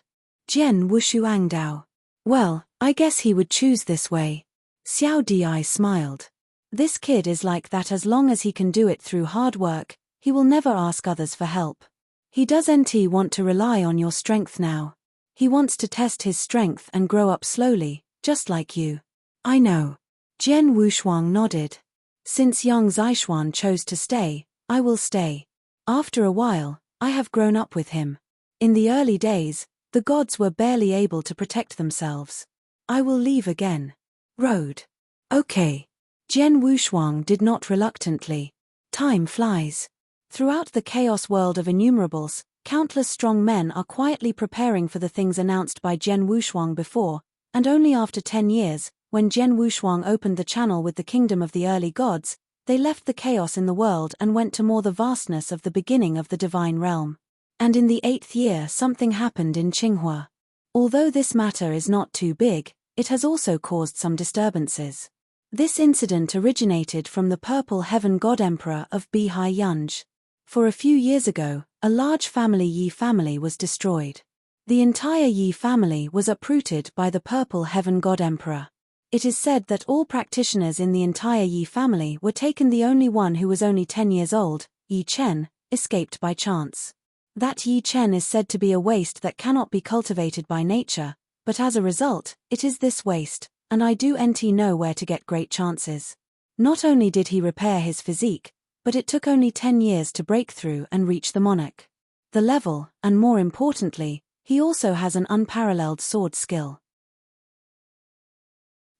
Jian Wushuang Dao. Well, I guess he would choose this way. Xiao Di smiled. This kid is like that. As long as he can do it through hard work, he will never ask others for help. He doesn't want to rely on your strength now. He wants to test his strength and grow up slowly, just like you. I know. Jian Wushuang nodded. Since Yang Zixuan chose to stay, I will stay. After a while, I have grown up with him. In the early days, the gods were barely able to protect themselves. I will leave again. Road. Okay. Jian Wushuang did not reluctantly. Time flies. Throughout the chaos world of innumerables, countless strong men are quietly preparing for the things announced by Jian Wushuang before, and only after 10 years, when Jian Wushuang opened the channel with the kingdom of the early gods, they left the chaos in the world and went to more the vastness of the beginning of the divine realm. And in the 8th year something happened in Qinghua. Although this matter is not too big, it has also caused some disturbances. This incident originated from the Purple Heaven God Emperor of Bihai Yunj. For a few years ago, a large family Yi family was destroyed. The entire Yi family was uprooted by the Purple Heaven God Emperor. It is said that all practitioners in the entire Yi family were taken. The only one who was only 10 years old, Yi Chen, escaped by chance. That Yi Chen is said to be a waste that cannot be cultivated by nature, but as a result, it is this waste, and I do not know where to get great chances. Not only did he repair his physique, but it took only 10 years to break through and reach the monarch. The level, and more importantly, he also has an unparalleled sword skill.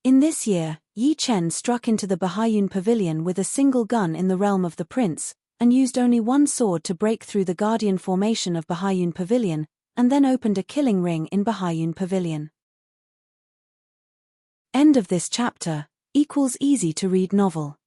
In this year, Yi Chen struck into the Bahaiyun Pavilion with a single gun in the realm of the prince, and used only one sword to break through the guardian formation of Bahaiyun Pavilion, and then opened a killing ring in Bahaiyun Pavilion. End of this chapter, equals easy to read novel.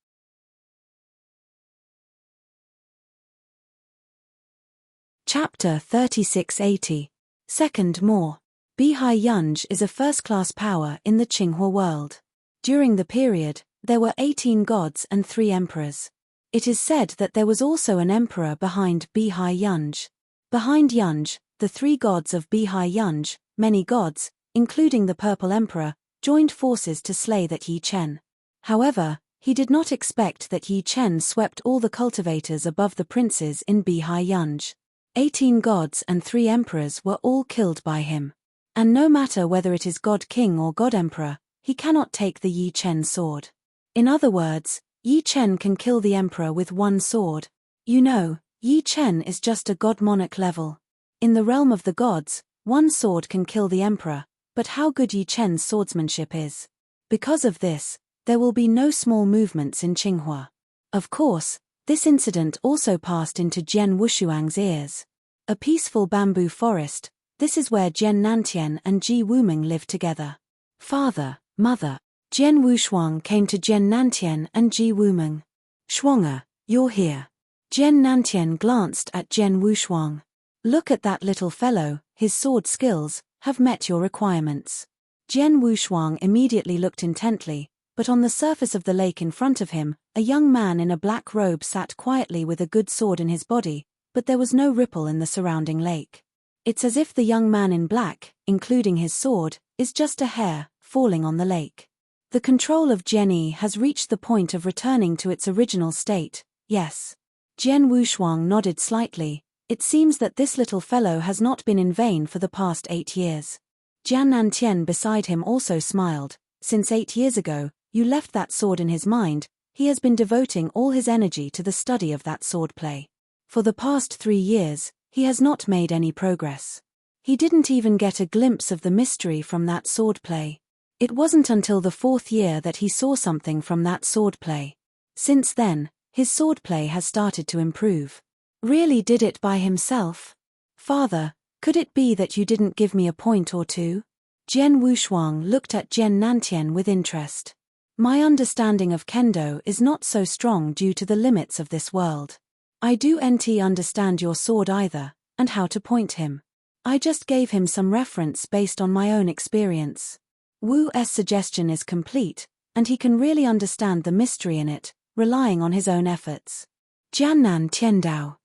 Chapter 3680. Second More. Bihai Yunj is a first-class power in the Qinghua world. During the period, there were 18 gods and 3 emperors. It is said that there was also an emperor behind Bihai Yunj. Behind Yunj, the 3 gods of Bihai Yunj, many gods, including the Purple Emperor, joined forces to slay that Yi Chen. However, he did not expect that Yi Chen swept all the cultivators above the princes in Bihai Yunj. 18 gods and 3 emperors were all killed by him. And no matter whether it is God King or God Emperor, he cannot take the Yi Chen sword. In other words, Yi Chen can kill the emperor with one sword. You know, Yi Chen is just a god monarch level. In the realm of the gods, one sword can kill the emperor, but how good Yi Chen's swordsmanship is. Because of this, there will be no small movements in Qinghua. Of course, this incident also passed into Jian Wushuang's ears. A peaceful bamboo forest, this is where Jian Nantian and Ji Wuming lived together. Father, mother. Jian Wushuang came to Jian Nantian and Ji Wuming. Shuang'er, you're here. Jian Nantian glanced at Jian Wushuang. Look at that little fellow, his sword skills have met your requirements. Jian Wushuang immediately looked intently, but on the surface of the lake in front of him, a young man in a black robe sat quietly with a good sword in his body, but there was no ripple in the surrounding lake. It's as if the young man in black, including his sword, is just a hair falling on the lake. The control of Jian Yi has reached the point of returning to its original state, yes. Jian Wushuang nodded slightly. It seems that this little fellow has not been in vain for the past 8 years. Jian Nantian beside him also smiled. Since 8 years ago, you left that sword in his mind, he has been devoting all his energy to the study of that swordplay. For the past 3 years, he has not made any progress. He didn't even get a glimpse of the mystery from that swordplay. It wasn't until the 4th year that he saw something from that swordplay. Since then, his swordplay has started to improve. Really did it by himself? Father, could it be that you didn't give me a point or two? Jian Wushuang looked at Jian Nantian with interest. My understanding of kendo is not so strong due to the limits of this world. I don't understand your sword either, and how to point him. I just gave him some reference based on my own experience. Wu's suggestion is complete, and he can really understand the mystery in it, relying on his own efforts. Jiannan Tiandao.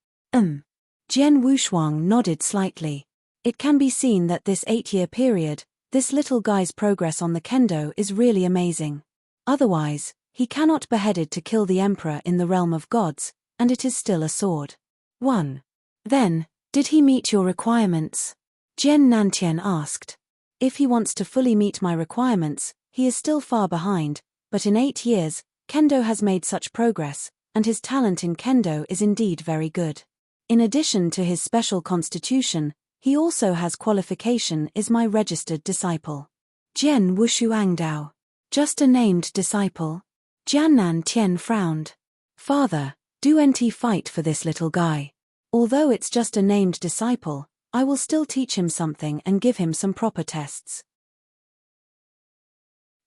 Jian Wushuang nodded slightly. It can be seen that this 8-year period, this little guy's progress on the kendo is really amazing. Otherwise, he cannot beheaded to kill the emperor in the realm of gods, and it is still a sword. 1. Then, did he meet your requirements? Jian Nantian asked. If he wants to fully meet my requirements, he is still far behind, but in 8 years, kendo has made such progress, and his talent in kendo is indeed very good. In addition to his special constitution, he also has qualification is my registered disciple. Jian Wushuangdao. Just a named disciple? Jiannan Tian frowned. Father, do NT fight for this little guy. Although it's just a named disciple, I will still teach him something and give him some proper tests.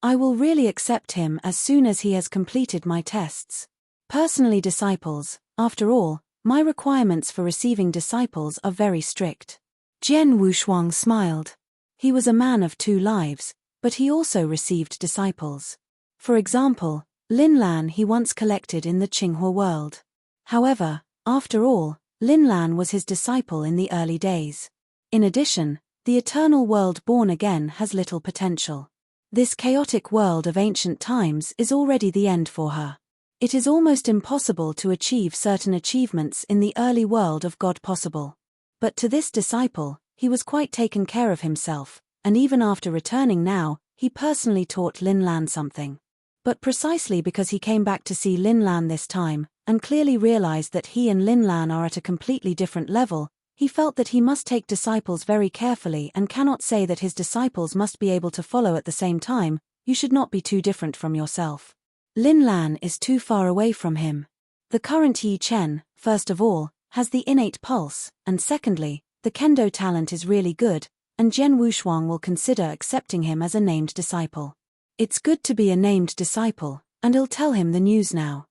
I will really accept him as soon as he has completed my tests. Personally, disciples, after all, my requirements for receiving disciples are very strict. Jian Wushuang smiled. He was a man of 2 lives, but he also received disciples. For example, Lin Lan he once collected in the Qinghua world. However, after all, Lin Lan was his disciple in the early days. In addition, The eternal world born again has little potential. This chaotic world of ancient times is already the end for her. It is almost impossible to achieve certain achievements in the early world of God possible. But to this disciple, he was quite taken care of himself, and even after returning now, he personally taught Lin Lan something. But precisely because he came back to see Lin Lan this time, and clearly realized that he and Lin Lan are at a completely different level, he felt that he must take disciples very carefully and cannot say that his disciples must be able to follow at the same time. You should not be too different from yourself. Lin Lan is too far away from him. The current Yi Chen, first of all, has the innate pulse, and secondly, the kendo talent is really good, and Jian Wushuang will consider accepting him as a named disciple. It's good to be a named disciple, and I'll tell him the news now.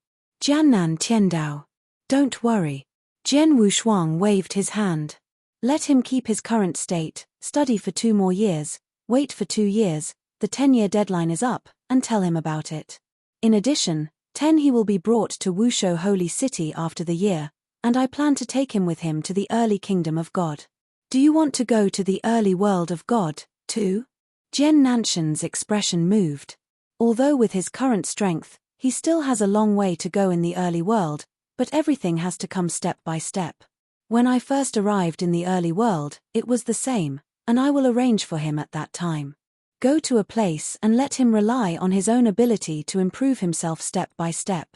Jiannan Tiandao. Don't worry. Jian Wushuang waved his hand. Let him keep his current state, study for 2 more years, wait for 2 years, the 10-year deadline is up, and tell him about it. In addition, 10 he will be brought to Wushou Holy City after the year, and I plan to take him with him to the early kingdom of God. Do you want to go to the early world of God, too? Jian Nanshan's expression moved. Although with his current strength, he still has a long way to go in the early world, but everything has to come step by step. When I first arrived in the early world, it was the same, and I will arrange for him at that time. Go to a place and let him rely on his own ability to improve himself step by step.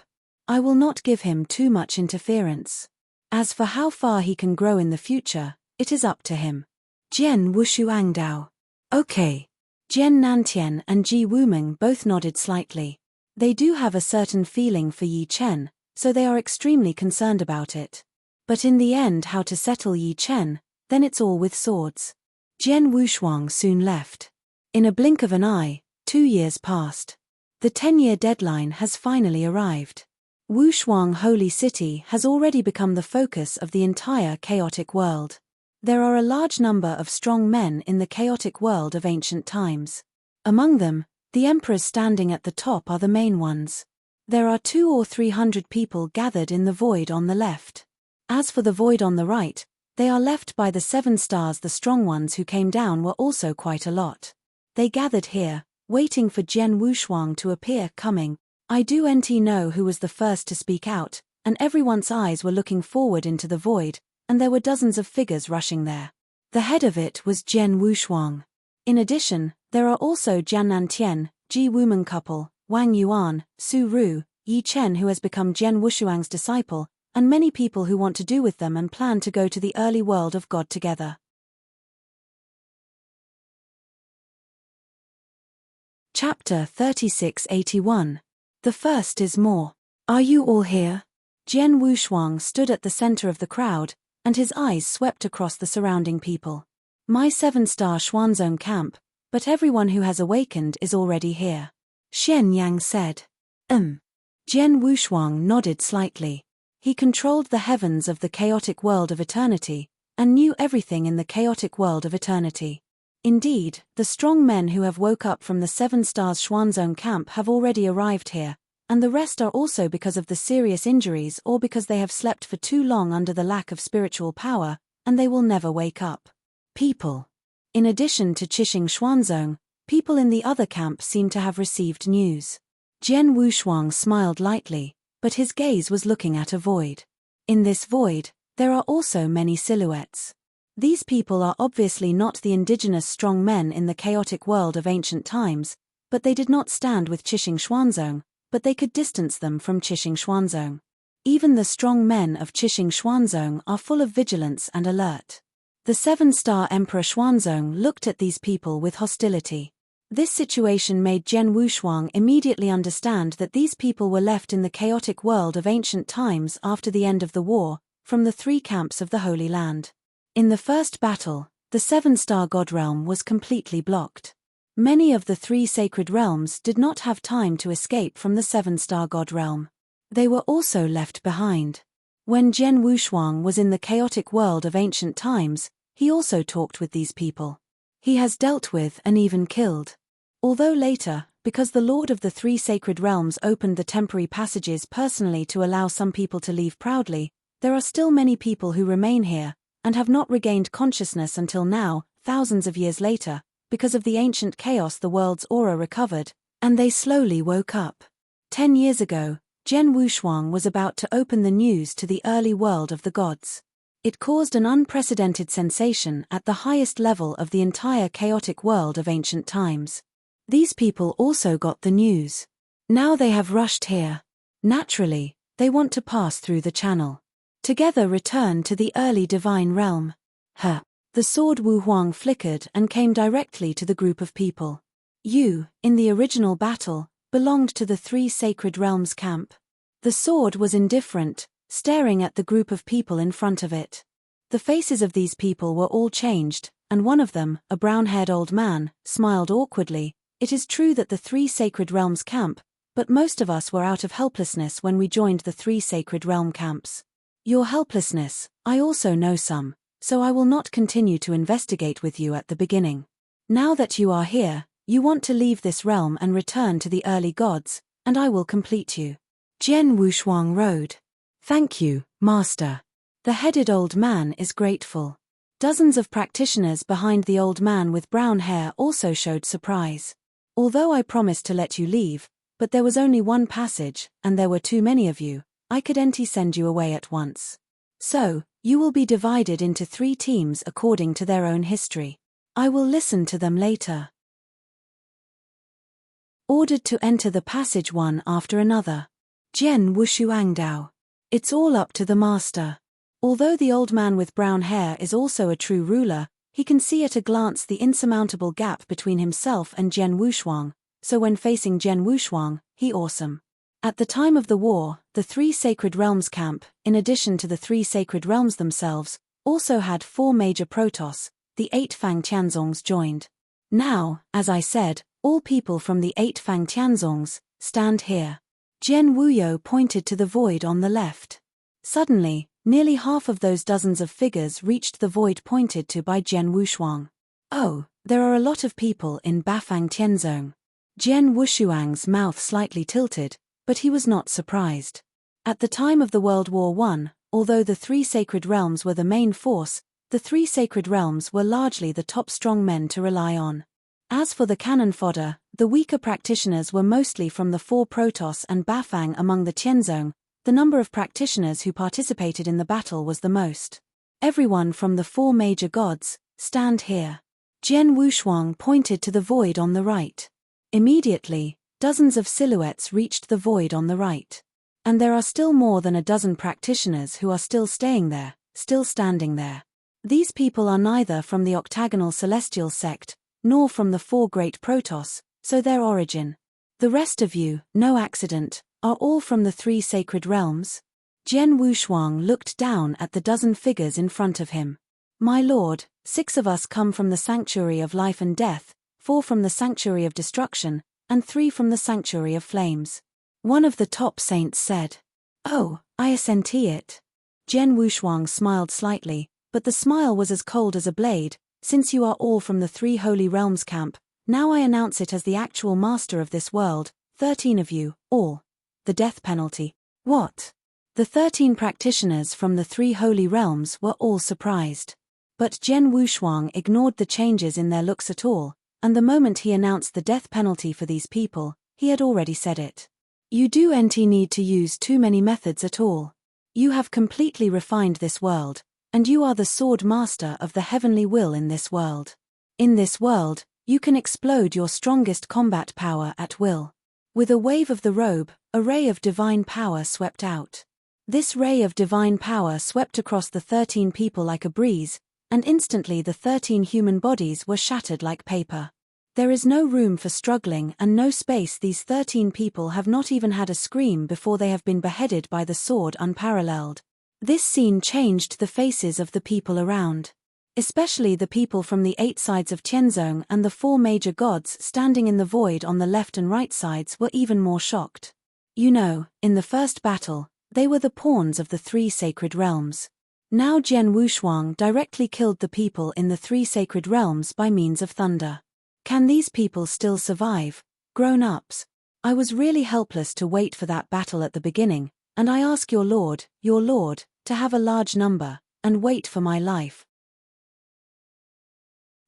I will not give him too much interference. As for how far he can grow in the future, it is up to him. Jian Wushuangdao. Okay. Jian Nantian and Ji Wuming both nodded slightly. They do have a certain feeling for Yi Chen, so they are extremely concerned about it. But in the end, how to settle Yi Chen, then it's all with swords. Jian Wushuang soon left. In a blink of an eye, 2 years passed. The 10-year deadline has finally arrived. Wushuang Holy City has already become the focus of the entire chaotic world. There are a large number of strong men in the chaotic world of ancient times. Among them, the emperors standing at the top are the main ones. There are 200 or 300 people gathered in the void on the left. As for the void on the right, they are left by the 7 stars. The strong ones who came down were also quite a lot. They gathered here, waiting for Jian Wushuang to appear coming. I do nt know who was the first to speak out, and everyone's eyes were looking forward into the void, and there were dozens of figures rushing there. The head of it was Jian Wushuang. In addition, there are also Jian Nantian, Ji Wuming couple, Wang Yuan, Su Ru, Yi Chen who has become Jian Wushuang's disciple, and many people who want to do with them and plan to go to the early world of God together. Chapter 3681. The first is more. Are you all here? Jian Wushuang stood at the center of the crowd, and his eyes swept across the surrounding people. My 7-star Xuanzong camp, but everyone who has awakened is already here. Xian Yang said. Jian Wushuang nodded slightly. He controlled the heavens of the chaotic world of eternity, and knew everything in the chaotic world of eternity. Indeed, the strong men who have woke up from the 7 stars Xuanzong camp have already arrived here, and the rest are also because of the serious injuries or because they have slept for too long under the lack of spiritual power, and they will never wake up. People. In addition to Chixing Xuanzong, people in the other camp seem to have received news. Jian Wushuang smiled lightly, but his gaze was looking at a void. In this void, there are also many silhouettes. These people are obviously not the indigenous strong men in the chaotic world of ancient times, but they did not stand with Chixing Xuanzong, but they could distance them from Chixing Xuanzong. Even the strong men of Chixing Xuanzong are full of vigilance and alert. The 7-star Emperor Xuanzong looked at these people with hostility. This situation made Jian Wushuang immediately understand that these people were left in the chaotic world of ancient times after the end of the war, from the 3 camps of the Holy Land. In the first battle, the 7-star God realm was completely blocked. Many of the 3 sacred realms did not have time to escape from the 7-star God realm. They were also left behind. When Jian Wushuang was in the chaotic world of ancient times, he also talked with these people. He has dealt with and even killed. Although later, because the Lord of the 3 sacred realms opened the temporary passages personally to allow some people to leave proudly, there are still many people who remain here, and have not regained consciousness until now, thousands of years later, because of the ancient chaos the world's aura recovered, and they slowly woke up. 10 years ago, Jian Wushuang was about to open the news to the early world of the gods. It caused an unprecedented sensation at the highest level of the entire chaotic world of ancient times. These people also got the news. Now they have rushed here. Naturally, they want to pass through the channel. Together return to the early divine realm. The sword Wu Huang flickered and came directly to the group of people. You, in the original battle, belonged to the three sacred realms camp. The sword was indifferent, staring at the group of people in front of it. The faces of these people were all changed, and one of them, a brown-haired old man, smiled awkwardly. It is true that the three sacred realms camp, but most of us were out of helplessness when we joined the three sacred realm camps. Your helplessness, I also know some, so I will not continue to investigate with you at the beginning. Now that you are here, you want to leave this realm and return to the early gods, and I will complete you. Jian Wushuang rode. Thank you, Master. The headed old man is grateful. Dozens of practitioners behind the old man with brown hair also showed surprise. Although I promised to let you leave, but there was only one passage, and there were too many of you, I couldn't send you away at once. So, you will be divided into 3 teams according to their own history. I will listen to them later. Ordered to enter the passage one after another. Jian Wushuangdao. It's all up to the master. Although the old man with brown hair is also a true ruler, he can see at a glance the insurmountable gap between himself and Jian Wushuang, so when facing Jian Wushuang, he awesome. At the time of the war, the three sacred realms camp, in addition to the three sacred realms themselves, also had 4 major protoss, the 8 Fang Tianzongs joined. Now, as I said, all people from the 8 Fang Tianzongs stand here. Jian Wuyo pointed to the void on the left. Suddenly, nearly half of those dozens of figures reached the void pointed to by Jian Wushuang. Oh, there are a lot of people in Bafang Tianzong. Jian Wushuang's mouth slightly tilted, but he was not surprised. At the time of the World War I, although the 3 sacred realms were the main force, the 3 sacred realms were largely the top strong men to rely on. As for the cannon fodder, the weaker practitioners were mostly from the 4 Protoss and Bafang. Among the Tianzong, the number of practitioners who participated in the battle was the most. Everyone from the 4 major gods, stand here. Jian Wushuang pointed to the void on the right. Immediately, dozens of silhouettes reached the void on the right. And there are still more than a dozen practitioners who are still staying there, still standing there. These people are neither from the octagonal celestial sect, nor from the 4 great Protoss, so their origin. The rest of you, no accident, are all from the 3 sacred realms? Jian Wushuang looked down at the dozen figures in front of him. My lord, 6 of us come from the sanctuary of life and death, 4 from the sanctuary of destruction, and 3 from the sanctuary of flames. One of the top saints said. Oh, I assent it. Jian Wushuang smiled slightly, but the smile was as cold as a blade. Since you are all from the 3 holy realms camp, now I announce it as the actual master of this world, 13 of you, all. The death penalty. What? The 13 practitioners from the 3 holy realms were all surprised. But Jian Wushuang ignored the changes in their looks at all, and the moment he announced the death penalty for these people, he had already said it. You don't need to use too many methods at all. You have completely refined this world, and you are the sword master of the heavenly will in this world. In this world, you can explode your strongest combat power at will. With a wave of the robe, a ray of divine power swept out. This ray of divine power swept across the 13 people like a breeze, and instantly the 13 human bodies were shattered like paper. There is no room for struggling and no space. These 13 people have not even had a scream before they have been beheaded by the sword unparalleled. This scene changed the faces of the people around. Especially the people from the 8 sides of Tianzong and the 4 major gods standing in the void on the left and right sides were even more shocked. You know, in the first battle, they were the pawns of the 3 sacred realms. Now Jian Wushuang directly killed the people in the 3 sacred realms by means of thunder. Can these people still survive? Grown-ups. I was really helpless to wait for that battle at the beginning, and I ask your lord, to have a large number, and wait for my life.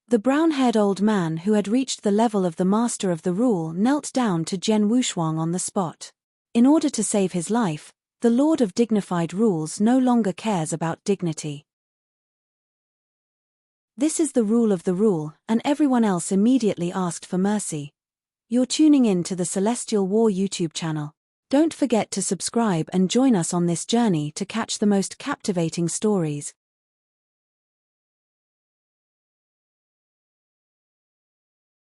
The brown-haired old man who had reached the level of the master of the rule knelt down to Jian Wushuang on the spot. In order to save his life, the Lord of Dignified Rules no longer cares about dignity. This is the rule of the rule, and everyone else immediately asked for mercy. You're tuning in to the Celestial War YouTube channel. Don't forget to subscribe and join us on this journey to catch the most captivating stories.